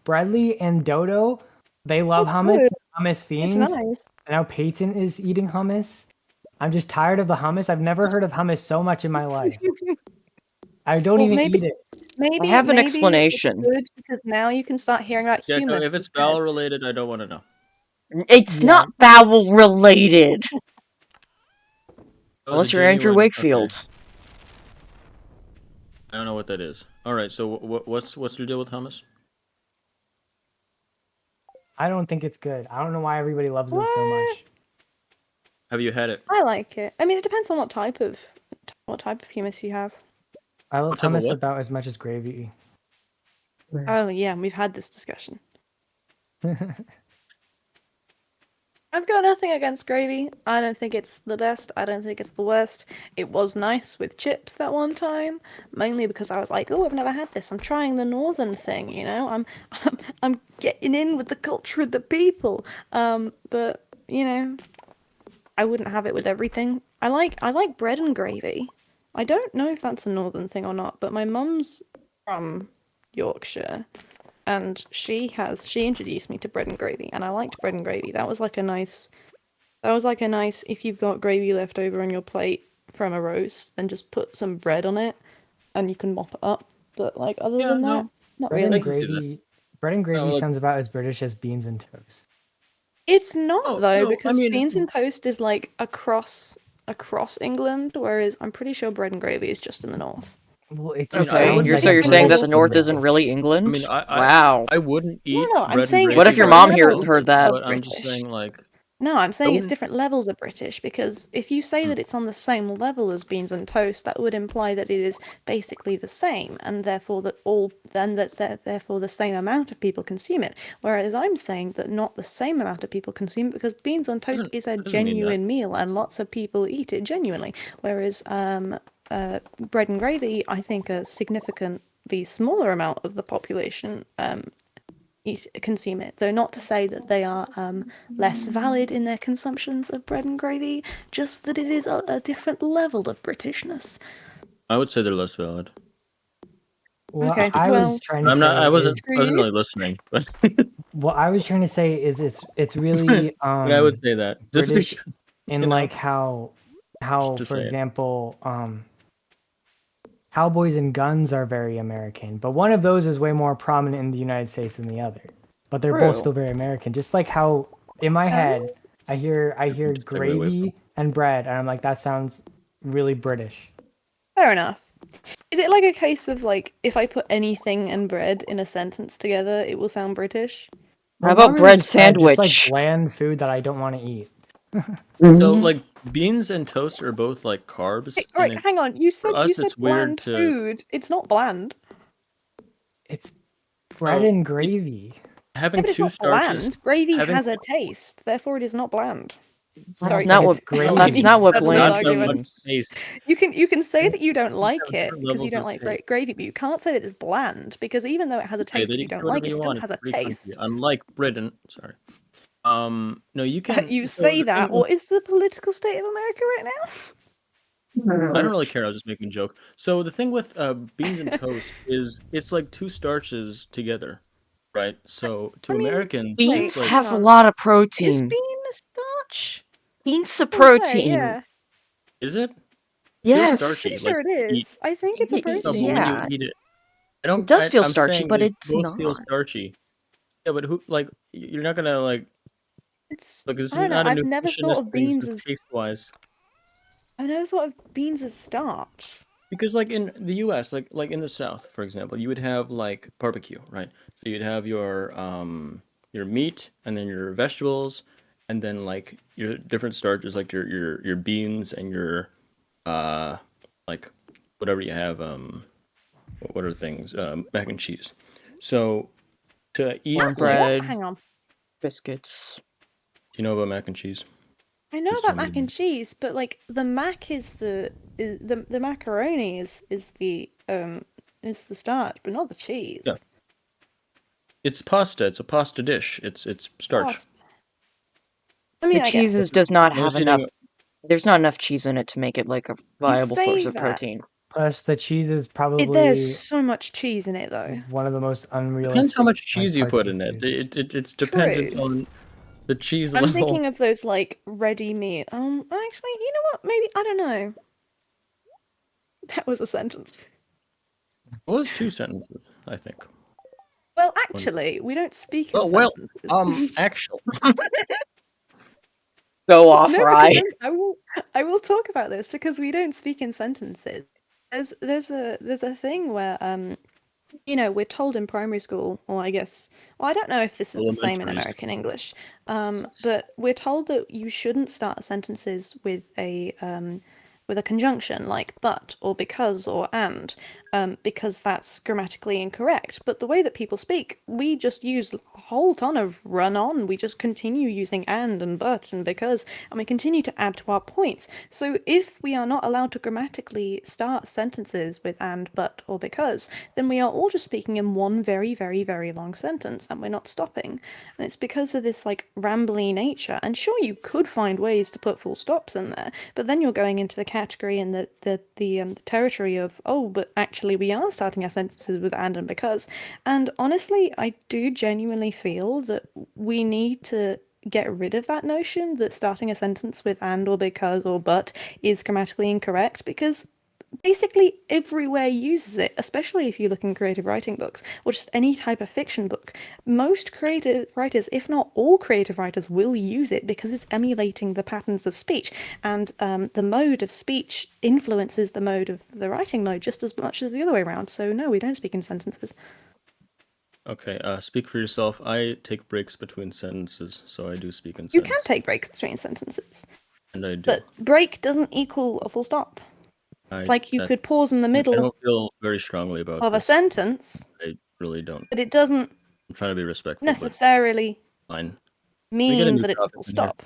Bradley and Dodo, they love It's hummus, good. hummus It's fiends. nice. And now Peyton is eating hummus. I'm just tired of the hummus. I've never heard of hummus so much in my life. I don't Well, even maybe eat it. I have an maybe explanation. it's good because now you can start hearing about Gecko, humus if it's instead. bowel related, I don't want to know. It's Yeah. not bowel related. That was Unless a you're Andrew genuine- Wakefield. okay. I don't know what that is. All right, so what's your deal with hummus? I don't think it's good. I don't know why everybody loves it so What? much. Have you had it? I like it. I mean, it depends on what type of humus you have. I love What type of hummus what? about as much as gravy. Oh yeah, we've had this discussion. I've got nothing against gravy. I don't think it's the best. I don't think it's the worst. It was nice with chips that one time, mainly because I was like, "Oh, I've never had this. I'm trying the northern thing, you know. I'm getting in with the culture of the people." But you know, I wouldn't have it with everything. I like bread and gravy. I don't know if that's a northern thing or not, but my mum's from Yorkshire, and she introduced me to bread and gravy, and I liked bread and gravy. That was like a nice if you've got gravy left over on your plate from a roast, then just put some bread on it and you can mop it up. But like other Yeah, than that, no. not Bread really. and gravy. Bread and gravy like- sounds about as British as beans and toast. It's not Oh, though, no, I because mean- beans and toast is like across England, whereas I'm pretty sure bread and gravy is just in the north. Well, it I mean, just I Okay, wouldn't sounds so like you're a saying that British the thing North to isn't say. really England? I mean, Wow. I wouldn't eat No, I'm bread and saying gravy. What it's if your different mom levels heard that? of But I'm just British. saying, like, No, I'm saying it's wouldn't- different levels of British because if you say that it's on the same level as beans and toast, that would imply that it is basically the same, and therefore therefore the same amount of people consume it. Whereas I'm saying that not the same amount of people consume it because beans on toast is a doesn't mean that. genuine meal and lots of people eat it genuinely. Whereas bread and gravy, I think a significantly smaller amount of the population consume it, though not to say that they are less valid in their consumptions of bread and gravy, just that it is a different level of Britishness. I would say they're less valid. What Okay, I well, was trying to I'm say not. I wasn't. is, I wasn't really listening, but what I was trying to say is it's really but I would say that just British because, in you know, like how just to for say it. example cowboys and guns are very American, but one of those is way more prominent in the United States than the other. But they're both True. still very American. Just like how in my head I hear Just segue away gravy and bread, and I'm like, that sounds really British. Fair enough. Is it like a case of like if I put anything and bread in a sentence together, it will sound British? How about normally bread just just like sandwich? bland food that I don't want to eat. So, like, beans and toast are both like carbs. Hey, right, and hang on. You said us, it's weird bland to- food. It's not bland. It's bread Oh, and gravy. having But it's two not starches. bland. Gravy having- has a taste, therefore it is not bland. That's Sorry, not it's what. gravy. That's not what Settle this bland argument. means. Taste. You can say that you don't like have it different because you levels don't of like taste. gravy, but you can't say that it's bland because even though it has a Say taste that that you you can don't say whatever like, it you still want. has It's a free taste. country. Unlike Britain, sorry. No, you can. You so say the that. thing- What is the political state of America right now? I don't really care. I was just making a joke. So the thing with beans and toast is it's like two starches together, right? So to I mean, Americans, Beans it's like, have a hang on. lot of Is protein. bean a starch? Beans a I would say, protein. yeah. is it? Yes. Feels starchy. Pretty sure like it eat. is. I think it's a Y- y- No, but protein. when you Yeah. eat it, I don't. It does feel I'm starchy, saying but they it's both feel not. starchy. Yeah, but who like you're not gonna like It's look. This is I don't know. not a I've never thought nutritionist of thing. This beans is as taste wise. I've never thought of beans as starch. Because like in the U.S., like in the South, for example, you would have like barbecue, right? So you'd have your meat and then your vegetables, and then like your different starches, like your beans and your uh like whatever you have. What are things? Mac and cheese. So to eat like, Cornbread, Hang on. biscuits. do you know about mac and cheese? I know Just about tell me mac and cheese, but like the mac is the macaroni is the starch, but not the cheese. Yeah. It's pasta. It's a pasta dish. It's starch. Pasta. I mean, The I guess. cheeses does not I was have enough hitting There's not enough cheese in it to make it like a viable source say of that. protein. Plus, the cheese is There's probably so much cheese in it, though. one of the most Depends unrealistic. how much cheese you parts put of in it. food. It's dependent True. on the cheese I'm level. thinking of those like ready meat. Actually, you know what? Maybe I don't know. That was a sentence. What was 2 sentences? I think. Well, actually, we don't speak in Well, sentences. actually, Go off, No, Rye. because I will talk about this because we don't speak in sentences. There's a thing where we're told in primary school, or I guess, well, I don't know if this is the same in Elementary American English, but we're told that you shouldn't start sentences with a conjunction like but or because or and, because that's grammatically incorrect. But the way that people speak, we just use a whole ton of run on. We just continue using and but and because, and we continue to add to our points. So if we are not allowed to grammatically start sentences with and, but, or because, then we are all just speaking in one very, very, very long sentence and we're not stopping. And it's because of this like rambly nature. And sure, you could find ways to put full stops in there, but then you're going into the category and the territory of, oh, but actually we are starting our sentences with and because. And honestly, I do genuinely feel that we need to get rid of that notion that starting a sentence with and or because or but is grammatically incorrect, because basically everywhere uses it, especially if you look in creative writing books or just any type of fiction book. Most creative writers, if not all creative writers, will use it because it's emulating the patterns of speech, and the mode of speech influences the mode of the writing mode just as much as the other way around. So no, we don't speak in sentences. Okay, speak for yourself. I take breaks between sentences, so I do speak in You sentences. can take breaks between sentences, And I do. but break doesn't equal a full stop. Like you could pause in the I middle don't feel very strongly about of a this. sentence, I really don't. but it doesn't I'm trying to be respectful, necessarily but fine. mean that it's a full topic in here. stop.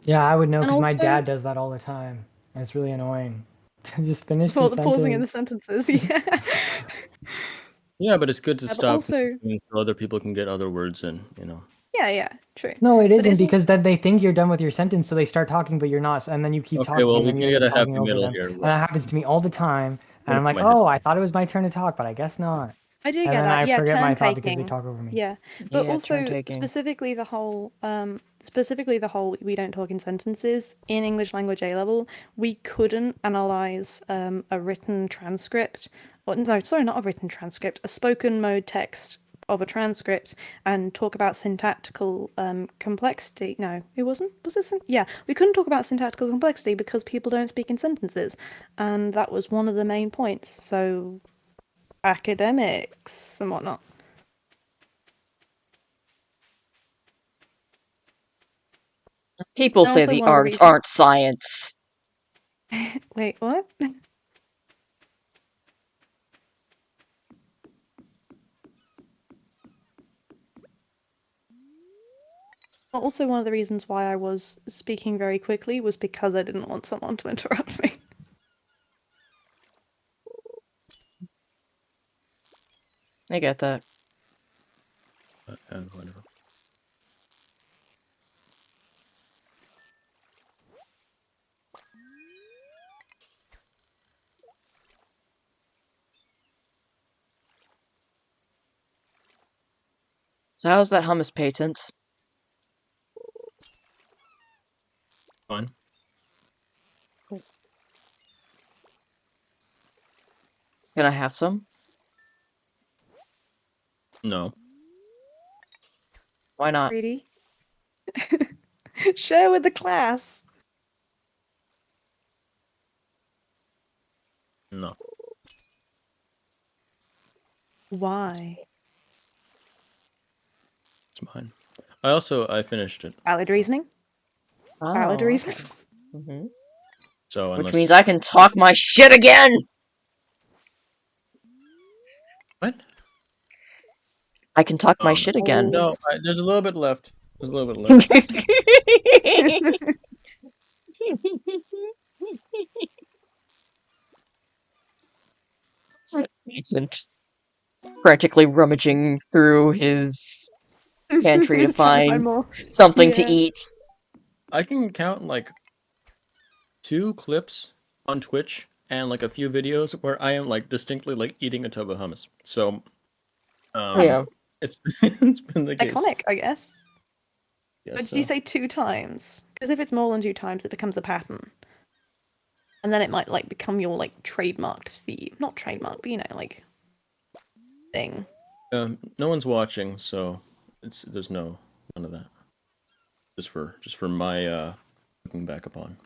Yeah, I would know And because my also- dad does that all the time, and it's really annoying. Just finish For the the pausing in the sentence. sentences, yeah. Yeah, but it's good to But stop also- so other people can get other words in, you know. Yeah, true. No, it But isn't, because then they think you're done with your sentence, so they start talking, but you're not, and then you keep Okay, talking, well, and we then can you're get a talking happy over middle them. here. And that happens to me all the time, and I'm Put like, my oh, I thought it was my turn to talk, but I guess not. I do And get then that. I Yeah, forget turn my thought taking. because they talk over me. Yeah, but Yeah, also turn taking. specifically the whole we don't talk in sentences in English language A level. We couldn't analyze a written transcript, or no, sorry, not a written transcript, a spoken mode text of a transcript and talk about syntactical complexity. No, it wasn't. Was this? Yeah, we couldn't talk about syntactical complexity because people don't speak in sentences, and that was one of the main points. So academics and whatnot. People And say also the one of the arts reasons- aren't science. Wait, what? Also, one of the reasons why I was speaking very quickly was because I didn't want someone to interrupt me. I get that. Whatever. So how's that hummus patent? Fine. Can I have some? No. Why not? Greedy. Share with the class. No. Why? It's mine. I finished it. Valid reasoning. Valid Oh, reasoning. Mm-hmm. So Which unless means I can talk my shit again! What? I can talk my Oh, shit no. again. No, there's a little bit left. There's a little bit left. Decent. Practically rummaging through his pantry to find more. something to Yeah. eat. I can count like 2 clips on Twitch and like a few videos where I am like distinctly like eating a tub of hummus. So, Yeah. it's it's been the case. Iconic, I guess. Yes, But did you say 2 times? Because if it's more than 2 times, it becomes a pattern. And then it might like become your like trademarked theme. Not trademark, but you know, like thing. No one's watching, so there's none of that. Just for my looking back upon.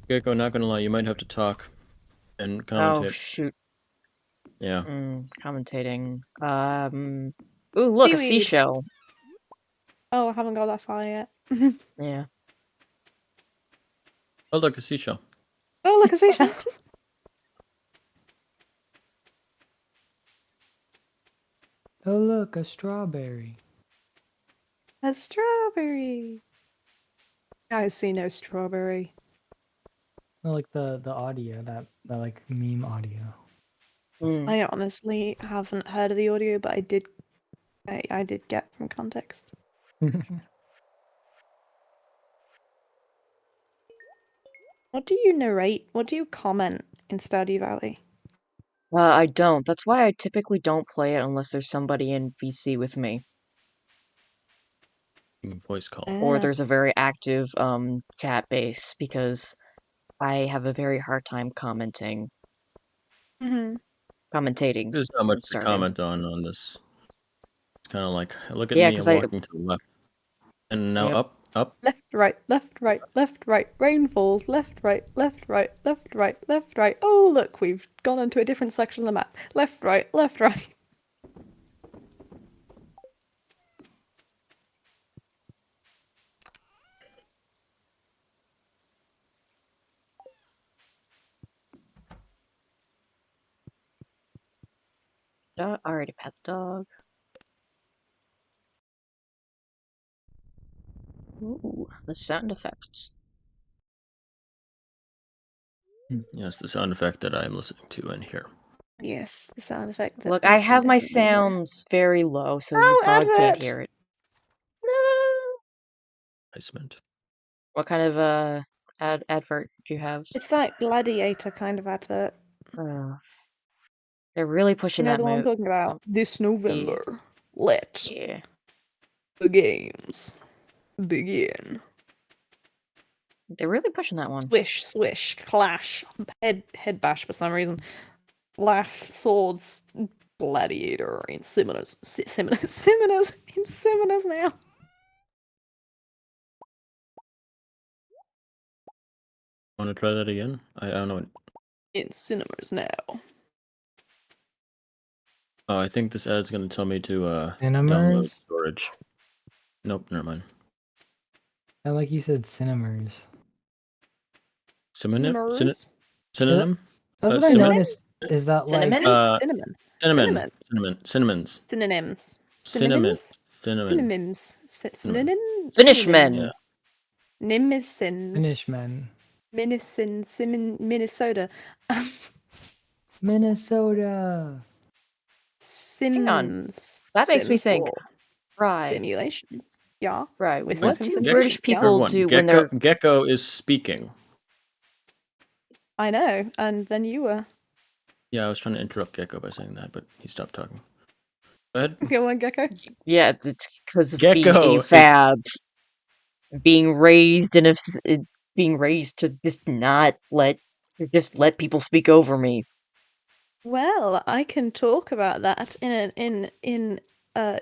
Gecko, not gonna lie, you might have to talk and Oh commentate. shoot. Yeah. Commentating. Ooh, look, a Seaweed. seashell. Oh, I haven't got that far yet. Yeah. Oh, look, a seashell. Oh, look, a seashell. Oh look, a strawberry. A strawberry. I see no strawberry. Oh, like the audio, that like meme audio. I honestly haven't heard of the audio, but I did get from context. What do you narrate? What do you comment in Stardew Valley? I don't. That's why I typically don't play it unless there's somebody in VC with me. Voice call. Or Ah. there's a very active chat base, because I have a very hard time commentating. There's not much to Stardew. comment on this. It's kind of like, look at Yeah, me 'cause I- walking to the left. And now Yep. up. Left, right, left, right, left, right. Rain falls. Left, right, left, right, left, right, left, right. Oh, look, we've gone onto a different section of the map. Left, right, left, right. I already pet the dog. Ooh, the sound effects. Yes, the sound effect that I'm listening to in here. Yes, the sound effect. That Look, I I can have my definitely hear. sounds very low, so you Oh, probably can't advert! hear it. No. Placement. What kind of advert do you have? It's that gladiator kind of advert. They're really You pushing know that the one I'm move. talking about? This November. Let Yeah. the games begin. They're really pushing that one. Swish, swish, clash, head bash for some reason. Laugh, swords, gladiator, Inseminus now. Want to try that again? I don't know. In cinemas now. Oh, I think this ad's gonna tell me to download Cinemers? storage. Nope, never mind. I like you said cinemers. Synonym? Cinemers? Synonym? That's what I cinnamon? noticed is that Cinnamon? like Cinnamon. Cinnamon. Cinnamons. Synonyms. Synonyms. Cinnamon. Synonyms. Finish men. Yeah. Nimisins. Finishmen. Minnesota. Minnesota. Hang on. Sims. That makes me Sims think. 4. Right. Simulations. Yeah. Right. We're What stuck in do simulations. British Yeah. people Everyone, do when they're... Gecko is speaking. I know, and then you were. Yeah, I was trying to interrupt Gecko by saying that, but he stopped talking. Go ahead. Go on, Gecko. Yeah, it's because of Gecko being is- fab. Being raised to just let people speak over me. Well, I can talk about that in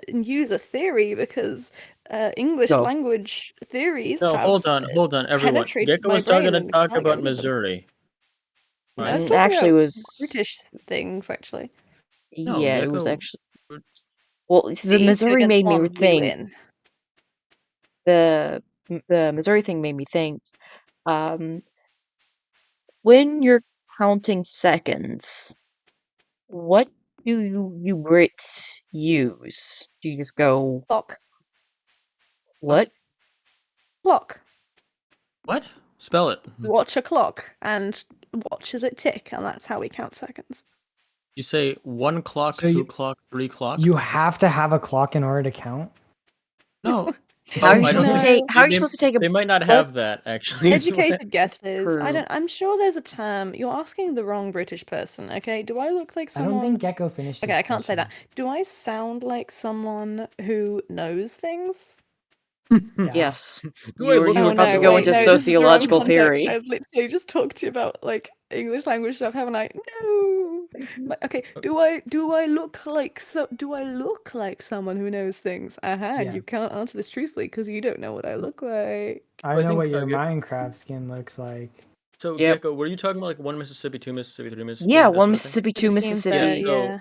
user theory because English Go. language theories No, have hold on, everyone. penetrated Gecko my was talking brain to and talk can't about get rid of them. Missouri. I was Right? talking Actually, about was British things actually. No, yeah, it was Gecko- actually. Well, see, the See, Missouri 2 against made me 1, we think. win. The Missouri thing made me think. When you're counting seconds, what do you Brits use? Do you just go Clock. what? Clock. What? Spell it. watch a clock and watch as it tick, and that's how we count seconds. You say 1 clock, So 2 you- clock, 3 clock? You have to have a clock in order to count. No. How are you I don't supposed to think- take? How are you they- supposed to take a? They might not what? have that, actually. Educated guesses. I True. don't. I'm sure there's a term. You're asking the wrong British person. Okay. Do I look like I someone? don't think Gecko finished. Okay, his I can't say that. question. Do I sound like someone who knows things? Yeah. Yes. Do I You were look about to go wait, into no, this is the wrong sociological context. theory. I've literally just talked to you about like English language stuff, haven't I? No. Okay. Do I look like someone who knows things? And you Yes. can't answer this truthfully because you don't know what I look like. I I know think, what your Ge- Minecraft skin looks like. So, Yep. Gecko, were you talking about like 1 Mississippi, 2 Mississippi, 3 Mississippi? Yeah, that one sort of thing? Mississippi, two It seems so, Mississippi. so- yeah.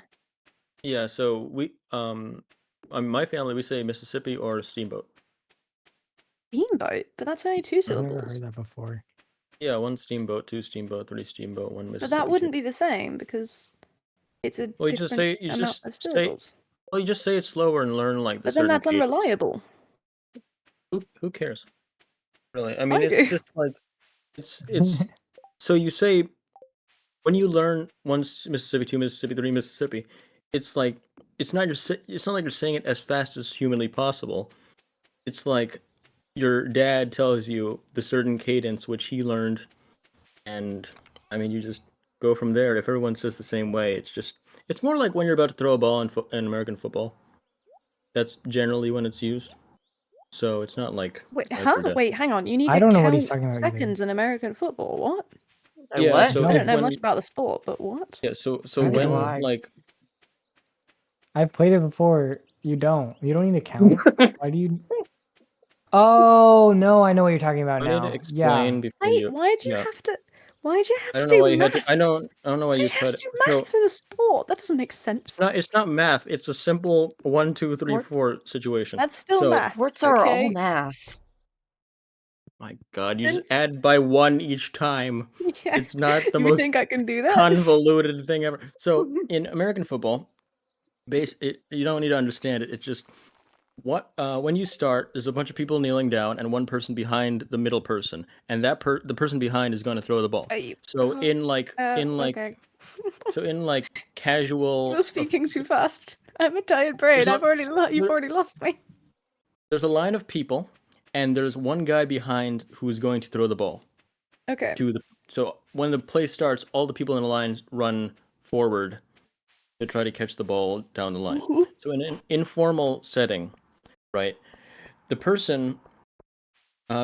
Yeah, so we, my family, we say Mississippi or steamboat. Steamboat, but that's only 2 I've never syllables. heard that before. Yeah, 1 steamboat, 2 steamboat, 3 steamboat, 1 But Mississippi. that wouldn't 2. be the same because it's a Well, different amount of syllables. Well, you just say it slower and learn like the But then certain that's cadence. unreliable. Who cares? Really? I mean, I it's do. just like it's so you say when you learn 1 Mississippi, 2 Mississippi, 3 Mississippi, it's like it's not like you're saying it as fast as humanly possible. It's like your dad tells you the certain cadence which he learned, and I mean, you just go from there. If everyone says the same way, it's more like when you're about to throw a ball in American football. That's generally when it's used. So it's not like Wait, like huh? your dad- Wait, hang on. You need I to don't know what he's count talking about either. seconds in American football. What? Yeah, What? so I if don't know when- much about the sport, but what? Yeah, so Neither do when I. like I've played it before. You don't need to count. Why do you? Oh no, I know what you're talking about I need now. to Yeah. explain before Wait, you. why'd you yeah. have to? Why'd you have I to don't know do why you had maths? to. I don't know why Why'd you you have cut to it. do maths in a sport? That doesn't make sense. It's not math. It's a simple 1, 2, 3, Sport- 4 situation. That's still So, math. Sports are all okay? math. my God, you just Then- add by 1 each time. Yeah. It's not the you most think I can do that? convoluted thing ever. So in American football, you don't need to understand it. It's just when you start, there's a bunch of people kneeling down and one person behind the middle person, and the person behind is going to throw the ball. So okay. so in like casual, You're speaking too fast. I'm a tired brain. There's a- You've already lost me. there's a line of people, and there's one guy behind who is going to throw the ball. Okay. So when the play starts, all the people in the line run forward to try to catch the ball down the line. So in an informal setting, right, the person,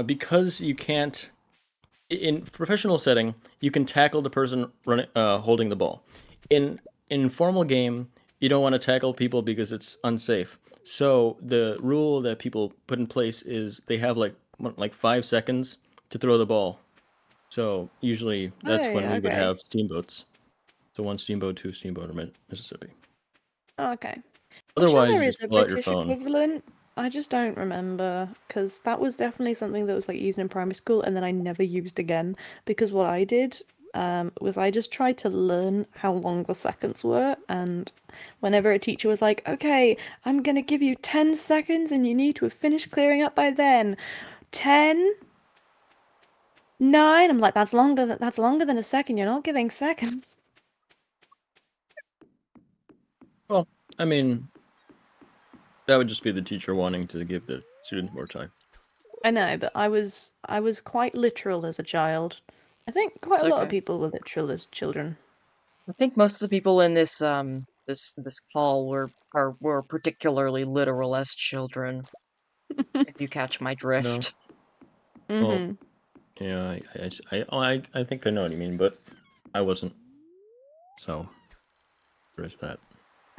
because you can't, in professional setting, you can tackle the person holding the ball. In informal game, you don't want to tackle people because it's unsafe. So the rule that people put in place is they have like 5 seconds to throw the ball. So usually that's when we would okay. have steamboats. So 1 steamboat, 2 steamboat, or Mississippi. Okay. Otherwise, I'm sure you there just is a pull out your British phone. equivalent. I just don't remember because that was definitely something that was like used in primary school, and then I never used again because what I did was I just tried to learn how long the seconds were, and whenever a teacher was like, "Okay, I'm gonna give you 10 seconds, and you need to have finished clearing up by then," 10, 9. I'm like, that's longer than a second. You're not giving seconds. Well, I mean, that would just be the teacher wanting to give the student more time. I know, but I was quite literal as a child. I think quite It's a lot of okay. people were literal as children. I think most of the people in this this call were particularly literal as children. If you catch my drift. Well, hmm yeah, I think I know what you mean, but I wasn't. So there's that.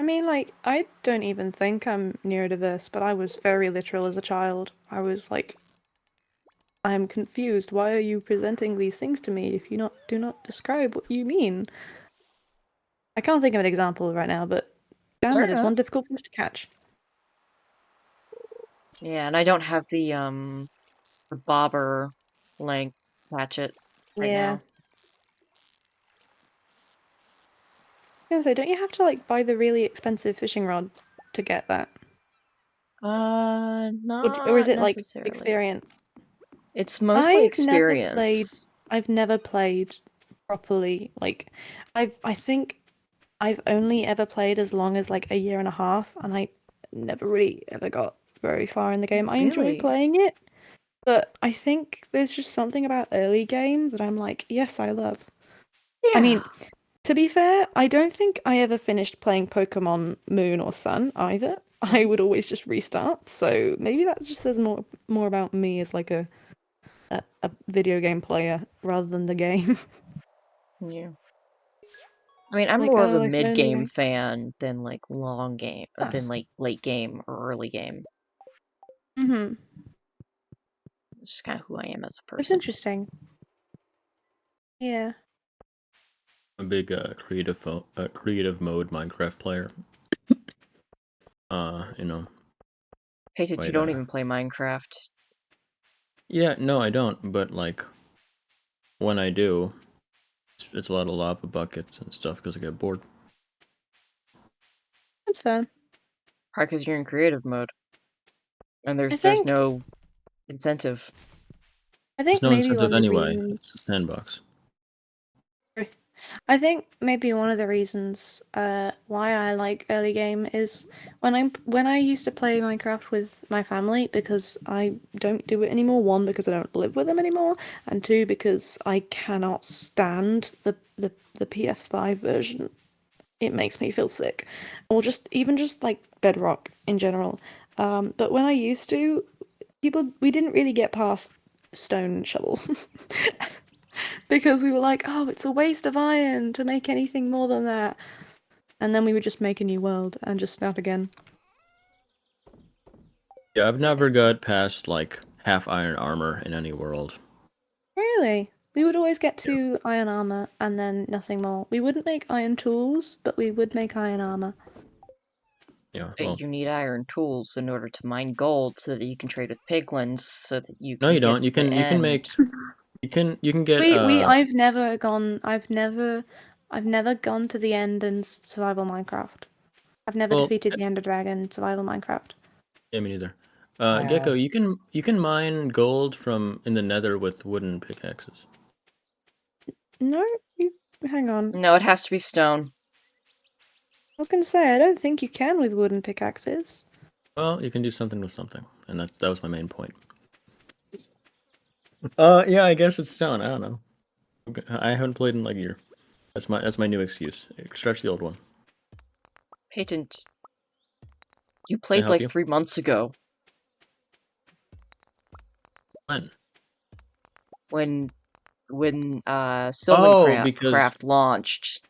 I mean, like, I don't even think I'm neurodiverse, but I was very literal as a child. I was like, I'm confused. Why are you presenting these things to me if you do not describe what you mean? I can't think of an example right now, but damn, Fair that is enough. one difficult fish to catch. Yeah, and I don't have the bobber length hatchet right Yeah. now. I was gonna say, don't you have to like buy the really expensive fishing rod to get that? Not Or is it like necessarily. experience? It's mostly I've never played. experience. I've never played properly. Like, I think I've only ever played as long as like a year and a half, and I never really ever got very far in the game. I enjoy Really? playing it, but I think there's just something about early games that I'm like, yes, I love. Yeah. I mean, to be fair, I don't think I ever finished playing Pokemon Moon or Sun either. I would always just restart, so maybe that just says more about me as like a video game player rather than the game. Yeah. I mean, I'm Like, more of oh, a I can only mid-game rank. fan than like long game, Ah. than like late game or early game. Mm-hmm. It's just kind of who I am as a It's person. interesting. Yeah. A big creative mode Minecraft player. You know. Peyton, you Quite, don't even play Minecraft. Yeah, no, I don't. But like, when I do, it's a lot of lava buckets and stuff because I get bored. That's fair. Probably because you're in creative mode, and I there's think no incentive. There's no maybe one incentive of the anyway. reasons It's a sandbox. I think maybe one of the reasons why I like early game is when I used to play Minecraft with my family, because I don't do it anymore. One, because I don't live with them anymore, and two, because I cannot stand the PS5 version. It makes me feel sick, or just even just like Bedrock in general. But when I used to, we didn't really get past stone shovels. Because we were like, oh, it's a waste of iron to make anything more than that. And then we would just make a new world and just start again. Yeah, I've never Yes. got past like half iron armor in any world. Really? We would always get to iron armor and then nothing more. We wouldn't make iron tools, but we would make iron armor. Yeah, But well, you need iron tools in order to mine gold so that you can trade with piglins so that you no, can you get don't. to the You can end. make you can get I've never gone. I've never gone to the end in survival Minecraft. I've never well, defeated the Ender Dragon in survival Minecraft. yeah, me neither. I Gecko, have. you can mine gold from in the Nether with wooden pickaxes. No, hang on. No, it has to be stone. I was going to say I don't think you can with wooden pickaxes. Well, you can do something with something, and that was my main point. Yeah, I guess it's stone. I don't know. Okay, I haven't played in like a year. That's my new excuse. Stretch the old one. Peyton, you Can I played help like you? 3 months ago When? when Oh, Sylvan because Craft launched.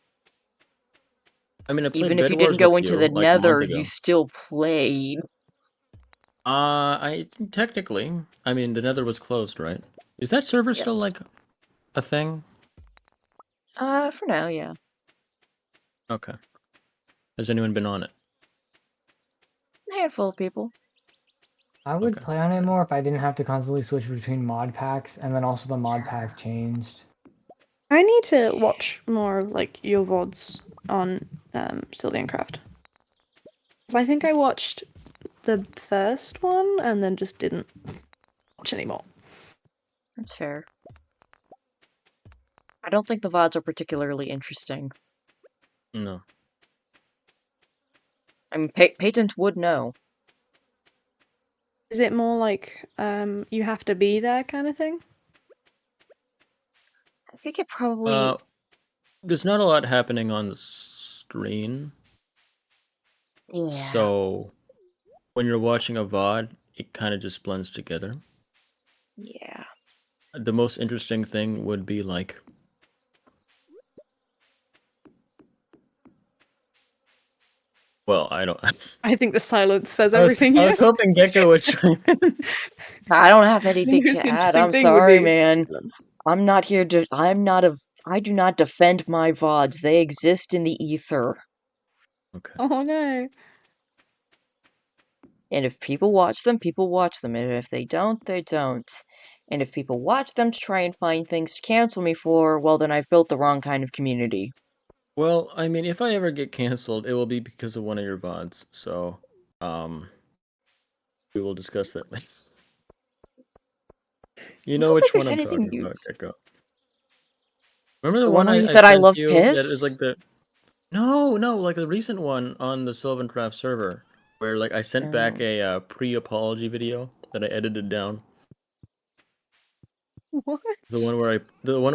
I mean, I played Even if Bed you Wars didn't go with into you the like a month Nether, you ago. still played. I technically, I mean, the Nether was closed, right? Is that server still Yes. like a thing? For now, yeah. Okay. Has anyone been on it? A handful of people. I would Okay. play on it more if I didn't have to constantly switch between mod packs, and then also the mod pack changed. I need to watch more of like your VODs on Sylvian Craft. Because I think I watched the first one and then just didn't watch anymore. That's fair. I don't think the VODs are particularly interesting. No. I mean, Peyton would know. Is it more like you have to be there kind of thing? I think it probably... There's not a lot happening on the screen. Yeah. So when you're watching a VOD, it kind of just blends together. Yeah. The most interesting thing would be like, well, I don't. I think the silence says everything. I Yeah. was hoping Gecko would chime in. I don't have The anything most to add. interesting I'm thing would sorry, be man. silence. I'm not here to... I do not defend my VODs. They exist in the ether. Okay. Oh no. And if people watch them, people watch them. And if they don't, they don't. And if people watch them to try and find things to cancel me for, well, then I've built the wrong kind of community. Well, I mean, if I ever get canceled, it will be because of one of your VODs. So, we will discuss that later. You I know don't think which one there's I'm anything talking you. about, Gecko. Remember the The one one where you I said I sent love you that is like piss. the no, like the recent one on the Sylvancraft server where like I sent back a pre-apology video that I edited down. What? The one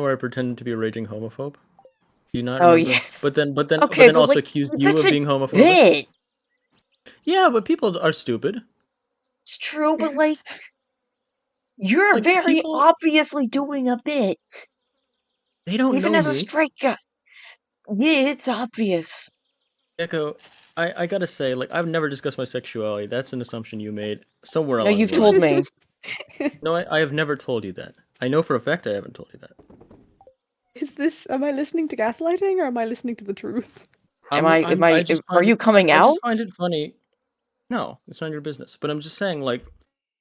where I pretended to be a raging homophobe. Do you not Oh yeah. remember? But Okay, then but also like accused you that's of a being homophobic. bit. Yeah, but people are stupid. It's true, but like you're Like very people, obviously doing a bit, they don't even know as a me. straight guy. Yeah, it's obvious. Echo, I gotta say, like I've never discussed my sexuality. That's an assumption you made somewhere No, along you've the told line. me. No, I have never told you that. I know for a fact I haven't told you that. Am I listening to gaslighting or am I listening to the truth? I just Are find you it coming I out? just find it funny. No, it's none of your business. But I'm just saying, like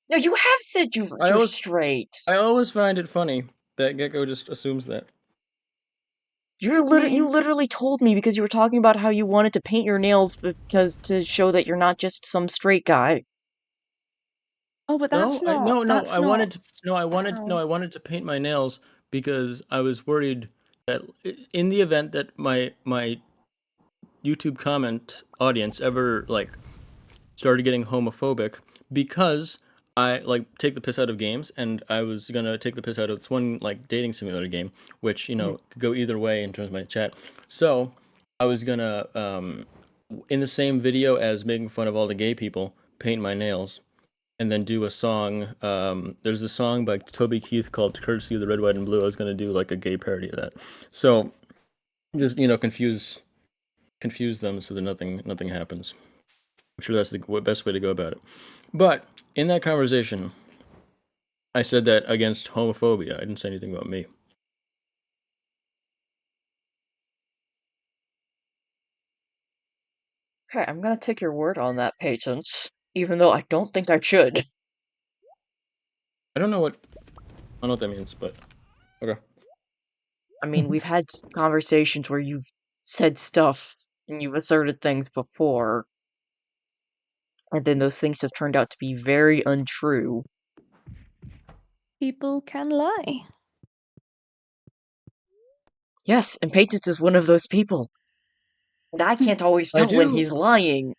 No, you have said I you're always straight. I always find it funny that Gecko just assumes that. You literally told me because you were talking about how you wanted to paint your nails because to show that you're not just some straight guy. Oh, but No, that's not. I How? wanted to paint my nails because I was worried that in the event that my YouTube comment audience ever like started getting homophobic because I like take the piss out of games, and I was gonna take the piss out of this one like dating simulator game, which could go either way in terms of my chat. So I was gonna in the same video as making fun of all the gay people, paint my nails, and then do a song. There's a song by Toby Keith called "Courtesy of the Red, White, and Blue." I was gonna do like a gay parody of that. So just confuse them so that nothing happens. I'm sure that's the best way to go about it. But in that conversation, I said that against homophobia. I didn't say anything about me. Okay, I'm gonna take your word on that, Patience. Even though I don't think I should. I don't know what that means, but okay. I mean, we've had conversations where you've said stuff and you've asserted things before, and then those things have turned out to be very untrue. People can lie. Yes, and Patience is one of those people. And I can't always I tell when do he's lying.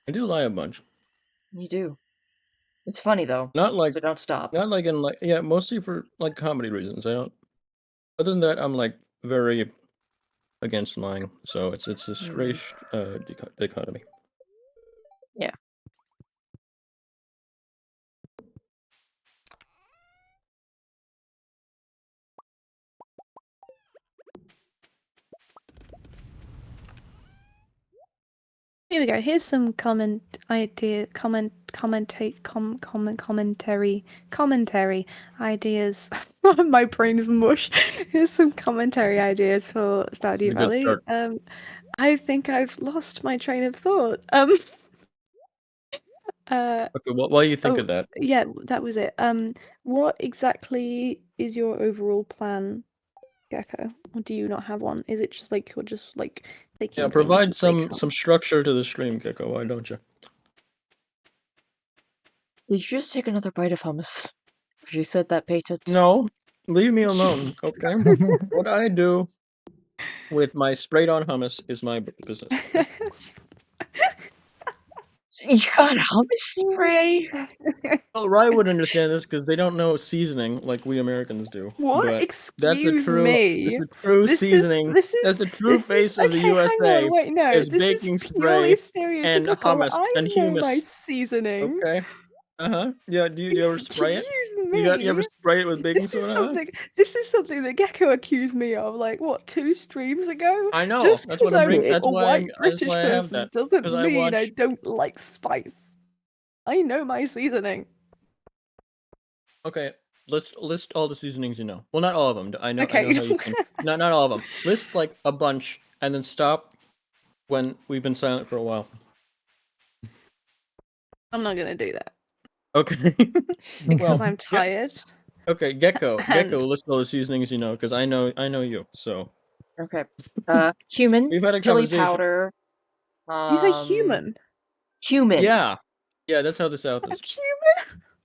lie a bunch. You do. It's funny though, Not like so don't stop. mostly for like comedy reasons. I don't. Other than that, I'm like very against lying. So it's a strange dichotomy. Yeah. Here we go. Here's some commentary ideas. My brain is mush. Here's some commentary ideas for Stardew A good Valley. start. I think I've lost my train of thought. Okay, well, while you think of that, Yeah, that was it. What exactly is your overall plan, Gecko? Or do you not have one? Is it just like you're just like taking things provide as they some come? structure to the stream, Gecko. Why don't you? Did you just take another bite of hummus? You said that, Patience. No, leave me alone, okay? What I do with my sprayed-on hummus is my business. Okay? You got hummus spray? Well, Rye would understand this because they don't know seasoning like we Americans do. What? But that's Excuse me. That's the true seasoning. That's the true face of the okay, USA. hang on, wait, no. Is This baking is purely spray and stereotypical. hummus I and know my humus. seasoning. Okay. Yeah. Do you ever spray it? Excuse me. You ever spray it with baking This is soda? something that Gecko accused me of, like what, 2 streams ago? I know. Just That's because what I'm I'm bringing. a That's white why British I have person that. doesn't Because I mean I watch. don't like spice. I know my seasoning. Okay, list all the seasonings you know. Well, not all of them. I know Okay. how you can. Not all of them. List like a bunch, and then stop when we've been silent for a while. I'm not gonna do that Okay. because Well, I'm tired. okay, Gecko. And- Gecko, list all the seasonings you know, because I know you. So Okay. Cumin, we've had a chili conversation. powder. You say human? Cumin. Yeah, that's how the South is.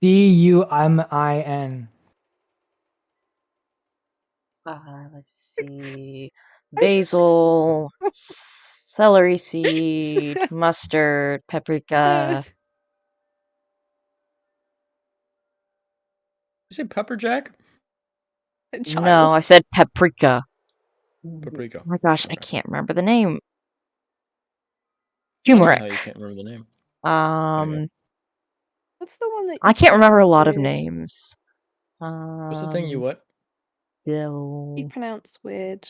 Human? Cumin. Let's see. Basil, celery seed, mustard, paprika. You say pepper jack? No, I said paprika. Paprika. Oh my gosh, I Okay. can't remember the name. Funny how you Turmeric. can't remember the name. Okay. What's the one that I you can't remember a pronounce lot of weird? names. What's the thing you what? You Dill. pronounce weird.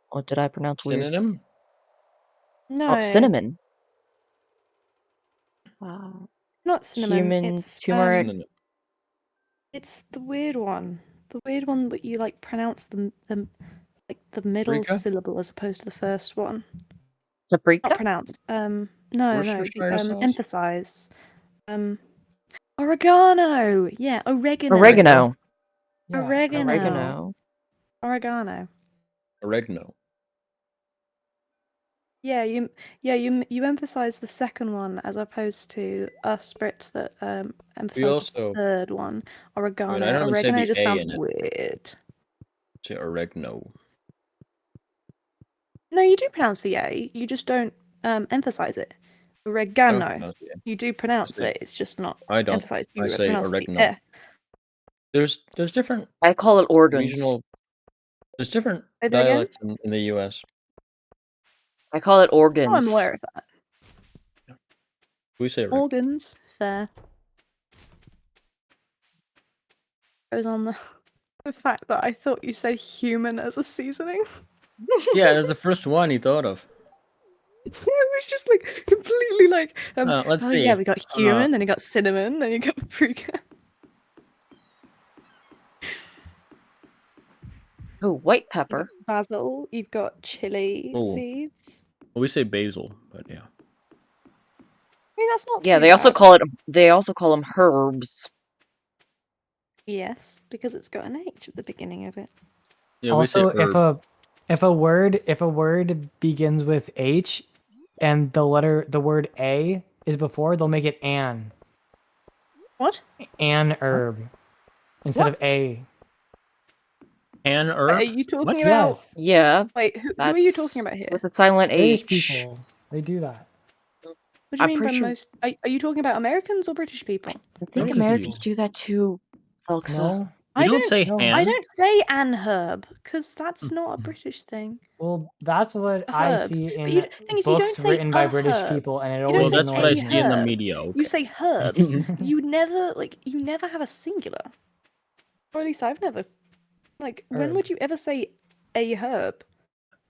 What did I pronounce weird? Synonym? No, Oh, cinnamon. not cinnamon. Cumin, It's turmeric. Synonym. it's the weird one. The weird one, but you like pronounce the like the middle Paprika? syllable as opposed to the first one. Paprika? Not pronounce. No, Worcestershire sauce? emphasize. Oregano. Yeah, oregano. Oregano. Yeah, Oregano. Oregano. Oregano. Oregano. Yeah, you emphasize the second one as opposed to us Brits that emphasize also- the third one. Oregano. I don't even say Oregano the just A sounds in it. weird. Say oregano. No, you do pronounce the A. You just don't emphasize it. I don't Oregano. pronounce the A. You do pronounce say- it. It's just not I don't. emphasized. You I say pronounce the oregano. There's different I call it organs. regional. There's different Say that again? dialects in the U.S. I call it organs. Oh, I'm aware of that. We say oregano. Organs. Fair. Goes on the fact that I thought you said human as a seasoning. Yeah, that's the first one he thought of. It was just like completely like. Let's oh see. yeah, we got human, then you got cinnamon, then you got paprika. Oh, white pepper. Basil. You've got chili Ooh. seeds. Well, we say basil, but yeah. I mean, that's not. Yeah, too they also bad. call it. They also call them herbs. Yes, because it's got an H at the beginning of it. Yeah, Also, we say herb. if a word begins with H, and the word A is before, they'll make it an. What? An herb instead What? of a. An Are herb? you talking What? about? Yes, Yeah, Wait, who are you talking about here? with a silent British H. people, they do that. What do you I'm mean by pretty sure- most? Are you talking about Americans or British people? I think I'm Americans confused. do that too, Alexa. No, We don't say no. an. I don't say an herb because that's Hmm. not a British thing. Well, that's what A I herb. see But in you thing is, you don't books say written by a British herb. people, and it You don't Well, always say that's what I annoys a see in the herb. media. Okay. You say herbs. you never have a singular. Or at least I've never. Like, when Herb. would you ever say a herb?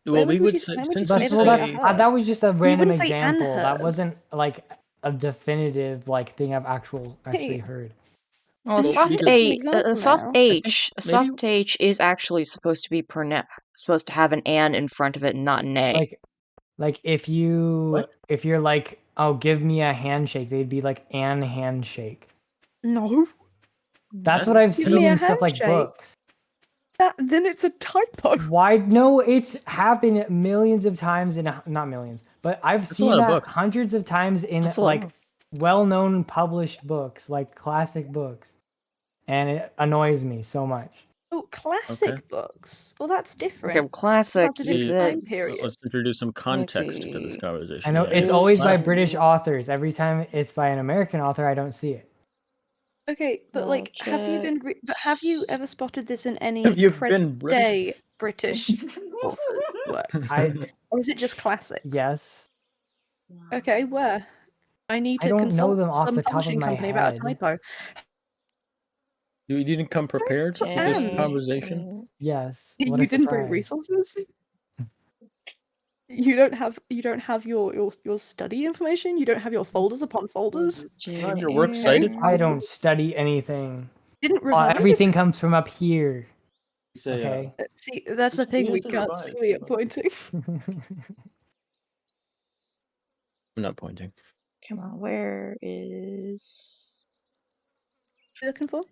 Well, When we would you- say when would you since say we ever Well, say a say herb? that was just a random wouldn't say an example. That herb. wasn't like a definitive like thing I've actually Hey. heard. Well, a Well, soft because- A, example a soft now. H, a maybe- soft H is actually supposed to be supposed to have an in front of it, and not an A. Like if you're like, oh, give me a handshake, they'd be like an handshake. No. That's what I've Give seen me a in stuff like handshake. books. Then it's a typo. Why? No, it's happened millions of times in not millions, but I've That's a seen lot of that books. hundreds of times in That's a lot. like well-known published books, like classic books, and it annoys me so much. Oh, classic Okay. books. Well, that's different. Okay, well, classic. That's a different time That's period. Let's introduce some context to this see. conversation. I know Yeah, it's yeah. always by Classic. British authors. Every time it's by an American author, I don't see it. Okay, but like, have you been? But have you ever spotted this in any Have you been British? day British authors' works, or is it just classics? Yes. Okay, where? I need I to don't know consult them off some the top of publishing my company about a head. typo. You didn't come prepared to this Okay. conversation. Yes. What a You didn't bring surprise. resources. You don't have your study information. You don't have your folders upon folders. You don't have your works cited. I don't study anything. Didn't revise. Everything comes from up here. Say, Okay. See, that's the Just thing. need We to can't revise. see where you're pointing. I'm not pointing. Come on, where is? You looking for?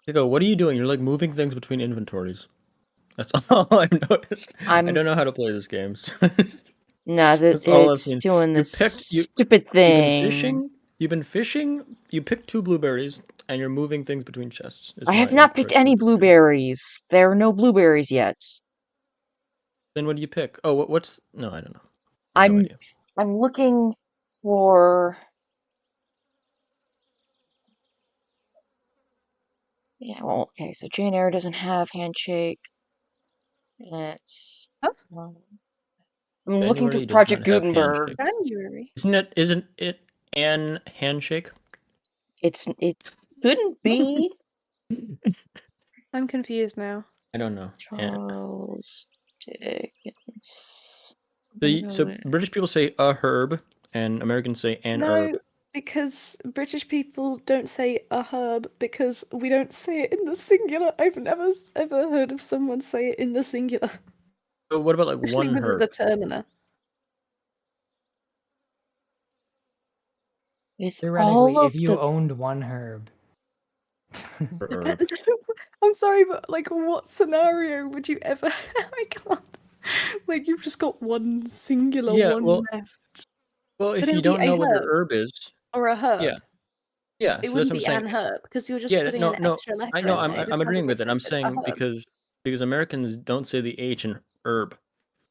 Hugo, what are you doing? You're like moving things between inventories. That's all I've noticed. I don't know how to play this game. So Nah, that's all I've it's seen. doing You this picked- stupid You've been thing. fishing. You've been fishing. You picked 2 blueberries. and you're moving things between chests. is I have my not picked impression any of this game. blueberries. There are no blueberries yet. Then what do you pick? Oh, what's? No, I don't know. I have no I'm idea. I'm looking for. Yeah, well, okay, so Jane Eyre doesn't have handshake. And it's. Huh? I'm looking through January does Project not have Gutenberg. handshakes. January. Isn't it an handshake? It couldn't be I'm confused now. I don't know. Charles Dickens. So British people say a herb, and Americans say an No, herb. because British people don't say a herb because we don't say it in the singular. I've never ever heard of someone say it in the singular, So what about like especially one with a herb? determiner. It's Theoretically, all if of you the. owned one herb. Or herb. I'm sorry, but like, what scenario would you ever? I can't. Like, you've just got one singular Yeah, one left. Well, But if it you would be don't a know what your herb herb is, or a herb. yeah, yeah. It So that's wouldn't what I'm be saying. an herb because you're just Yeah, putting no, an no. extra letter I know. in there. I'm Just agreeing with it. I'm it's a saying herb. because Americans don't say the H in herb,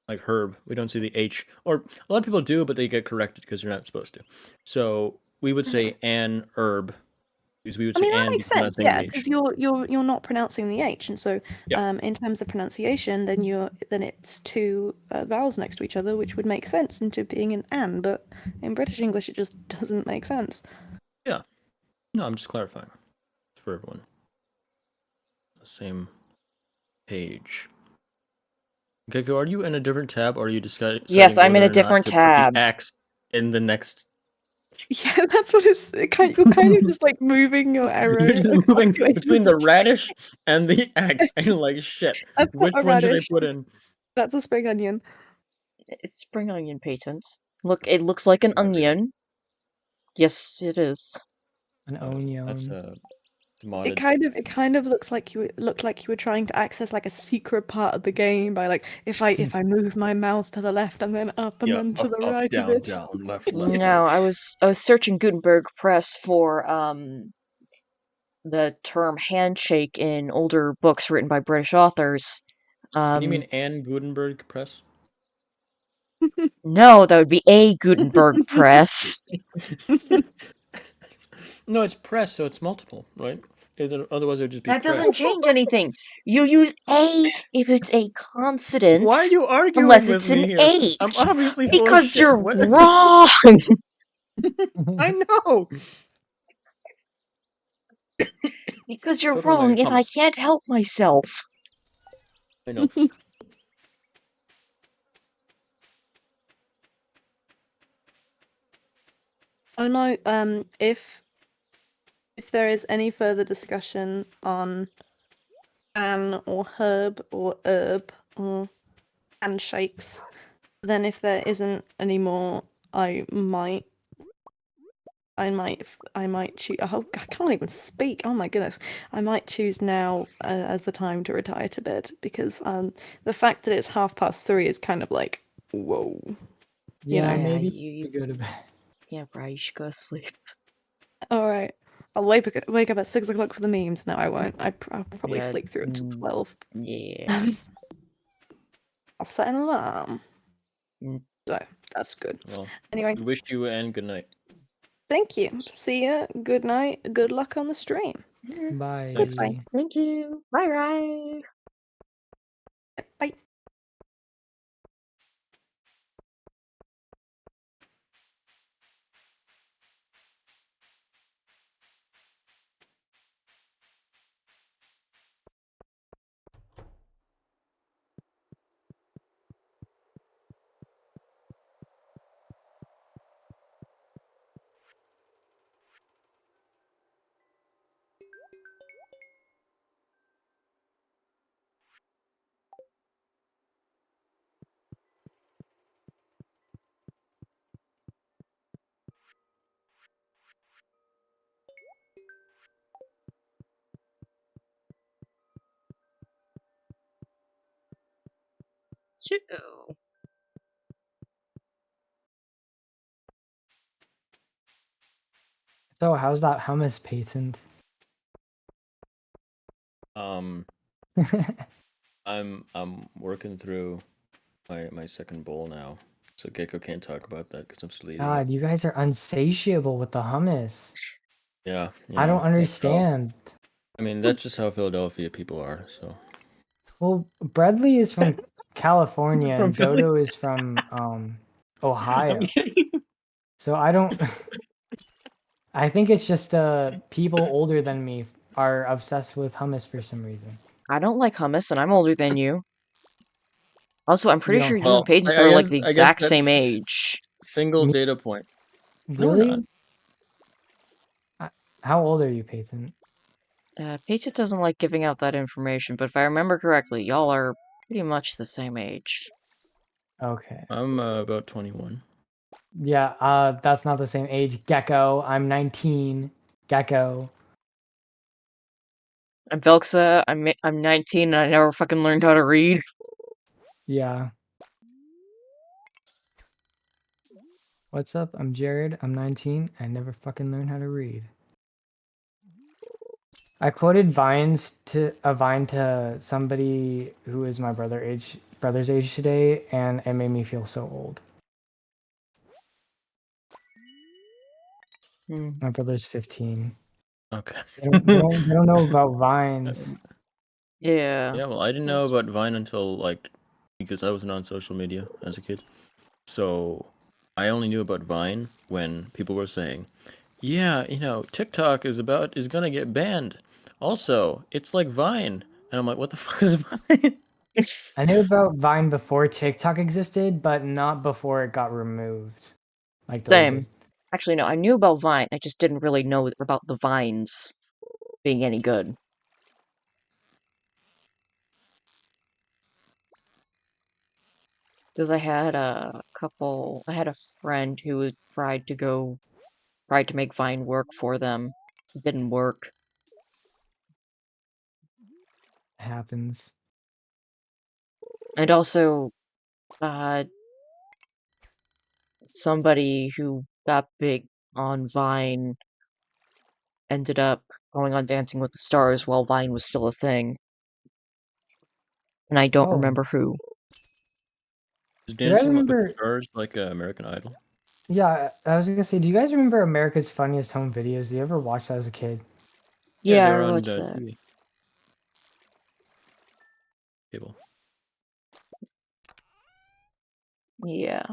like herb. We don't say the H, or a lot of people do, but they get corrected because you're not supposed to. So we would say an herb because we would I say mean, that and makes because we're not sense, saying yeah, the H. because you're not pronouncing the H, and so Yeah. in terms of pronunciation, then it's two vowels next to each other, which would make sense into being an an, but in British English, it just doesn't make sense. Yeah. No, I'm just clarifying for everyone. The same page. Gecko, are you in a different tab, or are you deciding Yes, I'm in whether a or not different to put the tab. X in the next? Yeah, that's what you're kind of just like moving your arrow You're just across moving your between the radish and the X, and you're like, shit, That's not which a one should I radish. put in? That's a spring onion. It's spring onion patent. Look, it looks like an It's not really. onion. Yes, it is. An That's onion. It modded. kind of looks like you were trying to access like a secret part of the game by like if I move my mouse to the left and then up and Yeah, then to up, the up, right a down, bit. down, left, left, No, right. I was searching Gutenberg Press for the term handshake in older books written by British authors. Did you mean Anne Gutenberg Press? No, that would be a Gutenberg Press. No, it's press, so it's multiple, right? Otherwise, it would just be That press. doesn't change anything. You use a if it's a consonant, Why are you arguing unless with it's an me here? H. I'm obviously full of Because shit. you're What? wrong. I know. Because you're Totally wrong, and I Thomas. can't help myself. I know. Oh no, if there is any further discussion on an or herb or herb or handshakes, then if there isn't any more, I might choose. Oh, I can't even speak. Oh my goodness, I might choose now as the time to retire to bed because the fact that it's 3:30 is kind of like whoa. Yeah, know. maybe you go to bed. yeah, bro, you should go to sleep. All right. I'll wake up at 6 o'clock for the memes. No, I won't. I'll probably Yeah, sleep through until 12. Yeah. I'll set an alarm. Mm. So that's good. Well, Anyway, we wish you and good night. thank you. See ya. Good night. Good luck on the stream. Bye. Goodbye. Thank you. Bye, bye. Bye. So, So how's that hummus patent? I'm working through my second bowl now, so Gecko can't talk about that because I'm still eating God, it. you guys are unsatiable with the hummus. Yeah, I don't that's how. understand. I mean, that's just how Philadelphia people are. So Well, Bradley is from California from and Philly. Dodo is from I'm Ohio. kidding. So I don't I think it's just people older than me are obsessed with hummus for some reason. I don't like hummus, and I'm older than you. Also, I'm You pretty sure don't you and count. Well, Paige I are like guess the I guess exact same that's age. single Me, data point. No, we're not. really? How old are you, Peyton? Paige doesn't like giving out that information, but if I remember correctly, y'all are pretty much the same age. Okay. I'm about 21. Yeah, that's not the same age. Gecko. I'm 19. Gecko. I'm Velxa. I'm 19, and I never fucking learned how to read. Yeah. What's up? I'm Jared. I'm 19. I never fucking learned how to read. I quoted a vine to somebody who is my brother's age today, and it made me feel so old. Hmm. My brother's 15. Okay. They don't know about vines. Yeah. Yeah, well, I didn't know That's- about Vine until like because I wasn't on social media as a kid. So I only knew about Vine when people were saying, "Yeah, TikTok is gonna get banned. Also, it's like Vine." And I'm like, "What the fuck is Vine?" I knew about Vine before TikTok existed, but not before it got removed, like deleted. Same. Actually, no, I knew about Vine. I just didn't really know about the vines being any good. Because I had I had a friend who had tried to make Vine work for them. It didn't work. It happens. And also, uh, somebody who got big on Vine ended up going on Dancing with the Stars while Vine was still a thing. And I don't Oh, remember who. Is do you guys Dancing with the remember? Stars like American Idol? Yeah, I was gonna say, do you guys remember America's Funniest Home Videos? Do you ever watch that as a kid? Yeah, Yeah, they I were on watched that. TV cable. Yeah,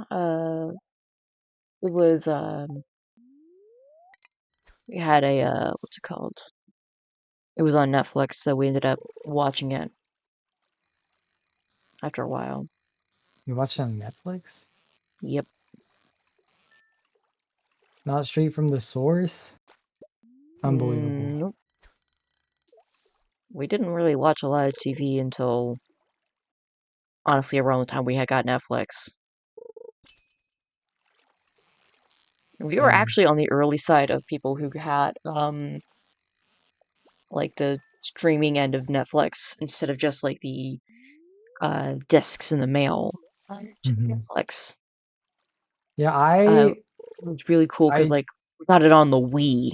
it was, we had a, what's it called? It was on Netflix, so we ended up watching it after a while. You watched it on Netflix? Yep. Not straight from the source? Unbelievable. Nope. We didn't really watch a lot of TV until, honestly, around the time we had got Netflix. We were Dang. actually on the early side of people who had, like the streaming end of Netflix instead of just like the discs in the mail. To Mhm. Netflix. Yeah, It was really cool because I, like we got it on the Wii.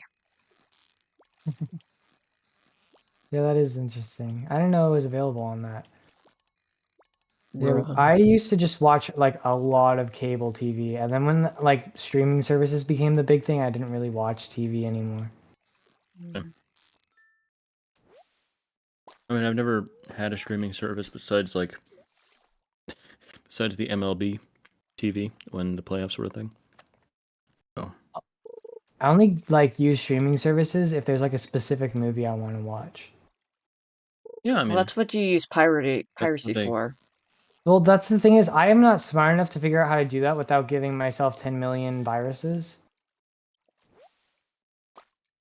yeah, that is interesting. I didn't know it was available on that. Yeah, Bruh. I used to just watch like a lot of cable TV, and then when like streaming services became the big thing, I didn't really watch TV anymore. Yeah. I mean, I've never had a streaming service besides the MLB TV when the playoffs were a thing. So I only like use streaming services if there's like a specific movie I want to watch. yeah, I Well, mean that's what you use that's what piracy they. for. Well, that's the thing is I am not smart enough to figure out how to do that without giving myself 10 million viruses.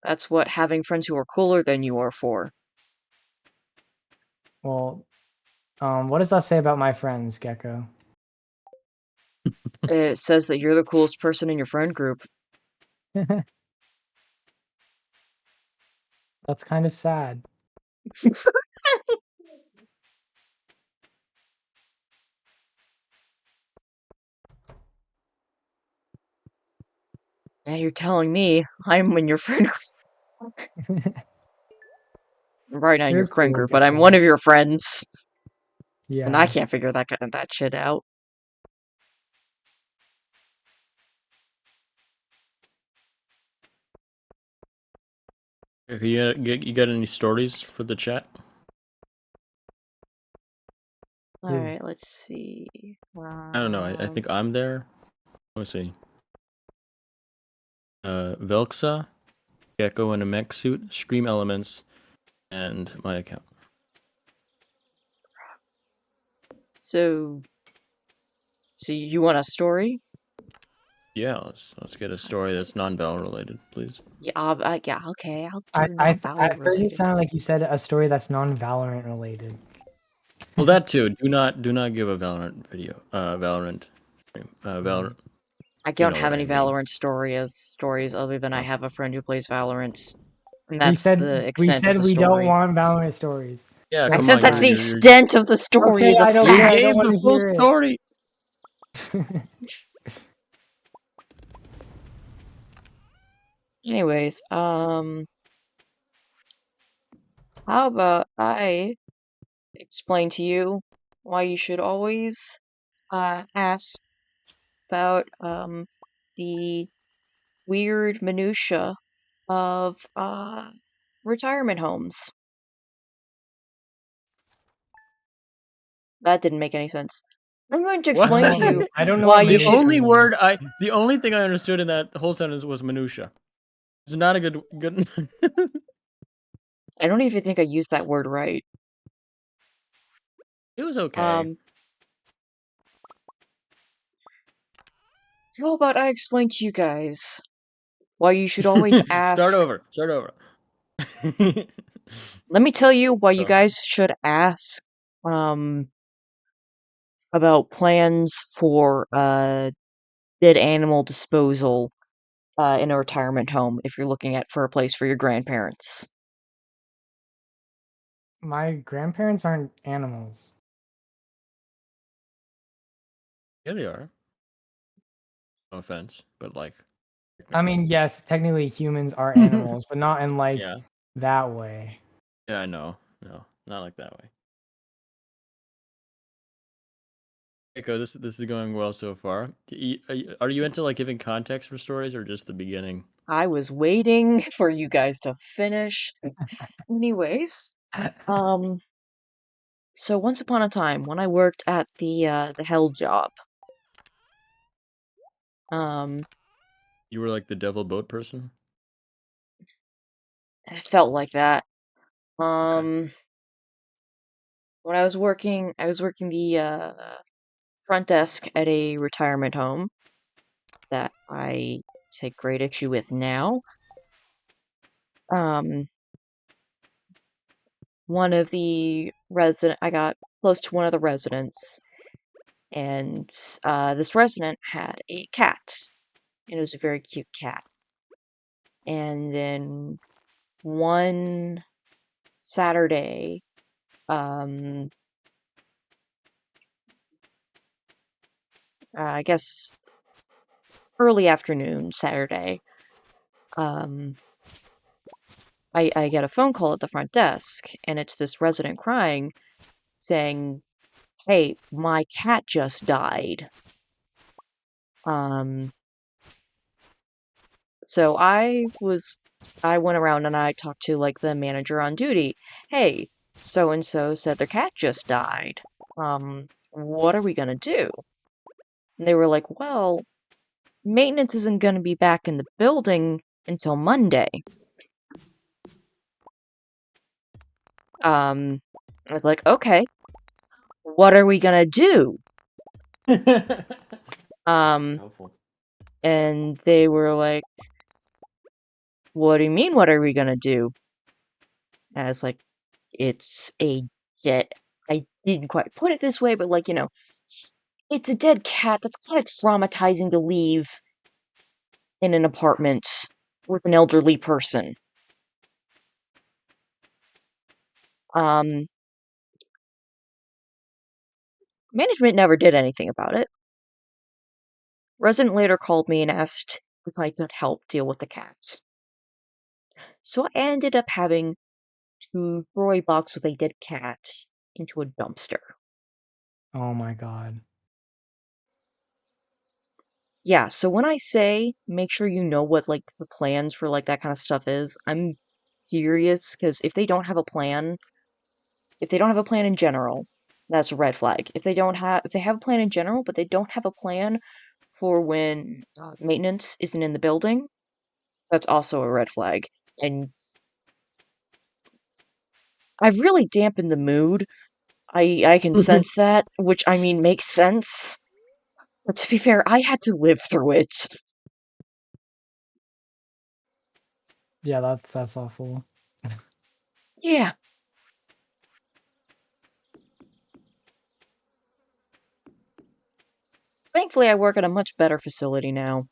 That's what having friends who are cooler than you are for. Well, what does that say about my friends, Gecko? It says that you're the coolest person in your friend group. That's kind of sad. Now you're telling me I'm in your friend group. I'm probably not You're your friend cool, group, but I'm one of your friends. And I Yeah. can't figure that shit out. If you got any stories for the chat? Alright, let's see. I don't know. I think I'm there. Let's see. Velxa, Gecko in a mech suit, Scream Elements, and my account. So you want a story? Yeah, let's get a story that's non-Bell related, please. Yeah, yeah, okay, I'll do At non-Valor first it related. sounded like you said a story that's non-Valorant related. Well, that too. Do not give a Valorant video. Valorant stream. Valorant. I You don't know have what I any mean. Valorant stories other than I No. have a friend who plays Valorant. And We that's said the extent of the we don't story. want Valorant stories. Yeah, So I come said on. that's the You're extent of the story Okay, is a I don't you care. I fact. don't gave want the to full hear it. story. Anyways, how about I explain to you why you should always ask about the weird minutia of retirement homes. That didn't make any sense. I'm going to What? explain to you I don't know why what you should. The only thing I understood in that whole sentence was minutia. It's not a good. I don't even think I used that word right. It was okay. How about I explain to you guys why you should always Start ask. over. Start over. Let me tell you why you Oh. guys should ask about plans for dead animal disposal in a retirement home if you're looking at for a place for your grandparents. My grandparents aren't animals. Yeah, they are. No offense, but like. I mean, yes, technically humans are animals, but not in like Yeah. that way. Yeah, I know. No, not like that way. Echo, this is going well so far. Are you into like giving context for stories or just the beginning? I was waiting for you guys to finish. Anyways, so once upon a time when I worked at the hell job, You were like the devil boat person? it felt like that. Okay. When I was working the front desk at a retirement home that I take great issue with now. Um, I got close to one of the residents, and this resident had a cat, and it was a very cute cat. And then one Saturday, I guess early afternoon Saturday, I get a phone call at the front desk, and it's this resident crying, saying, "Hey, my cat just died." So I went around and I talked to like the manager on duty. Hey, so and so said their cat just died. What are we gonna do? And they were like, well, maintenance isn't gonna be back in the building until Monday. I was like, okay, what are we gonna do? Helpful. And they were like, what do you mean, what are we gonna do? And I was like, it's a dead. I didn't quite put it this way, but like, it's a dead cat. That's kind of traumatizing to leave in an apartment with an elderly person. Management never did anything about it. Resident later called me and asked if I could help deal with the cats. So I ended up having to throw a box with a dead cat into a dumpster. Oh my god. Yeah, so when I say make sure you know what like the plans for like that kind of stuff is, I'm serious because if they don't have a plan in general, that's a red flag. If they have a plan in general, but they don't have a plan for when maintenance isn't in the building, that's also a red flag. And I've really dampened the mood. I can sense that, which I mean makes sense. But to be fair, I had to live through it. Yeah, that's awful. Yeah. Thankfully, I work at a much better facility now.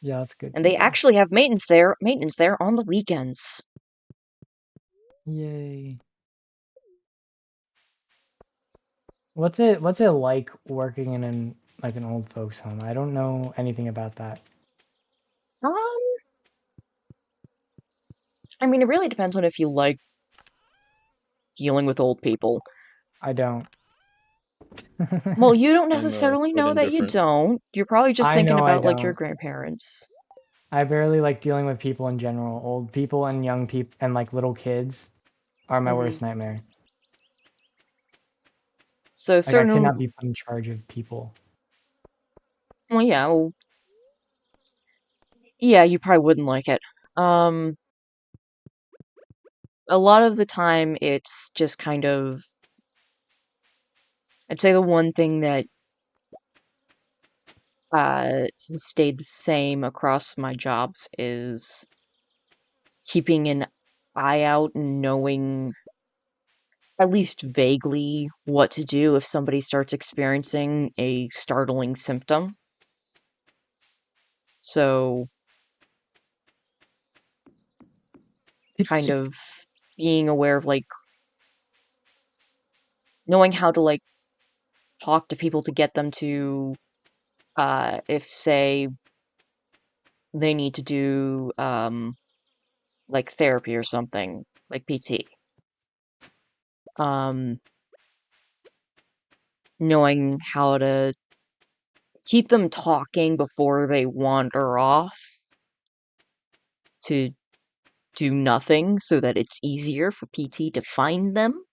Yeah, that's good And to they know. actually have maintenance there on the weekends. Yay. What's it like working in an old folks home? I don't know anything about that. Um, I mean, it really depends on if you like dealing with old people. I don't. Well, you don't I'm necessarily quite know that you indifferent. don't. You're probably just I thinking know I about like your don't. grandparents. I barely like dealing with people in general. Old people and young people and like little kids are my Mhm. worst nightmare. So Like I certain, cannot be put in charge of people. well, yeah, you probably wouldn't like it. A lot of the time it's just kind of, I'd say the one thing that stayed the same across my jobs is keeping an eye out and knowing at least vaguely what to do if somebody starts experiencing a startling symptom. So, kind of being aware of like knowing how to like talk to people to get them to if say they need to do like therapy or something, like PT. Um Knowing how to keep them talking before they wander off to do nothing so that it's easier for PT to find them.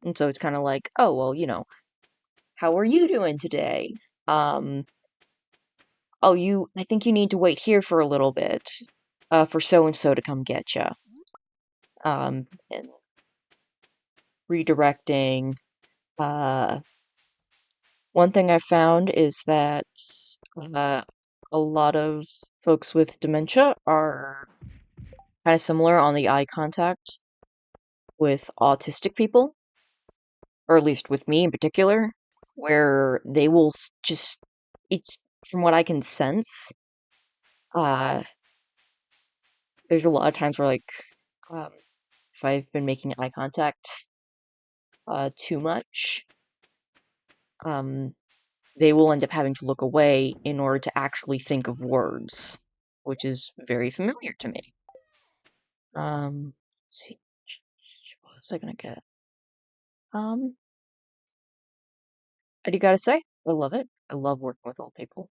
And so it's kind of like, oh, well, how are you doing today? Um, oh, I think you need to wait here for a little bit, for so and so to come get you. And redirecting. Uh, One thing I found is that uh, a lot of folks with dementia are kind of similar on the eye contact with autistic people, or at least with me in particular, where they will just, it's from what I can sense, uh, there's a lot of times where, like, um, if I've been making eye contact too much, um, they will end up having to look away in order to actually think of words, which is very familiar to me. Let's see, what was I gonna get? I do gotta say, I love it. I love working with old people.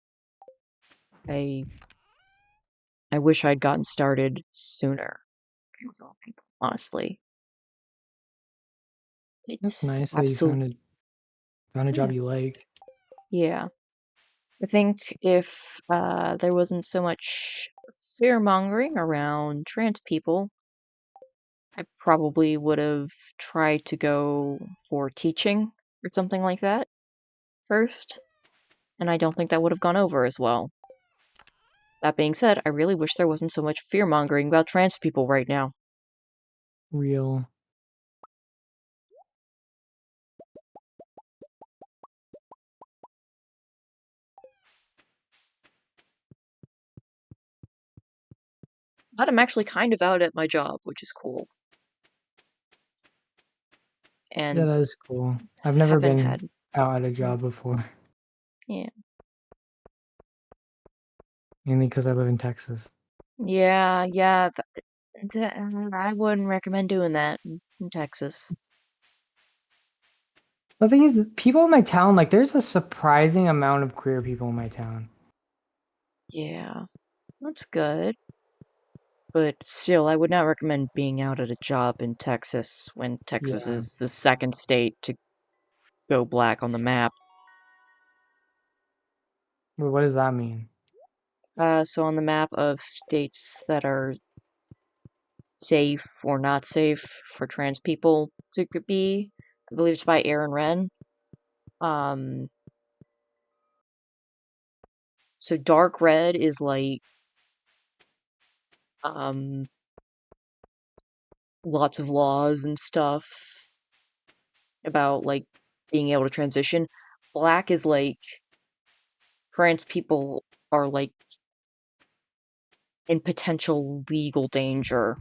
I I wish I'd gotten started sooner with old people, honestly. That's It's nice that you absolute, found a job yeah, you like. yeah. I think if there wasn't so much fear mongering around trans people, I probably would have tried to go for teaching or something like that first, and I don't think that would have gone over as well. That being said, I really wish there wasn't so much fear mongering about trans people right now. Real. But I'm actually kind of out at my job, which is cool. Yeah, And that is cool. I've never haven't been had, out at a job before, yeah. mainly because I live in Texas. Yeah, I wouldn't recommend doing that in Texas. The thing is, people in my town, like, there's a surprising amount of queer people in my town. Yeah, that's good. But still, I would not recommend being out at a job in Texas when Texas Yeah. is the second state to go black on the map. Wait, what does that mean? So on the map of states that are safe or not safe for trans people to be, I believe it's by Aaron Wren. So dark red is like lots of laws and stuff about like being able to transition. Black is like trans people are like in potential legal danger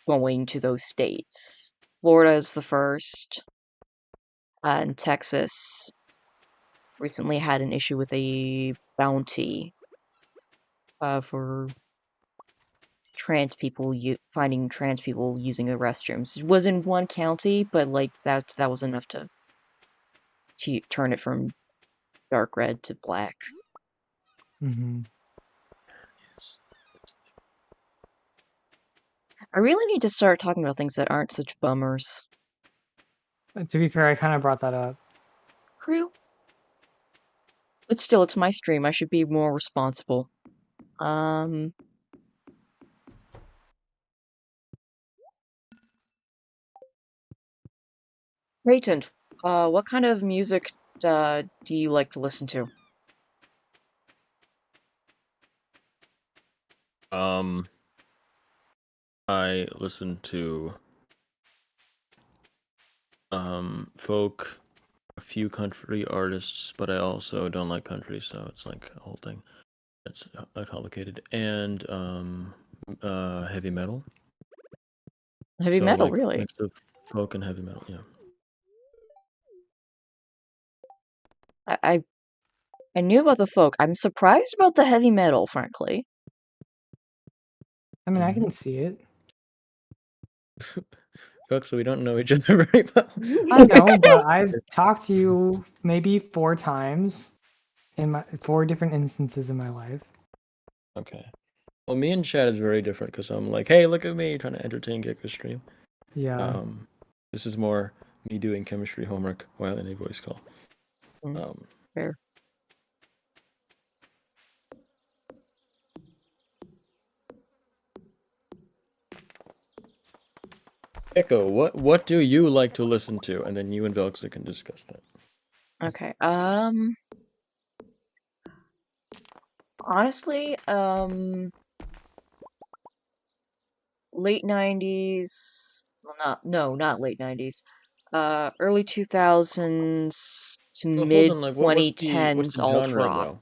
going to those states. Florida is the first, and Texas recently had an issue with a bounty for trans people finding trans people using the restrooms. It was in one county, but like that was enough to turn it from dark red to black. Mm-hmm. I really need to start talking about things that aren't such bummers. To be fair, I kind of brought that up. True. But still, it's my stream. I should be more responsible. Peyton, what kind of music do you like to listen to? I listen to folk, a few country artists, but I also don't like country, so it's like a whole thing. It's complicated. And heavy metal. Heavy So metal, like really? mix of folk and heavy metal, yeah. I knew about the folk. I'm surprised about the heavy metal, frankly. I mean, I can see it. Folks, so we don't know each other very well. I know, but I've talked to you maybe 4 times in my 4 different instances in my life. Okay. Well, me and Chad is very different because I'm like, hey, look at me trying to entertain Gecko stream. Yeah. This is more me doing chemistry homework while in a voice call. Fair. Gecko, what do you like to listen to? And then you and Velxa can discuss that. Okay. Honestly, late 90s. Well, not late 90s. Early 2000s to Well, hold mid on, like what's the 2010s alt genre rock. though?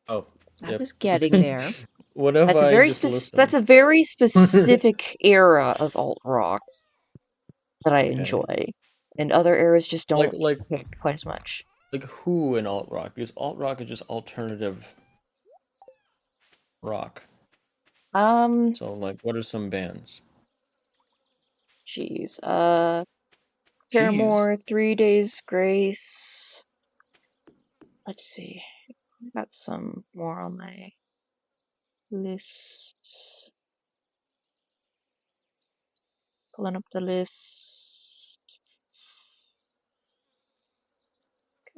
Oh, I yep. was getting there. What have That's a I very just listened? that's a very specific era of alt rock that I enjoy, and other eras just don't like hit quite as much. like who in alt rock? Because alt rock is just alternative rock. So like, what are some bands? Jeez. Jeez. Paramore, 3 Days Grace. Let's see. I got some more on my list. Pulling up the list.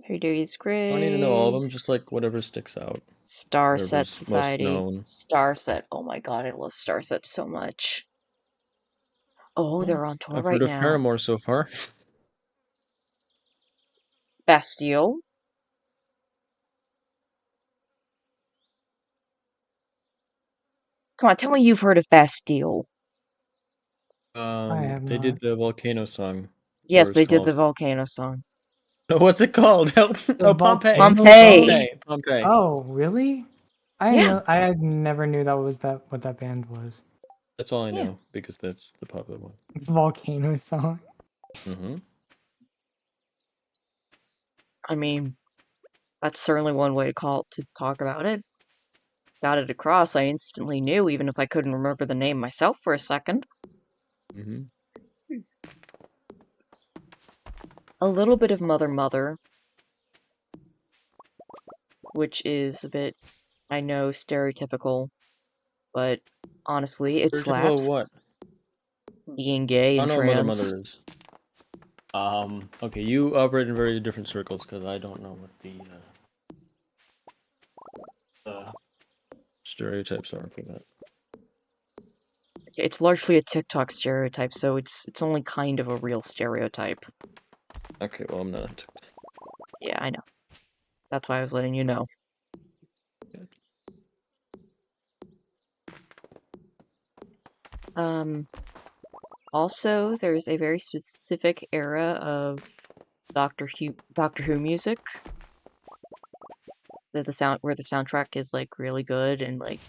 3 Days I don't need to know all of them, Grace. just like whatever sticks out. Starset Whatever's most Society. known. Starset. Oh my god, I love Starset so much. Oh, they're on tour I've right heard of now. Paramore so far. Bastille. Come on, tell me you've heard of Bastille. I have They not. did the volcano song. Yes, Whatever they it's did the called. volcano song. What's it called? Help! Oh, Pompeii. Pompeii. Pompeii. Oh, really? Yeah. I never knew that was what that band was. That's all I Yeah. know because that's the popular one. Volcano song. Mm-hmm. I mean, that's certainly one way to talk about it. got it across, I instantly knew, even if I couldn't remember the name myself for a second. Mm-hmm. A little bit of Mother Mother, which is a bit, I know, stereotypical, but honestly, it Stereotypical of slaps. what? Being gay I don't and know what Mother trans. Mother is. Okay, you operate in very different circles because I don't know what the stereotypes are for that. It's largely a TikTok stereotype, so it's only kind of a real stereotype. Okay, well, I'm not. Yeah, I know. That's why I was letting you know. Um, also, there's a very specific era of Doctor Who music that where the soundtrack is like really good and like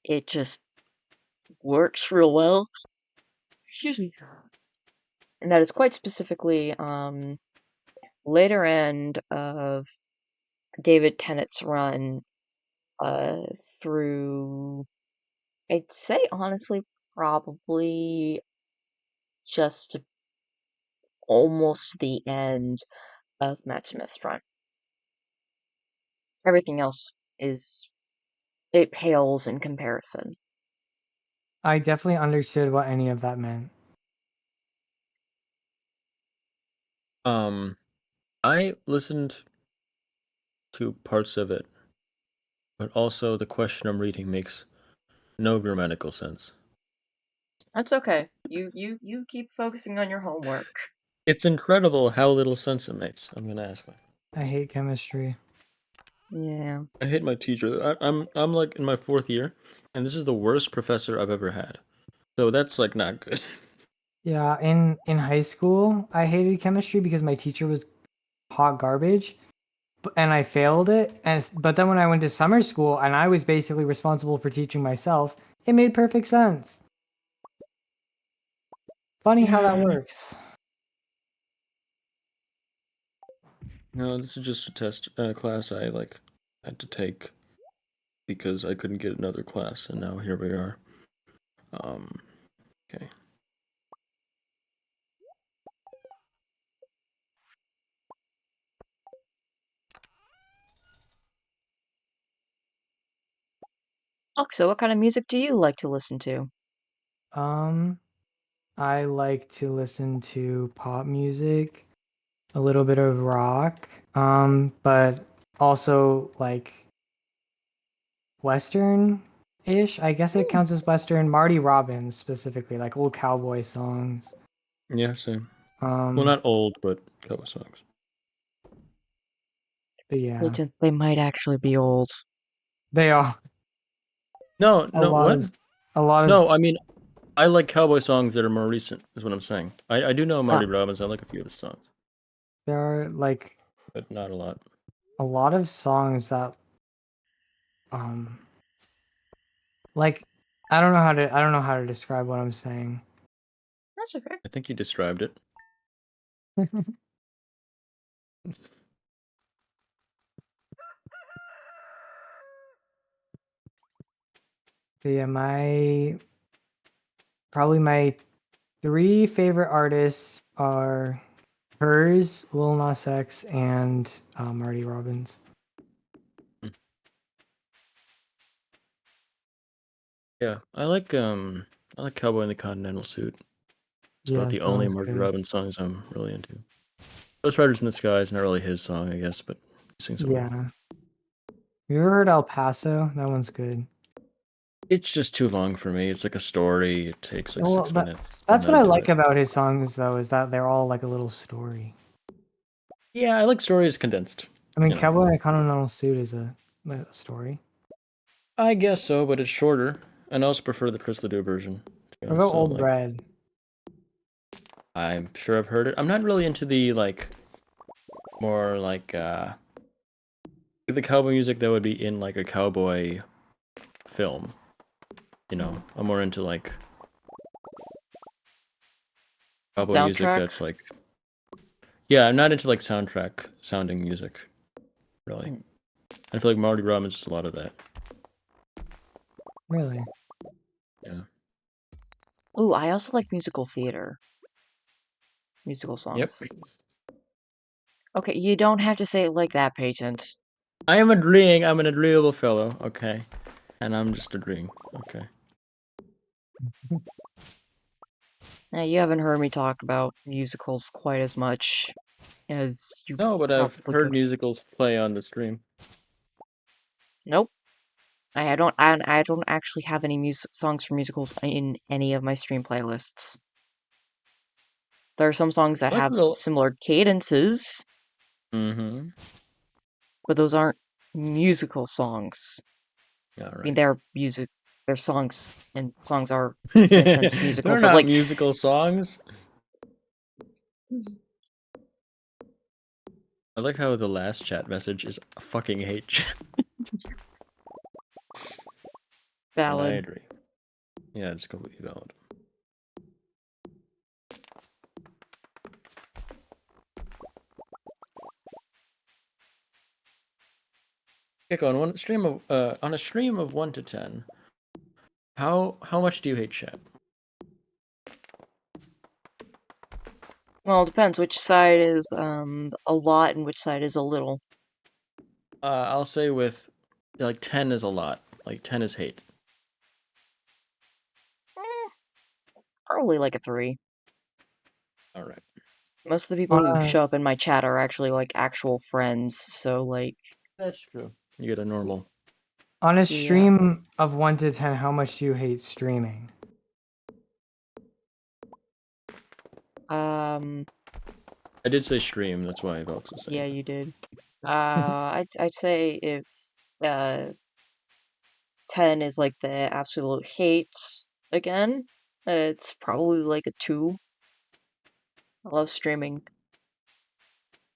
it just works real well. Excuse me. And that is quite specifically later end of David Tennant's run uh through, I'd say honestly probably just almost the end of Matt Smith's run. Everything else it pales in comparison. I definitely understood what any of that meant. I listened to parts of it, but also the question I'm reading makes no grammatical sense. That's okay. You keep focusing on your homework. It's incredible how little sense it makes. I'm gonna ask my. I hate chemistry. Yeah. I hate my teacher. I'm like in my 4th year, and this is the worst professor I've ever had. So that's like not good. Yeah, in high school, I hated chemistry because my teacher was hot garbage, and I failed it. But then when I went to summer school and I was basically responsible for teaching myself, it made perfect sense. Funny how that works. No, this is just a test class I like had to take because I couldn't get another class, and now here we are. Okay. Oh, so what kind of music do you like to listen to? Um, I like to listen to pop music, a little bit of rock, but also like Western-ish. I guess it Hmm. counts as Western. Marty Robbins specifically, like old cowboy songs. Yeah, same. Well, Um, not old, but couple songs. but yeah, They might actually be old. they are No, a no, lot what? of a lot of No, I mean, I like cowboy songs that are more recent, is what I'm saying. I do know Ah, Marty Robbins. I like a few of his songs, there are like but not a lot. a lot of songs that um like I don't know how to describe what I'm saying. that's okay. I think you described it. But yeah, probably my three favorite artists are Hers, Lil Nas X, and Marty Robbins. Yeah, I like Cowboy in the Continental Suit. It's Yeah, about that the only sounds Marty good. Robbins songs I'm really into. Ghost Riders in the Sky is not really his song, I guess, but he sings it well. Yeah. You ever heard El Paso? That one's good. It's just too long for me. It's like a story. It takes like Well, 6 minutes. I'm that's not what I into like it. about his songs, though, is that they're all like a little story. Yeah, I like stories condensed. I mean, You know, Cowboy in a Continental Suit is a story. I guess so, but it's shorter. And I also prefer the Chris Ledoux version. To be What honest, about so Old like, Red? I'm sure I've heard it. I'm not really into the like more like the cowboy music that would be in like a cowboy film. You know, I'm more into like cowboy music Soundtrack? that's like, yeah, I'm not into like soundtrack sounding music, really. Hmm. I feel like Mardi Gras is just a lot of that. Really? Yeah. Ooh, I also like musical theater. Musical Yep. songs. Okay, you don't have to say it like that, Patent. I am agreeing. I'm an agreeable fellow. Okay. And I'm just agreeing. Okay. You haven't heard me talk about musicals quite as much as you No, but I've probably heard could. musicals play on the stream. Nope. I don't actually have any music songs for musicals in any of my stream playlists. There are some songs that That's have a little. similar cadences, Mm-hmm. but those aren't musical songs. Yeah, I mean, right. they're songs, and songs are, in a sense, musical, They're but, not like... musical songs. I like how the last chat message is a fucking hate chat. And I Valid. agree. Yeah, it's completely valid. Gecko, on a stream of 1 to 10, how much do you hate chat? Well, it depends which side is, a lot and which side is a little. I'll say with, like, 10 is a lot. Like, 10 is hate. Probably like a 3. Alright. Most of the people On who a show up in my chat are actually, like, actual friends, so, like... That's true. You get a normal. on a Yeah. stream of 1 to 10, how much do you hate streaming? I did say stream, that's why I've also said Yeah, that. you did. I'd say if, 10 is, like, the absolute hate again, it's probably, like, a 2. I love streaming.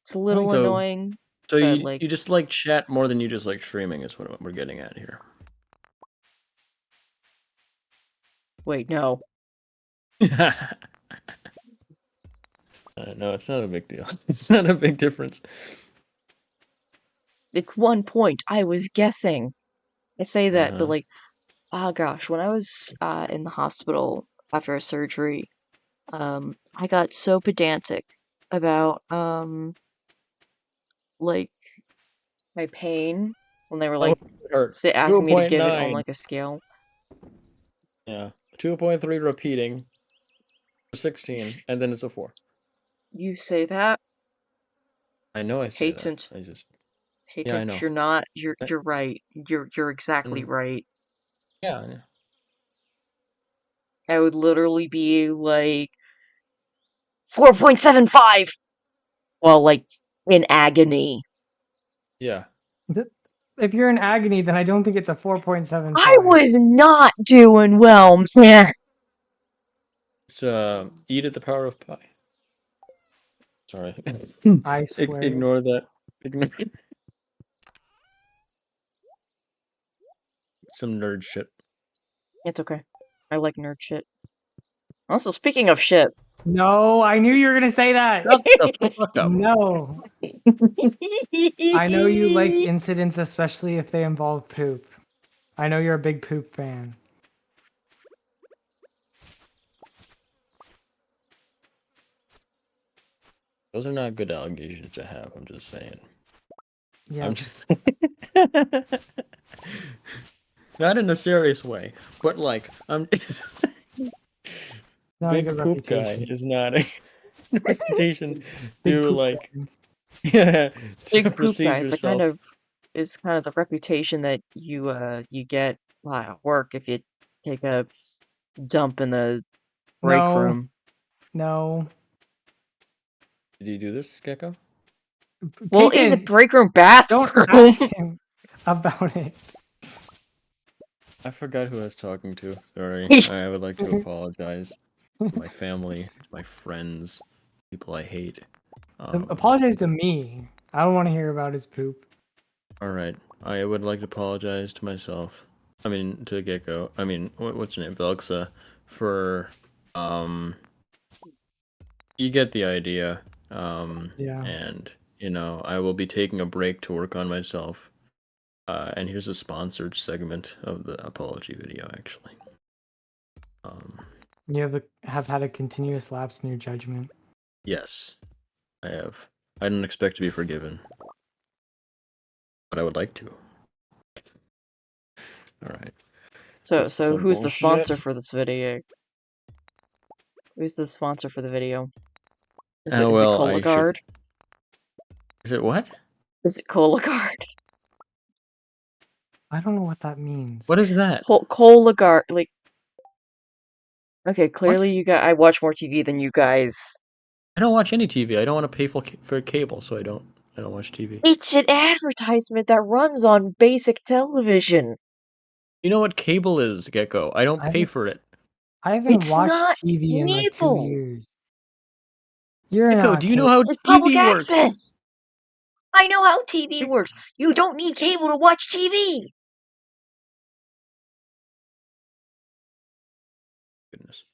It's a little So, annoying, so but, you like... just like chat more than you just like streaming is what we're getting at here. Wait, no. No, it's not a big deal. It's not a big difference. It's 1 point. I was guessing. I say that, but, Uh-huh. like... Oh gosh, when I was, in the hospital after a surgery, I got so pedantic about, like, my pain when they were, Oh, like, it hurt. asking me to give it on, 2.9. like, a scale. Yeah. 2.3 repeating. 16, and then it's a 4. You say that? I know I say that. Patent. I just Yeah, I Patent, know. you're not. You're Uh, right. You're exactly And right. yeah, yeah. I would literally be, like, 4.75! Well, like, in agony. Yeah. If you're in agony, then I don't think it's a 4.75. I was not doing well, man! It's E to the power of pi. Sorry. I swear. Ignore that. Ignore some nerd shit. It's okay. I like nerd shit. Also, speaking of shit. No, I knew you were gonna say that. Shut the fuck up. No. I know you like incidents, especially if they involve poop. I know you're a big poop fan. Those are not good allegations to have, I'm just saying. Yeah. I'm just not in a serious way, but like I'm Not a big good poop guy reputation. is not a reputation Big to poop like fan. yeah, to Big poop perceive guys, that kind yourself. of is kind of the reputation that you get at work if you take a dump in the break No, room. no. Did you do this, Gecko? Well, in the Peyton, break room don't bathroom. ask him about it. I forgot who I was talking to. Sorry. I would like to apologize to my family, to my friends, people I hate. Apologize to me. I don't want to hear about his poop. Alright. I would like to apologize to myself. I mean, to Gecko. I mean, what's your name? Velxa. For, you get the idea. Yeah. And, you know, I will be taking a break to work on myself. And here's a sponsored segment of the apology video, actually. You have had a continuous lapse in your judgment. Yes, I have. I don't expect to be forgiven, but I would like to. All right. So, This is some who's the sponsor bullshit. for this video? Who's the sponsor for the video? Is Oh, it well, Cola I should. Guard? Is it what? Is it Cola Guard? I don't know what that means. What is that? Cola Guard, like. Okay, clearly What? you guys. I watch more TV than you guys. I don't watch any TV. I don't want to pay for cable, so I don't watch TV. It's an advertisement that runs on basic television. You know what cable is, Gecko? I don't pay for it. I haven't It's watched not TV in like 2 cable. years. You're Gecko, not do you know how It's public TV works? access. I know how TV works. You don't need cable to watch TV. Goodness.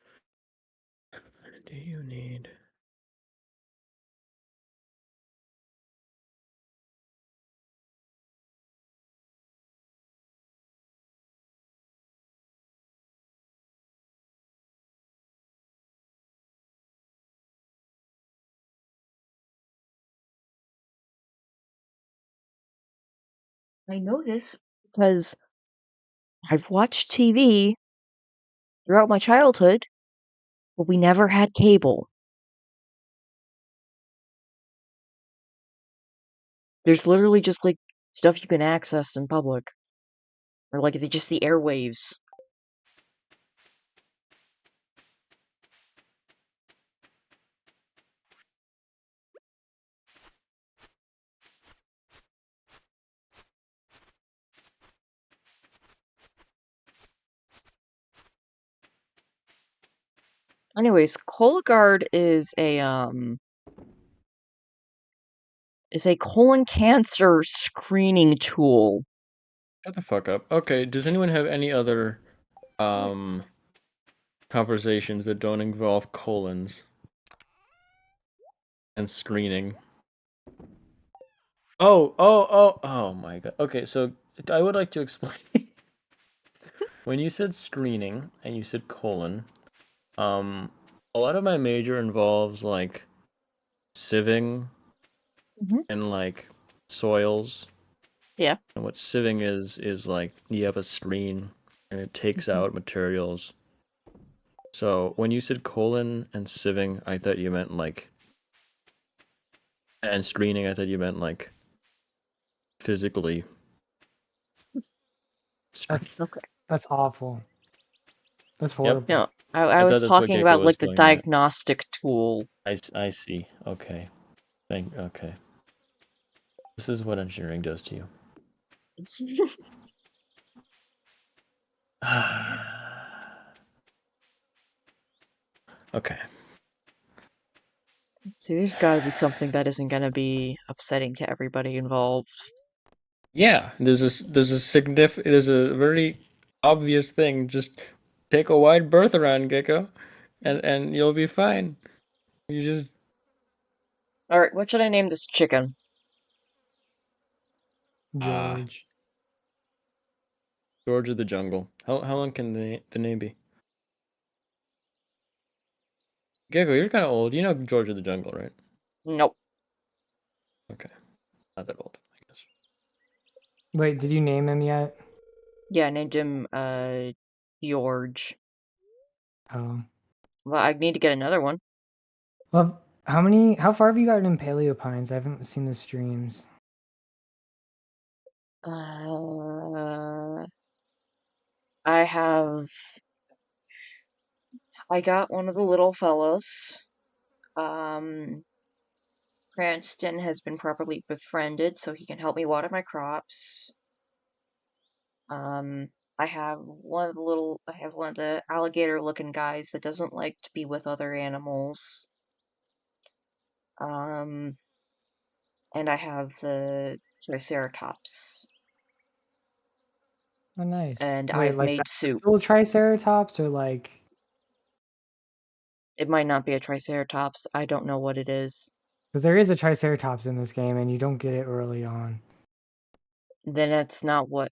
Do you need? I know this because I've watched TV throughout my childhood, but we never had cable. There's literally just like stuff you can access in public, or like just the airwaves. Anyways, Cologuard is a colon cancer screening tool. Shut the fuck up. Okay, does anyone have any other conversations that don't involve colons and screening? Oh my god. Okay, so I would like to explain. When you said screening and you said colon, a lot of my major involves like sieving Mhm. and like soils. Yeah. And what sieving is like you have a screen and it takes Mhm. out materials. So when you said colon and sieving, I thought you meant like, and screening, I thought you meant like physically. Okay. That's awful. That's Yep. horrible. No, I I was thought that's what talking Gecko about was like the going at. diagnostic tool. I see. Okay. Okay. This is what engineering does to you. Okay. See, there's got to be something that isn't going to be upsetting to everybody involved. Yeah, there's a very obvious thing. Just take a wide berth around, Gecko, and you'll be fine. You just All right, what should I name this chicken? George. George of the Jungle. How long can the name be? Gecko, you're kind of old. You know George of the Jungle, right? Nope. Okay, not that old, I guess. Wait, did you name him yet? Yeah, I named him George. Oh. Well, I need to get another one. Well, how far have you gotten in Paleopines? I haven't seen the streams. I got one of the little fellows. Cranston has been properly befriended, so he can help me water my crops. I have one of the alligator-looking guys that doesn't like to be with other animals. And I have the Triceratops. Oh, nice. And Wait, I've like made the soup. actual Triceratops or like... It might not be a Triceratops. I don't know what it is. Because there is a Triceratops in this game and you don't get it early on. Then it's not what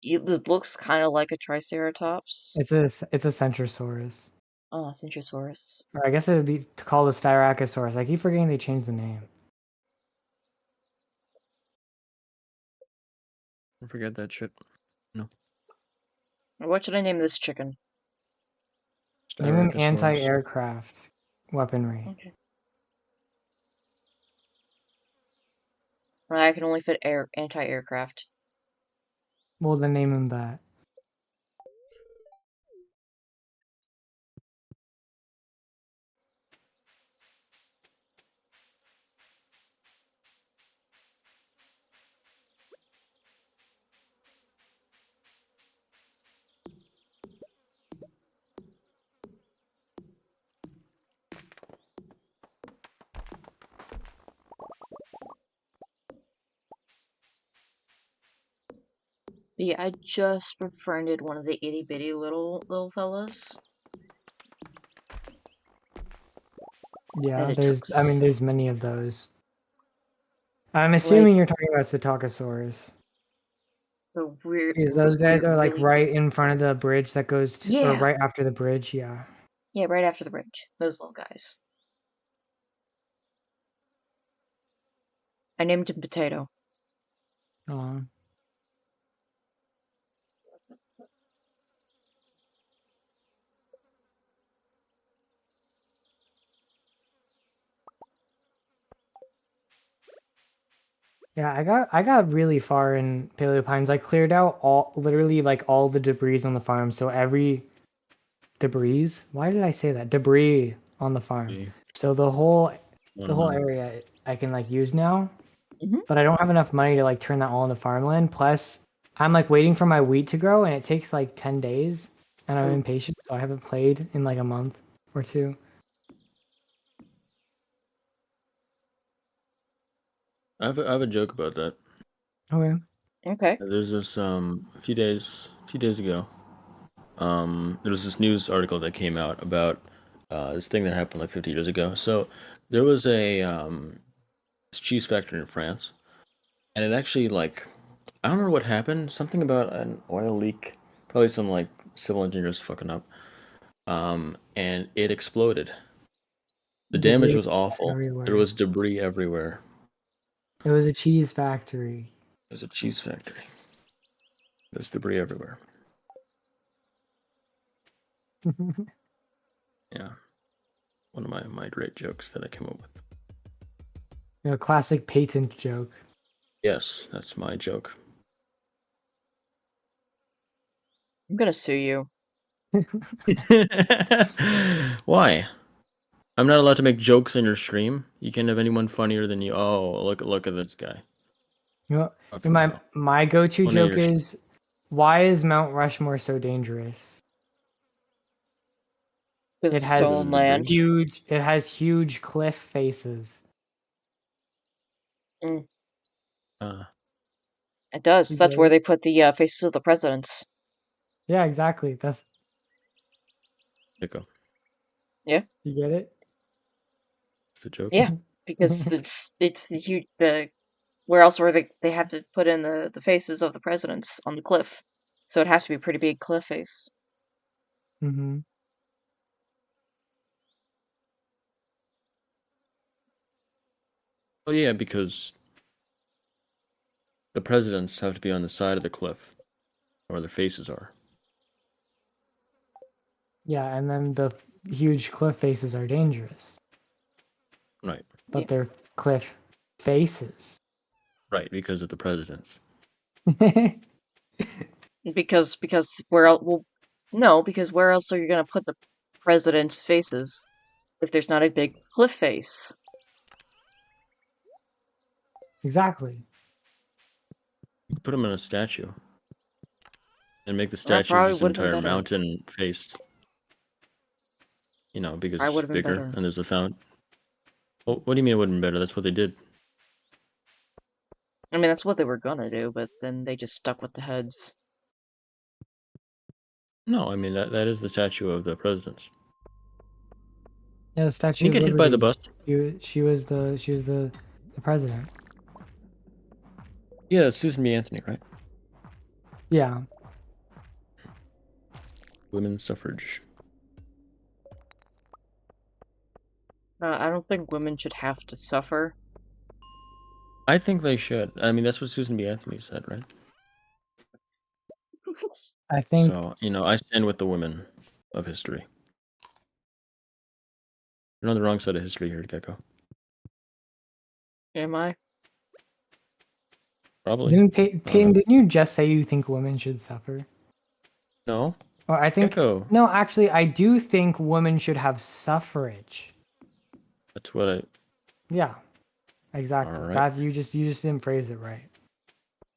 it looks kind of like a Triceratops. It's a Centrosaurus. Oh, Centrosaurus. Or I guess it would be called a Styracosaurus. I keep forgetting they changed the name. Don't forget that shit. No. What should I name this chicken? Name him Styracosaurus. anti-aircraft weaponry. Okay. I can only fit anti-aircraft. Well, then name him that. But yeah, I just befriended one of the itty bitty little fellas. Yeah, That it took. I mean, there's many of those. I'm Like assuming you're talking about Psittacosaurus. the weird, Because those guys are like really. right in front of the bridge that goes to, or Yeah. right after the bridge, yeah. Yeah, right after the bridge. Those little guys. I named him Potato. Aw. Yeah, I got really far in Paleopines. I cleared out literally like all the debris on the farm. So every debris, why did I say that? Debris on the farm. Yeah. So the whole One. area I can like use now. Mhm. But I don't have enough money to like turn that all into farmland. Plus, I'm like waiting for my wheat to grow, and it takes like 10 days, and I'm Oof. impatient, so I haven't played in like a month or two. I have a joke about that. Okay. Okay. There's this a few days ago. There was this news article that came out about this thing that happened like 50 years ago. So there was a this cheese factory in France, and it actually like I don't remember what happened. Something about an oil leak, probably some like civil engineers fucking up. And it exploded. The damage Debris was awful. There everywhere. was debris everywhere. It was a cheese factory. It was a cheese factory. There's debris everywhere. Yeah. One of my great jokes that I came up with. Classic patent joke. Yes, that's my joke. I'm gonna sue you. Why? I'm not allowed to make jokes on your stream. You can't have anyone funnier than you. Oh, look at this guy. Fucking hell. My go-to One of joke your is, why is Mount Rushmore so dangerous? Because It it's has stolen land. huge cliff faces. Mm, Uh, it does. You That's get where it? they put the faces of the presidents. Yeah, exactly. That's Nico. Yeah. you get it? It's the joke. Yeah. Because it's the huge where else were they had to put in the faces of the presidents on the cliff. So it has to be a pretty big cliff face. Mm-hmm. Oh yeah, because the presidents have to be on the side of the cliff where their faces are. Yeah, and then the huge cliff faces are dangerous, Right. but Yeah. they're cliff faces. Right, because of the presidents. Because where else? Well, no, because where else are you gonna put the presidents' faces if there's not a big cliff face? Exactly. You could put them in a statue. And make the Well, that statue probably just an would have been entire better. mountain face. You know, because Probably it's would just have been bigger better. and there's a fountain. Well, what do you mean it would have been better? That's what they did. I mean, that's what they were gonna do, but then they just stuck with the heads. No, I mean that is the statue of the presidents. Yeah, the Can Statue you of get hit by the Liberty. bus? She was the president. Yeah, it's Susan B. Anthony, right? Yeah. Women's suffrage. I don't think women should have to suffer. I think they should. I mean, that's what Susan B. Anthony said, right? I think So, I stand with the women of history. You're on the wrong side of history here, Gecko. Am I? Probably. didn't I don't Peyton, know. didn't you just say you think women should suffer? No? Or I think Gecko. no, actually I do think women should have suffrage. That's what I... Yeah. Exactly. Alright. That you just didn't phrase it right.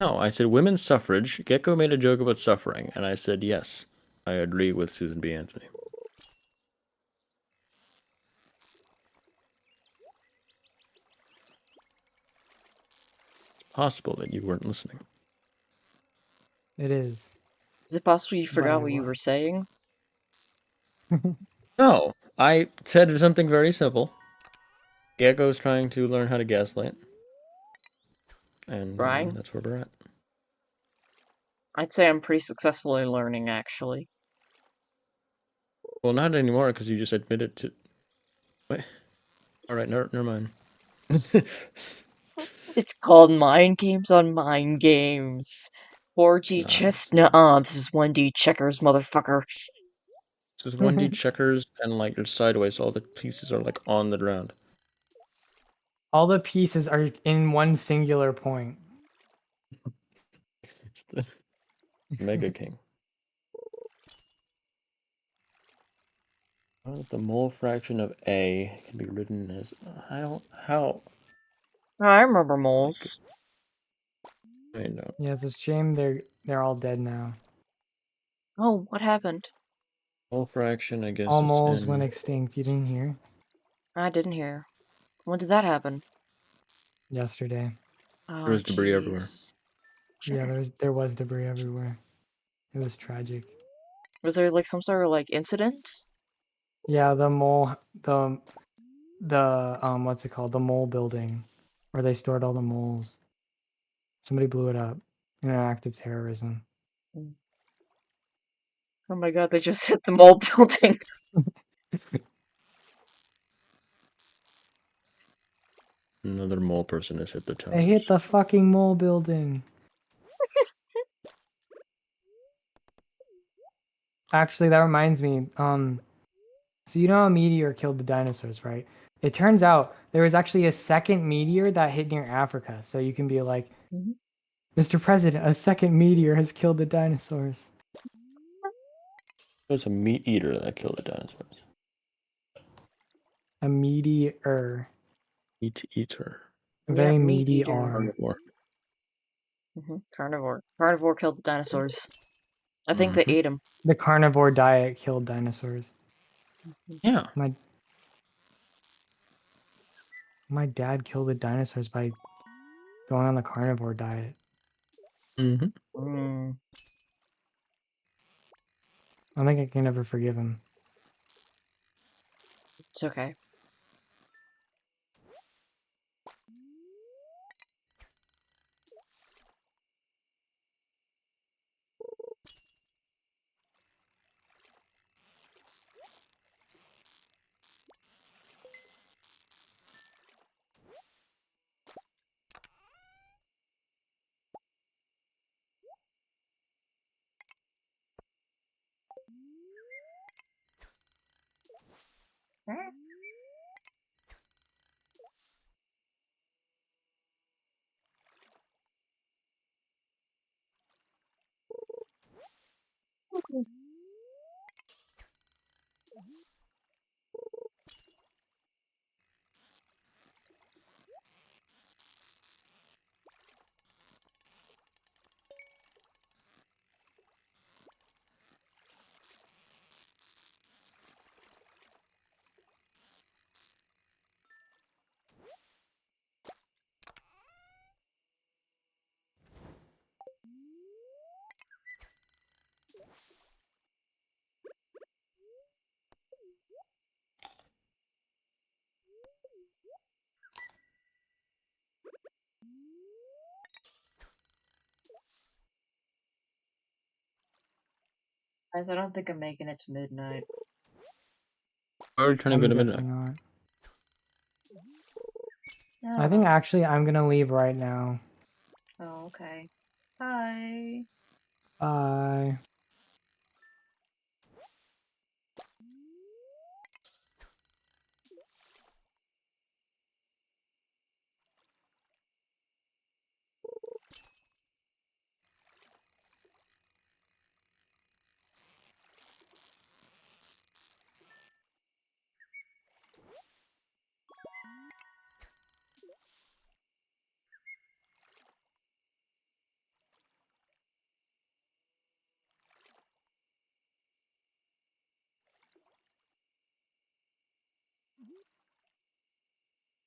No, I said women's suffrage. Gecko made a joke about suffering, and I said yes. I agree with Susan B. Anthony. It's possible that you weren't listening. It is. Is it possible you But forgot I what you were was. saying? No, I said something very simple. Gecko's trying to learn how to gaslight. And Trying? that's where we're at. I'd say I'm pretty successfully learning, actually. Well, not anymore, because you just admitted to... Wait. Alright, never mind. It's called Mind Games on Mind Games. 4G No, chess? it's not. Nuh-uh, this is 1D checkers, motherfucker. This is 1D checkers, and like you're sideways, so all the pieces are like on the ground. All the pieces are in one singular point. It's the Mega King. Well, the mole fraction of A can be written as... How? Oh, I remember moles. I know. Yeah, it's a shame they're all dead now. Oh, what happened? Mole fraction, I guess All it's moles went N. extinct. You didn't hear? I didn't hear. When did that happen? Yesterday. Oh, There was debris everywhere. jeez. Yeah, there was debris everywhere. It was tragic. Was there like some sort of like incident? Yeah, the mole the what's it called? The mole building where they stored all the moles. Somebody blew it up in an act of terrorism. Oh my god, they just hit the mole building. Another mole person has hit the towers. They hit the fucking mole building. Actually, that reminds me. So you know how a meteor killed the dinosaurs, right? It turns out there was actually a second meteor that hit near Africa. So you can be like, Mhm. Mr. President, a second meteor has killed the dinosaurs. It was a meat eater that killed the dinosaurs. A meteor. Meat eater. A Yeah, very meat meaty eater. R. Carnivore. Carnivore. Carnivore killed the dinosaurs. I think they ate them. The carnivore diet killed dinosaurs. Yeah. My dad killed the dinosaurs by going on the carnivore diet. Mm, I think I can never forgive him. it's okay. Guys, I don't think I'm making it to midnight. Already trying to I'm go to definitely midnight. not. I I don't think know. actually I'm gonna leave right now. Oh, okay. Bye. Bye.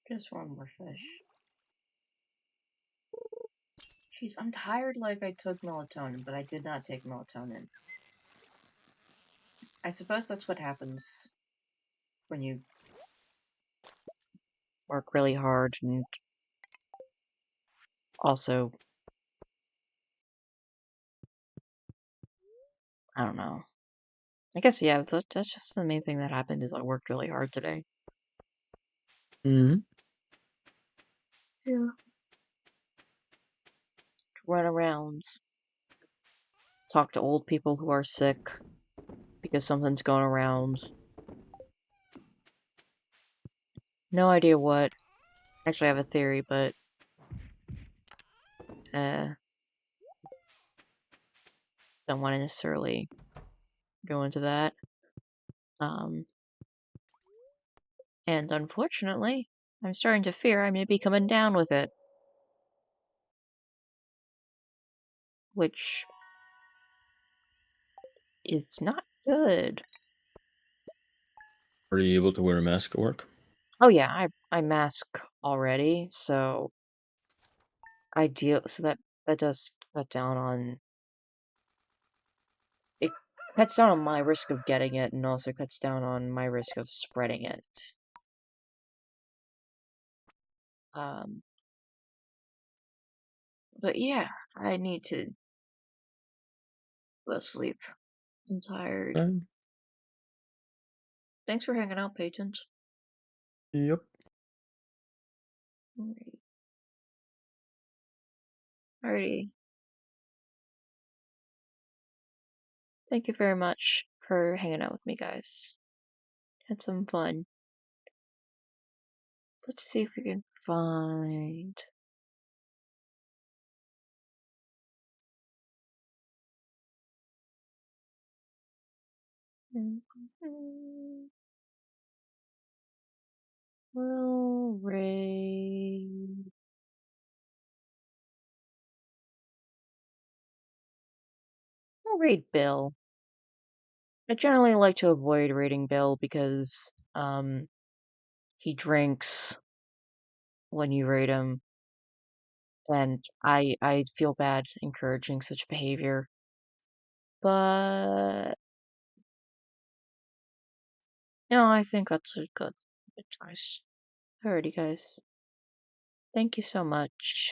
Just one more fish. Jeez, I'm tired like I took melatonin, but I did not take melatonin. I suppose that's what happens when you work really hard and also, I don't know. I guess, yeah, that's just the main thing that happened is I worked really hard today. Mm-hmm. Yeah. Run around, talk to old people who are sick because something's going around. No idea what. Actually, I have a theory, but don't want to necessarily go into that. And unfortunately, I'm starting to fear I may be coming down with it. Which is not good. Are you able to wear a mask at work? Oh yeah, I mask already, so so that does cut down on it cuts down on my risk of getting it and also cuts down on my risk of spreading it. Um but yeah, I need to go to sleep. I'm tired. Thanks for hanging out, Patent. Yep. Alrighty. Thank you very much for hanging out with me, guys. Had some fun. Let's see if we can find. We'll raid. We'll raid Bill. I generally like to avoid raiding Bill because he drinks when you raid him, and I feel bad encouraging such behavior. But no, I think that's a good choice. Alrighty, guys. Thank you so much.